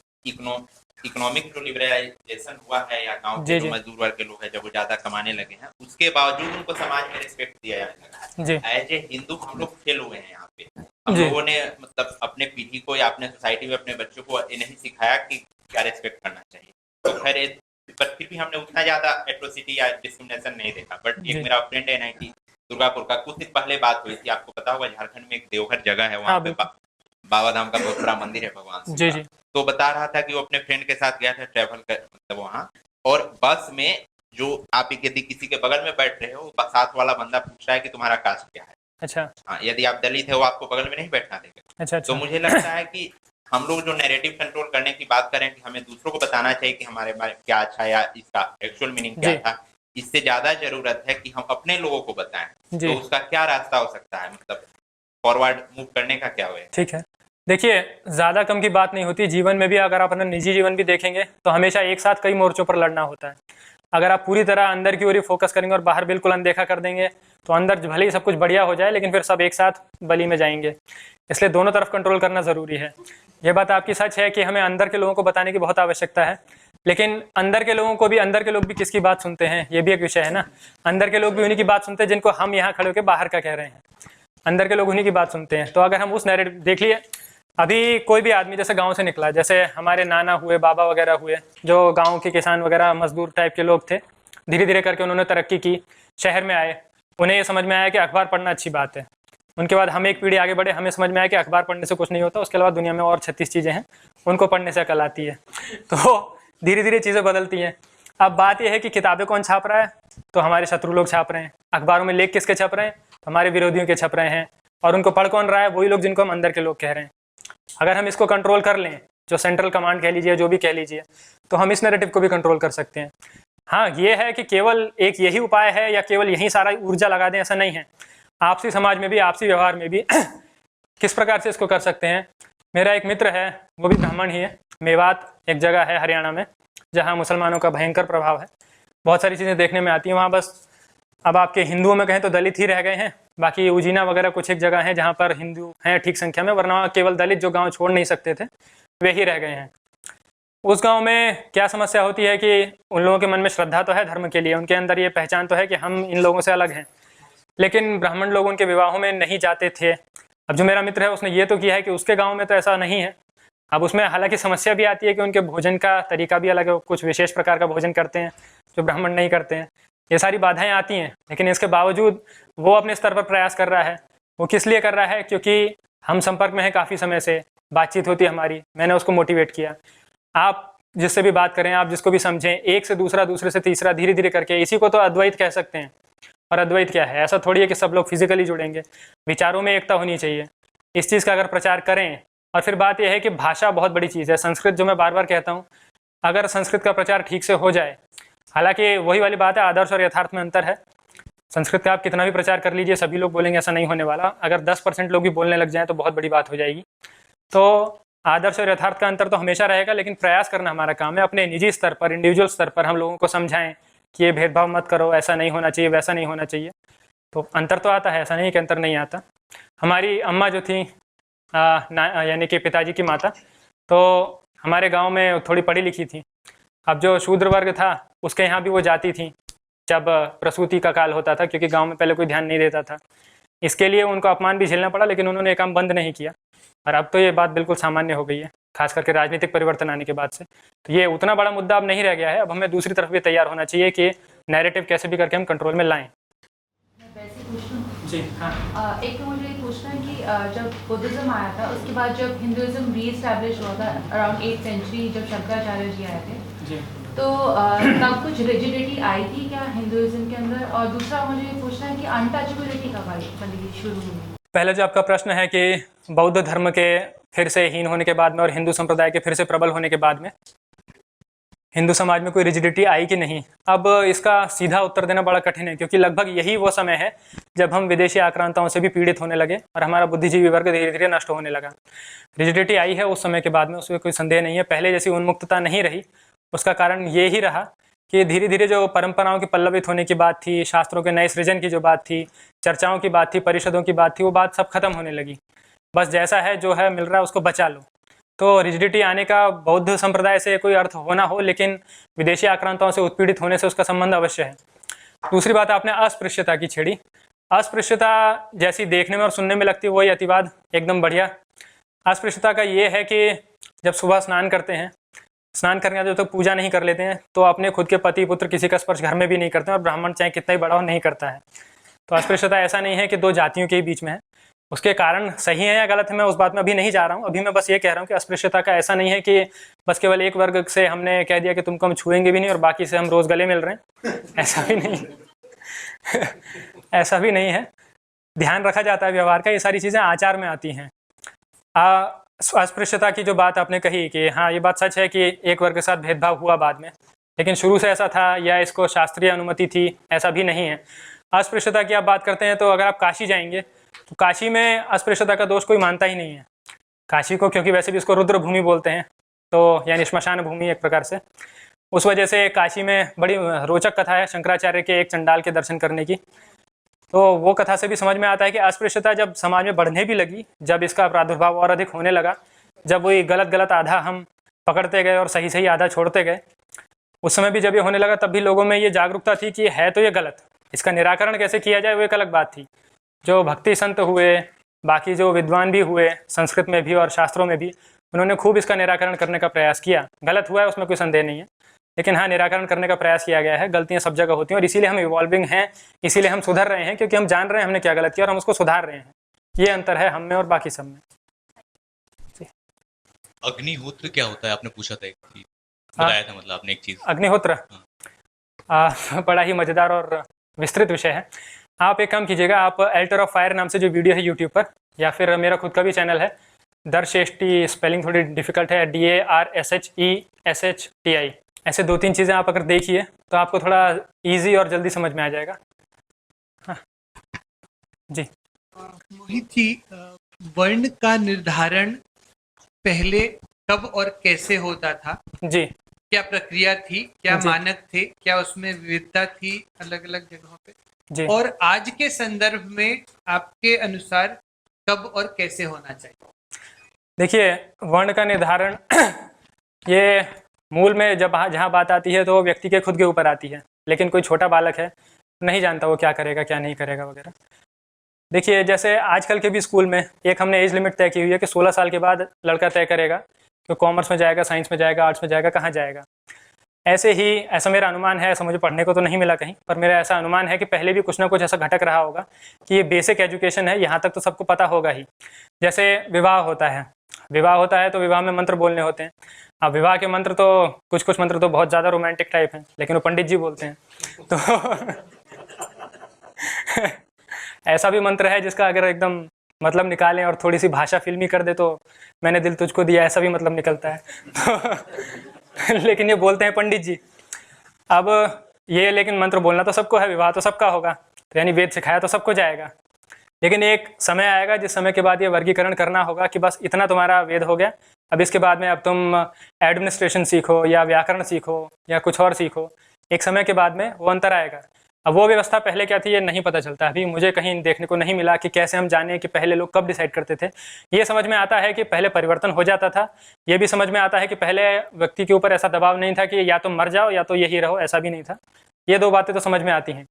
इकोनॉमिक जो लिबरलाइजेशन हुआ है या गांव के जो मजदूर वर्ग के लोग हैं, जब वो ज्यादा कमाने लगे हैं, उसके बावजूद उनको समाज में रिस्पेक्ट दिया जाने लगा है। एज ए हिंदू हम लोग फेल हुए हैं यहाँ पे। हम लोगों ने मतलब अपने पीढ़ी को या अपने सोसाइटी में अपने बच्चों को ये नहीं सिखाया कि क्या रिस्पेक्ट करना चाहिए। तो खैर, पर फिर भी हमने उतना ज्यादा एट्रोसिटी या डिस्क्रिमिनेशन नहीं देखा। बट एक मेरा फ्रेंड है NIT दुर्गापुर का, कुछ दिन पहले बात हुई थी, आपको पता होगा झारखंड में एक देवघर जगह है, वहाँ पे बाबा धाम का बहुत बड़ा मंदिर है भगवान जी जी। तो बता रहा था कि वो अपने फ्रेंड के साथ गया था ट्रैवल कर, मतलब वहाँ, और बस में जो आप यदि किसी के बगल में बैठ रहे हो, साथ वाला बंदा पूछ रहा है कि तुम्हारा कास्ट क्या है। अच्छा। हाँ, यदि आप दलित है वो आपको बगल में नहीं बैठना देगा। अच्छा। तो मुझे लगता है कि हम लोग जो नैरेटिव कंट्रोल करने की बात करें कि हमें दूसरों को बताना चाहिए कि हमारे बारे में क्या अच्छा या इसका एक्चुअल मीनिंग क्या था, इससे ज्यादा जरूरत है कि हम अपने लोगों को बताएं। तो उसका क्या रास्ता हो सकता है, मतलब फॉरवर्ड मूव करने का क्या हुआ? ठीक है, देखिए, ज़्यादा कम की बात नहीं होती। जीवन में भी अगर आप अपना निजी जीवन भी देखेंगे तो हमेशा एक साथ कई मोर्चों पर लड़ना होता है। अगर आप पूरी तरह अंदर की ओर ही फोकस करेंगे और बाहर बिल्कुल अनदेखा कर देंगे तो अंदर भले ही सब कुछ बढ़िया हो जाए, लेकिन फिर सब एक साथ बली में जाएंगे। इसलिए दोनों तरफ कंट्रोल करना ज़रूरी है। यह बात आपकी सच है कि हमें अंदर के लोगों को बताने की बहुत आवश्यकता है, लेकिन अंदर के लोगों को भी, अंदर के लोग भी किसकी बात सुनते हैं, ये भी एक विषय है ना। अंदर के लोग भी उन्हीं की बात सुनते हैं जिनको हम यहाँ खड़े होकर बाहर का कह रहे हैं। अंदर के लोग उन्हीं की बात सुनते हैं। तो अगर हम उस नैरेटिव देख लिए, अभी कोई भी आदमी जैसे गांव से निकला, जैसे हमारे नाना हुए, बाबा वगैरह हुए, जो गांव के किसान वगैरह मजदूर टाइप के लोग थे, धीरे धीरे करके उन्होंने तरक्की की, शहर में आए, उन्हें ये समझ में आया कि अखबार पढ़ना अच्छी बात है। उनके बाद हम एक पीढ़ी आगे बढ़े, हमें समझ में आया कि अखबार पढ़ने से कुछ नहीं होता, उसके अलावा दुनिया में और 36 चीज़ें हैं, उनको पढ़ने से अकल आती है। तो धीरे धीरे चीज़ें बदलती हैं। अब बात यह है कि किताबें कौन छाप रहा है, तो हमारे शत्रु लोग छाप रहे हैं। अखबारों में लेख किसके छप रहे हैं, तो हमारे विरोधियों के छप रहे हैं। और उनको पढ़ कौन रहा है, वही लोग जिनको हम अंदर के लोग कह रहे हैं। अगर हम इसको कंट्रोल कर लें, जो सेंट्रल कमांड कह लीजिए, जो भी कह लीजिए, तो हम इस नैरेटिव को भी कंट्रोल कर सकते हैं। हाँ, ये है कि केवल एक यही उपाय है या केवल यही सारा ऊर्जा लगा दें, ऐसा नहीं है। आपसी समाज में भी, आपसी व्यवहार में भी किस प्रकार से इसको कर सकते हैं। मेरा एक मित्र है, वो भी ब्राह्मण ही है। मेवात एक जगह है हरियाणा में जहाँ मुसलमानों का भयंकर प्रभाव है, बहुत सारी चीज़ें देखने में आती हैं वहाँ। बस अब आपके हिंदुओं में कहें तो दलित ही रह गए हैं, बाकी उजीना वगैरह कुछ एक जगह हैं जहाँ पर हिंदू हैं ठीक संख्या में, वरना केवल दलित जो गांव छोड़ नहीं सकते थे वे ही रह गए हैं। उस गांव में क्या समस्या होती है कि उन लोगों के मन में श्रद्धा तो है धर्म के लिए, उनके अंदर ये पहचान तो है कि हम इन लोगों से अलग हैं, लेकिन ब्राह्मण लोग उनके विवाहों में नहीं जाते थे। अब जो मेरा मित्र है उसने ये तो किया है कि उसके गाँव में तो ऐसा नहीं है। अब उसमें हालांकि समस्या भी आती है कि उनके भोजन का तरीका भी अलग है, कुछ विशेष प्रकार का भोजन करते हैं जो ब्राह्मण नहीं करते हैं। ये सारी बाधाएं आती हैं, लेकिन इसके बावजूद वो अपने स्तर पर प्रयास कर रहा है। वो किस लिए कर रहा है, क्योंकि हम संपर्क में हैं काफ़ी समय से, बातचीत होती है हमारी, मैंने उसको मोटिवेट किया। आप जिससे भी बात करें, आप जिसको भी समझें, एक से दूसरा, दूसरे से तीसरा, धीरे धीरे करके, इसी को तो अद्वैत कह सकते हैं। और अद्वैत क्या है? ऐसा थोड़ी है कि सब लोग फिजिकली जुड़ेंगे, विचारों में एकता होनी चाहिए। इस चीज़ का अगर प्रचार करें, और फिर बात यह है कि भाषा बहुत बड़ी चीज़ है। संस्कृत, जो मैं बार बार कहता हूँ, अगर संस्कृत का प्रचार ठीक से हो जाए, हालांकि वही वाली बात है, आदर्श और यथार्थ में अंतर है। संस्कृत का आप कितना भी प्रचार कर लीजिए, सभी लोग बोलेंगे, ऐसा नहीं होने वाला। अगर 10% लोग भी बोलने लग जाएं तो बहुत बड़ी बात हो जाएगी। तो आदर्श और यथार्थ का अंतर तो हमेशा रहेगा, लेकिन प्रयास करना हमारा काम है। अपने निजी स्तर पर, इंडिविजुअल स्तर पर हम लोगों को समझाएं कि ये भेदभाव मत करो, ऐसा नहीं होना चाहिए, वैसा नहीं होना चाहिए। तो अंतर तो आता है, ऐसा नहीं कि अंतर नहीं आता। हमारी अम्मा जो थी, यानी कि पिताजी की माता, तो हमारे गांव में थोड़ी पढ़ी लिखी थी। अब जो शूद्र वर्ग था, उसके यहाँ भी वो जाती थी जब प्रसूति का काल होता था, क्योंकि गांव में पहले कोई ध्यान नहीं देता था। इसके लिए उनको अपमान भी झेलना पड़ा, लेकिन उन्होंने ये काम बंद नहीं किया। और अब तो ये बात बिल्कुल सामान्य हो गई है, खास करके राजनीतिक परिवर्तन आने के बाद से। तो ये उतना बड़ा मुद्दा अब नहीं रह गया है। अब हमें दूसरी तरफ भी तैयार होना चाहिए कि नैरेटिव कैसे भी करके हम कंट्रोल में लाएं। जी हाँ, एक तो मुझे ये पूछना है कि जब बुद्धिज्म आया था, उसके बाद जब हिंदुइज्म रीएस्टैब्लिश हुआ था अराउंड 8th सेंचुरी, जब शंकराचार्य जी आए थे जी तो तब कुछ रिजिडिटी आई थी क्या हिंदुइज्म के अंदर? और दूसरा मुझे ये पूछना है कि अनटचेबिलिटी कब आई, मतलब शुरू हुई? पहले जो आपका प्रश्न है कि बौद्ध धर्म के फिर से हीन होने के बाद में और हिंदू संप्रदाय के फिर से प्रबल होने के बाद में हिंदू समाज में कोई रिजिडिटी आई कि नहीं, अब इसका सीधा उत्तर देना बड़ा कठिन है, क्योंकि लगभग यही वो समय है जब हम विदेशी आक्रांताओं से भी पीड़ित होने लगे और हमारा बुद्धिजीवी वर्ग धीरे धीरे नष्ट होने लगा। रिजिडिटी आई है उस समय के बाद में, उसमें कोई संदेह नहीं है। पहले जैसी उन्मुक्तता नहीं रही। उसका कारण ये ही रहा कि धीरे धीरे जो परंपराओं की पल्लवित होने की बात थी, शास्त्रों के नए सृजन की जो बात थी, चर्चाओं की बात थी, परिषदों की बात थी, वो बात सब खत्म होने लगी। बस जैसा है, जो है मिल रहा है, उसको बचा लो। तो रिजिडिटी आने का बौद्ध संप्रदाय से कोई अर्थ हो ना हो, लेकिन विदेशी आक्रांताओं से उत्पीड़ित होने से उसका संबंध अवश्य है। दूसरी बात, आपने अस्पृश्यता की छेड़ी। अस्पृश्यता जैसी देखने में और सुनने में लगती है, वही अतिवाद एकदम बढ़िया। अस्पृश्यता का ये है कि जब सुबह स्नान करते हैं, स्नान करने के बाद जब तक पूजा नहीं कर लेते हैं, तो अपने खुद के पति पुत्र किसी का स्पर्श घर में भी नहीं करते हैं, और ब्राह्मण चाहे कितना ही बड़ा हो नहीं करता है। तो अस्पृश्यता ऐसा नहीं है कि दो जातियों के ही बीच में है। उसके कारण सही है या गलत है, मैं उस बात में अभी नहीं जा रहा हूँ। अभी मैं बस ये कह रहा हूँ कि अस्पृश्यता का ऐसा नहीं है कि बस केवल एक वर्ग से हमने कह दिया कि तुमको हम छुएंगे भी नहीं और बाकी से हम रोज़ गले मिल रहे हैं, ऐसा भी नहीं ऐसा भी नहीं है। ध्यान रखा जाता है व्यवहार का, ये सारी चीज़ें आचार में आती हैं। अस्पृश्यता की जो बात आपने कही कि हाँ, ये बात सच है कि एक वर्ग के साथ भेदभाव हुआ बाद में, लेकिन शुरू से ऐसा था या इसको शास्त्रीय अनुमति थी, ऐसा भी नहीं है। अस्पृश्यता की आप बात करते हैं तो अगर आप काशी जाएंगे तो काशी में अस्पृश्यता का दोष कोई मानता ही नहीं है। काशी को, क्योंकि वैसे भी इसको रुद्र भूमि बोलते हैं, तो यानी श्मशान भूमि एक प्रकार से। उस वजह से काशी में बड़ी रोचक कथा है शंकराचार्य के एक चंडाल के दर्शन करने की। तो वो कथा से भी समझ में आता है कि अस्पृश्यता जब समाज में बढ़ने भी लगी, जब इसका प्रादुर्भाव और अधिक होने लगा, जब वही गलत गलत आधा हम पकड़ते गए और सही सही आधा छोड़ते गए, उस समय भी जब ये होने लगा, तब भी लोगों में ये जागरूकता थी कि है तो ये गलत, इसका निराकरण कैसे किया जाए वो एक अलग बात थी। जो भक्ति संत हुए, बाकी जो विद्वान भी हुए संस्कृत में भी और शास्त्रों में भी, उन्होंने खूब इसका निराकरण करने का प्रयास किया। गलत हुआ है उसमें कोई संदेह नहीं है, लेकिन हाँ, निराकरण करने का प्रयास किया गया है। गलतियाँ सब जगह होती हैं और इसीलिए हम इवॉल्विंग हैं, इसीलिए हम सुधर रहे हैं, क्योंकि हम जान रहे हैं हमने क्या गलत किया और हम उसको सुधार रहे हैं। ये अंतर है हम में और बाकी सब में। अग्निहोत्र क्या होता है, आपने पूछा था, एक चीज बताया था, मतलब आपने एक चीज। अग्निहोत्र बड़ा ही मज़ेदार और विस्तृत विषय है। आप एक काम कीजिएगा, आप एल्टर ऑफ फायर नाम से जो वीडियो है यूट्यूब पर, या फिर मेरा खुद का भी चैनल है दर्शेष्टि, स्पेलिंग थोड़ी डिफिकल्ट है, DARSHESHTI, ऐसे 2-3 चीज़ें आप अगर देखिए तो आपको थोड़ा इजी और जल्दी समझ में आ जाएगा। हाँ जी। मोहित जी, वर्ण का निर्धारण पहले कब और कैसे होता था? जी, क्या प्रक्रिया थी, क्या जी। मानक थे, क्या उसमें विविधता थी अलग अलग जगहों पे? जी। और आज के संदर्भ में आपके अनुसार कब और कैसे होना चाहिए? देखिए, वर्ण का निर्धारण ये मूल में जब जहाँ बात आती है तो वो व्यक्ति के खुद के ऊपर आती है, लेकिन कोई छोटा बालक है, नहीं जानता वो क्या करेगा क्या नहीं करेगा वगैरह। देखिए, जैसे आजकल के भी स्कूल में एक हमने एज लिमिट तय की हुई है कि 16 साल के बाद लड़का तय करेगा कि कॉमर्स में जाएगा, साइंस में जाएगा, आर्ट्स में जाएगा, कहाँ जाएगा। ऐसे ही, ऐसा मेरा अनुमान है, ऐसा मुझे पढ़ने को तो नहीं मिला कहीं, पर मेरा ऐसा अनुमान है कि पहले भी कुछ ना कुछ ऐसा घटक रहा होगा कि ये बेसिक एजुकेशन है, यहाँ तक तो सबको पता होगा ही। जैसे विवाह होता है तो विवाह में मंत्र बोलने होते हैं। अब विवाह के मंत्र तो कुछ मंत्र तो बहुत ज़्यादा रोमांटिक टाइप हैं, लेकिन वो पंडित जी बोलते हैं। तो ऐसा भी मंत्र है जिसका अगर एकदम मतलब निकालें और थोड़ी सी भाषा फिल्मी कर दे तो मैंने दिल तुझको दिया, ऐसा भी मतलब निकलता है। तो लेकिन ये बोलते हैं पंडित जी। अब ये लेकिन मंत्र बोलना तो सबको है, विवाह तो सबका होगा, तो यानी वेद सिखाया तो सबको जाएगा। लेकिन एक समय आएगा जिस समय के बाद ये वर्गीकरण करना होगा कि बस इतना तुम्हारा वेद हो गया, अब इसके बाद में अब तुम एडमिनिस्ट्रेशन सीखो या व्याकरण सीखो या कुछ और सीखो। एक समय के बाद में वो अंतर आएगा। अब वो व्यवस्था पहले क्या थी ये नहीं पता चलता, अभी मुझे कहीं देखने को नहीं मिला कि कैसे हम जाने कि पहले लोग कब डिसाइड करते थे। ये समझ में आता है कि पहले परिवर्तन हो जाता था, ये भी समझ में आता है कि पहले व्यक्ति के ऊपर ऐसा दबाव नहीं था कि या तो मर जाओ या तो यही रहो, ऐसा भी नहीं था। ये दो बातें तो समझ में आती हैं।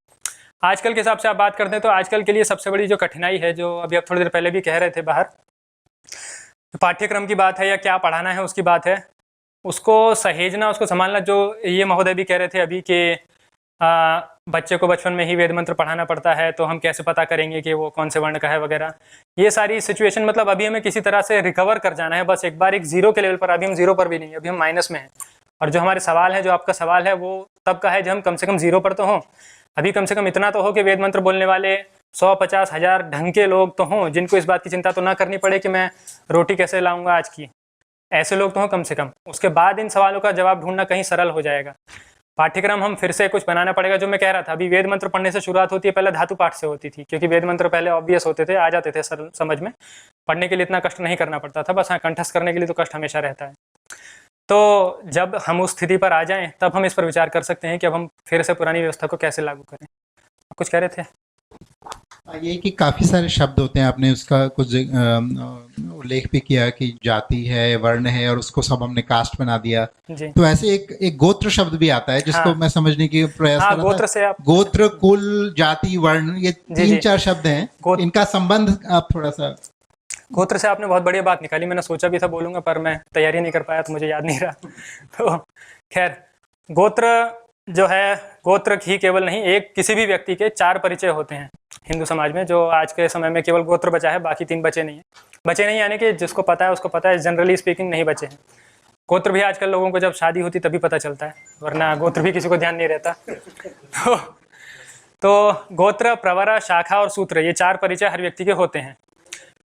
आजकल के हिसाब से आप बात करते हैं तो आजकल के लिए सबसे बड़ी जो कठिनाई है, जो अभी आप थोड़ी देर पहले भी कह रहे थे बाहर, पाठ्यक्रम की बात है या क्या पढ़ाना है उसकी बात है, उसको सहेजना, उसको संभालना। जो ये महोदय भी कह रहे थे अभी कि बच्चे को बचपन में ही वेद मंत्र पढ़ाना पड़ता है, तो हम कैसे पता करेंगे कि वो कौन से वर्ण का है वगैरह, ये सारी सिचुएशन, मतलब अभी हमें किसी तरह से रिकवर कर जाना है। बस एक बार एक जीरो के लेवल पर, अभी हम जीरो पर भी नहीं, अभी हम माइनस में हैं। और जो हमारे सवाल है, जो आपका सवाल है, वो तब का है जब हम कम से कम जीरो पर तो हों। अभी कम से कम इतना तो हो कि वेद मंत्र बोलने वाले 100-50,000 ढंग के लोग तो हों, जिनको इस बात की चिंता तो ना करनी पड़े कि मैं रोटी कैसे लाऊंगा आज की। ऐसे लोग तो हों कम से कम। उसके बाद इन सवालों का जवाब ढूंढना कहीं सरल हो जाएगा। पाठ्यक्रम हम फिर से कुछ बनाना पड़ेगा। जो मैं कह रहा था, अभी वेद मंत्र पढ़ने से शुरुआत होती है, पहले धातु पाठ से होती थी, क्योंकि वेद मंत्र पहले ऑब्वियस होते थे, आ जाते थे सरल समझ में, पढ़ने के लिए इतना कष्ट नहीं करना पड़ता था। बस हाँ, कंठस्थ करने के लिए तो कष्ट हमेशा रहता है। तो जब हम उस स्थिति पर आ जाएं तब हम इस पर विचार कर सकते हैं कि अब हम फिर से पुरानी व्यवस्था को कैसे लागू करें। कुछ कह रहे थे? ये कि काफ़ी सारे शब्द होते हैं, आपने उसका कुछ उल्लेख भी किया कि जाति है, वर्ण है, और उसको सब हमने कास्ट बना दिया जी। तो ऐसे एक गोत्र शब्द भी आता है जिसको मैं समझने की प्रयास कर रहा था। गोत्र से आप गोत्र, कुल, जाति, वर्ण, ये 3-4 शब्द हैं, इनका संबंध आप थोड़ा सा। गोत्र से आपने बहुत बढ़िया बात निकाली, मैंने सोचा भी था बोलूँगा पर मैं तैयारी नहीं कर पाया तो मुझे याद नहीं रहा। तो खैर, गोत्र जो है, गोत्र ही केवल नहीं, एक किसी भी व्यक्ति के 4 परिचय होते हैं हिंदू समाज में। जो आज के समय में केवल गोत्र बचा है, बाकी 3 बचे नहीं हैं। बचे नहीं यानी कि जिसको पता है उसको पता है, जनरली स्पीकिंग नहीं बचे हैं। गोत्र भी आजकल लोगों को जब शादी होती तभी पता चलता है, वरना गोत्र भी किसी को ध्यान नहीं रहता। तो गोत्र, प्रवर, शाखा और सूत्र, ये 4 परिचय हर व्यक्ति के होते हैं।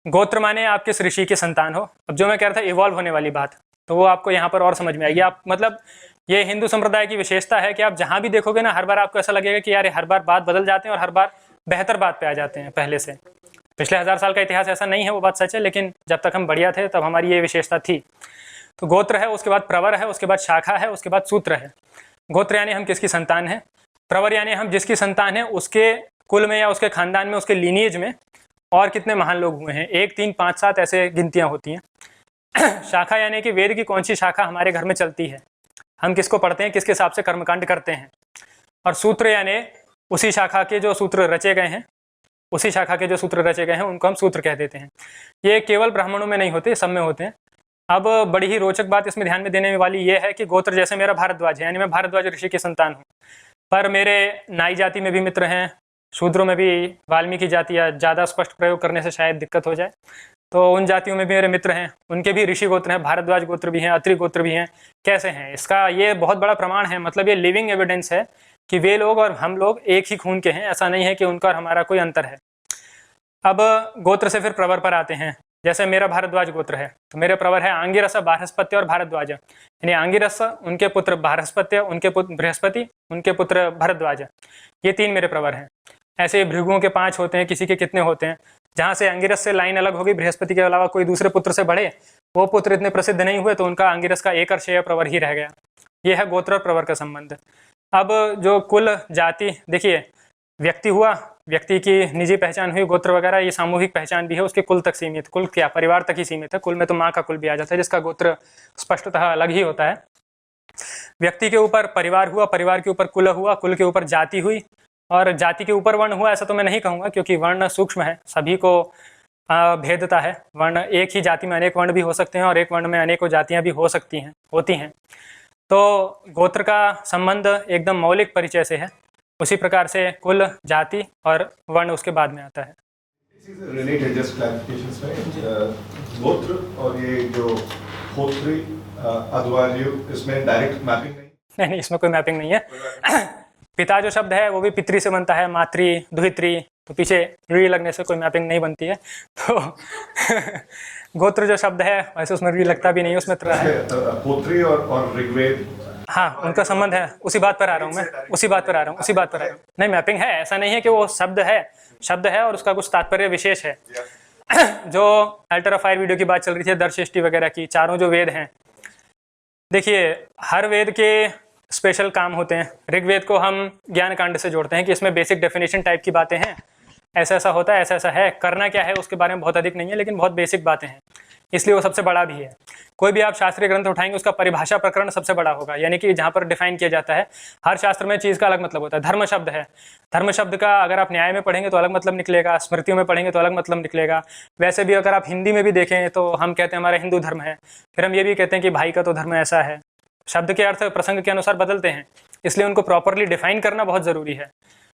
गोत्र माने आप किस ऋषि के संतान हो। अब जो मैं कह रहा था इवॉल्व होने वाली बात, तो वो आपको यहाँ पर और समझ में आएगी। आप मतलब ये हिंदू संप्रदाय की विशेषता है कि आप जहाँ भी देखोगे ना, हर बार आपको ऐसा लगेगा कि यार हर बार बात बदल जाते हैं और हर बार बेहतर बात पे आ जाते हैं पहले से। पिछले 1000 साल का इतिहास ऐसा नहीं है, वो बात सच है, लेकिन जब तक हम बढ़िया थे तब हमारी ये विशेषता थी। तो गोत्र है, उसके बाद प्रवर है, उसके बाद शाखा है, उसके बाद सूत्र है। गोत्र यानी हम किसकी संतान है, प्रवर यानी हम जिसकी संतान है उसके कुल में या उसके खानदान में, उसके लीनिएज में और कितने महान लोग हुए हैं, 1, 3, 5, 7 ऐसे गिनतियाँ होती हैं। शाखा यानी कि वेद की कौन सी शाखा हमारे घर में चलती है, हम किसको पढ़ते हैं, किसके हिसाब से कर्मकांड करते हैं। और सूत्र यानी उसी शाखा के जो सूत्र रचे गए हैं, उसी शाखा के जो सूत्र रचे गए हैं उनको हम सूत्र कह देते हैं। ये केवल ब्राह्मणों में नहीं होते, सब में होते हैं। अब बड़ी ही रोचक बात इसमें ध्यान में देने वाली ये है कि गोत्र जैसे मेरा भारद्वाज है, यानी मैं भारद्वाज ऋषि की संतान हूँ, पर मेरे नाई जाति में भी मित्र हैं, शूद्रों में भी वाल्मीकि जाति, या ज़्यादा स्पष्ट प्रयोग करने से शायद दिक्कत हो जाए, तो उन जातियों में भी मेरे मित्र हैं, उनके भी ऋषि गोत्र हैं, भारद्वाज गोत्र भी हैं, अत्रि गोत्र भी हैं। कैसे हैं, इसका ये बहुत बड़ा प्रमाण है, मतलब ये लिविंग एविडेंस है कि वे लोग और हम लोग एक ही खून के हैं, ऐसा नहीं है कि उनका और हमारा कोई अंतर है। अब गोत्र से फिर प्रवर पर आते हैं। जैसे मेरा भारद्वाज गोत्र है तो मेरे प्रवर है आंगिरस, बृहस्पत्य और भारद्वाज, यानी आंगिरस उनके पुत्र बृहस्पत्य, उनके पुत्र बृहस्पति, उनके पुत्र भारद्वाज, ये 3 मेरे प्रवर हैं। ऐसे भृगुओं के 5 होते हैं, किसी के कितने होते हैं। जहाँ से अंगिरस से लाइन अलग होगी, बृहस्पति के अलावा कोई दूसरे पुत्र से बढ़े, वो पुत्र इतने प्रसिद्ध नहीं हुए, तो उनका अंगिरस का एक अर्षेय प्रवर ही रह गया। ये है गोत्र और प्रवर का संबंध। अब जो कुल, जाति, देखिए व्यक्ति हुआ, व्यक्ति की निजी पहचान हुई, गोत्र वगैरह ये सामूहिक पहचान भी है, उसके कुल तक सीमित। कुल क्या, परिवार तक ही सीमित है। कुल में तो माँ का कुल भी आ जाता है, जिसका गोत्र स्पष्टतः अलग ही होता है। व्यक्ति के ऊपर परिवार हुआ, परिवार के ऊपर कुल हुआ, कुल के ऊपर जाति हुई, और जाति के ऊपर वर्ण हुआ। ऐसा तो मैं नहीं कहूँगा, क्योंकि वर्ण सूक्ष्म है, सभी को भेदता है। वर्ण, एक ही जाति में अनेक वर्ण भी हो सकते हैं और एक वर्ण में अनेकों जातियाँ भी हो सकती हैं, होती हैं। तो गोत्र का संबंध एकदम मौलिक परिचय से है, उसी प्रकार से कुल, जाति और वर्ण उसके बाद में आता है। गोत्र और ये जो होत्री अदरवाइज इसमें डायरेक्ट मैपिंग नहीं? नहीं, इसमें कोई मैपिंग नहीं है। पिता जो शब्द है वो भी पितृ से बनता है, मातृ, दुहित्री, तो पीछे री लगने से कोई मैपिंग नहीं बनती है। तो गोत्र जो शब्द है वैसे उसमें री लगता भी नहीं है, उसमें है। पोत्री और ऋग्वेद, हाँ, उनका संबंध है, उसी बात पर आ रहा हूँ मैं, उसी बात पर आ रहा हूँ। नहीं, मैपिंग है, ऐसा नहीं है कि वो शब्द है और उसका कुछ तात्पर्य विशेष है। जो अल्ट्रा फायर वीडियो की बात चल रही थी, दर्शिष्टि वगैरह की, चारों जो वेद हैं, देखिए हर वेद के स्पेशल काम होते हैं। ऋग्वेद को हम ज्ञान कांड से जोड़ते हैं कि इसमें बेसिक डेफिनेशन टाइप की बातें हैं, ऐसा ऐसा होता है, ऐसा ऐसा है, करना क्या है उसके बारे में बहुत अधिक नहीं है, लेकिन बहुत बेसिक बातें हैं, इसलिए वो सबसे बड़ा भी है। कोई भी आप शास्त्रीय ग्रंथ उठाएंगे उसका परिभाषा प्रकरण सबसे बड़ा होगा, यानी कि जहाँ पर डिफाइन किया जाता है। हर शास्त्र में चीज़ का अलग मतलब होता है। धर्म शब्द है, धर्म शब्द का अगर आप न्याय में पढ़ेंगे तो अलग मतलब निकलेगा, स्मृतियों में पढ़ेंगे तो अलग मतलब निकलेगा। वैसे भी अगर आप हिंदी में भी देखें तो हम कहते हैं हमारा हिंदू धर्म है, फिर हम ये भी कहते हैं कि भाई का तो धर्म ऐसा है। शब्द के अर्थ प्रसंग के अनुसार बदलते हैं, इसलिए उनको प्रॉपरली डिफाइन करना बहुत ज़रूरी है।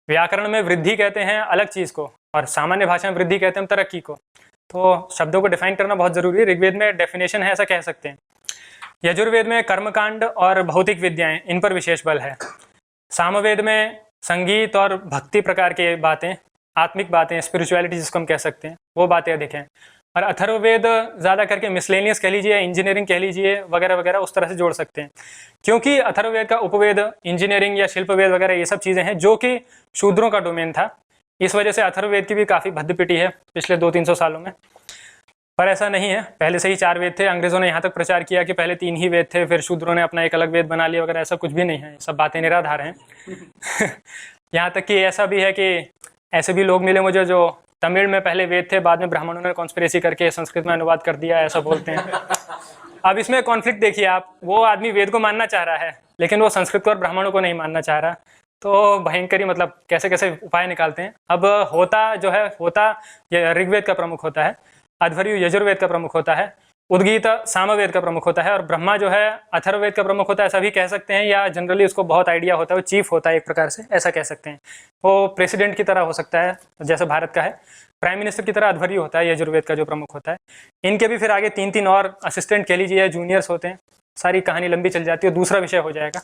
व्याकरण में वृद्धि कहते हैं अलग चीज़ को, और सामान्य भाषा में वृद्धि कहते हैं हम तरक्की को। तो शब्दों को डिफाइन करना बहुत ज़रूरी है। ऋग्वेद में डेफिनेशन है, ऐसा कह सकते हैं। यजुर्वेद में कर्मकांड और भौतिक विद्याएं, इन पर विशेष बल है। सामवेद में संगीत और भक्ति प्रकार के बातें, आत्मिक बातें, स्पिरिचुअलिटी जिसको हम कह सकते हैं, वो बातें अधिक हैं। और अथर्ववेद ज़्यादा करके मिसलेनियस कह लीजिए, इंजीनियरिंग कह लीजिए, वगैरह वगैरह, उस तरह से जोड़ सकते हैं। क्योंकि अथर्ववेद का उपवेद इंजीनियरिंग या शिल्पवेद वगैरह ये सब चीज़ें हैं जो कि शूद्रों का डोमेन था। इस वजह से अथर्ववेद की भी काफ़ी भद्द पिटी है पिछले 200-300 सालों में। पर ऐसा नहीं है, पहले से ही 4 वेद थे। अंग्रेज़ों ने यहाँ तक प्रचार किया कि पहले 3 ही वेद थे, फिर शूद्रों ने अपना एक अलग वेद बना लिया वगैरह। ऐसा कुछ भी नहीं है, सब बातें निराधार हैं। यहाँ तक कि ऐसा भी है कि ऐसे भी लोग मिले मुझे जो तमिल में पहले वेद थे, बाद में ब्राह्मणों ने कॉन्स्पिरेसी करके संस्कृत में अनुवाद कर दिया, ऐसा बोलते हैं। अब इसमें कॉन्फ्लिक्ट देखिए आप, वो आदमी वेद को मानना चाह रहा है लेकिन वो संस्कृत को और ब्राह्मणों को नहीं मानना चाह रहा। तो भयंकर ही, मतलब कैसे कैसे उपाय निकालते हैं। अब होता ऋग्वेद का प्रमुख होता है, अध्वर्यु यजुर्वेद का प्रमुख होता है, उद्गीत सामवेद का प्रमुख होता है, और ब्रह्मा जो है अथर्ववेद का प्रमुख होता है, ऐसा भी कह सकते हैं। या जनरली उसको बहुत आइडिया होता है, वो चीफ होता है एक प्रकार से, ऐसा कह सकते हैं। वो प्रेसिडेंट की तरह हो सकता है, जैसे भारत का है प्राइम मिनिस्टर की तरह अध्वर्यु होता है यजुर्वेद का जो प्रमुख होता है। इनके भी फिर आगे 3-3 और असिस्टेंट कह लीजिए या जूनियर्स होते हैं। सारी कहानी लंबी चल जाती है, दूसरा विषय हो जाएगा।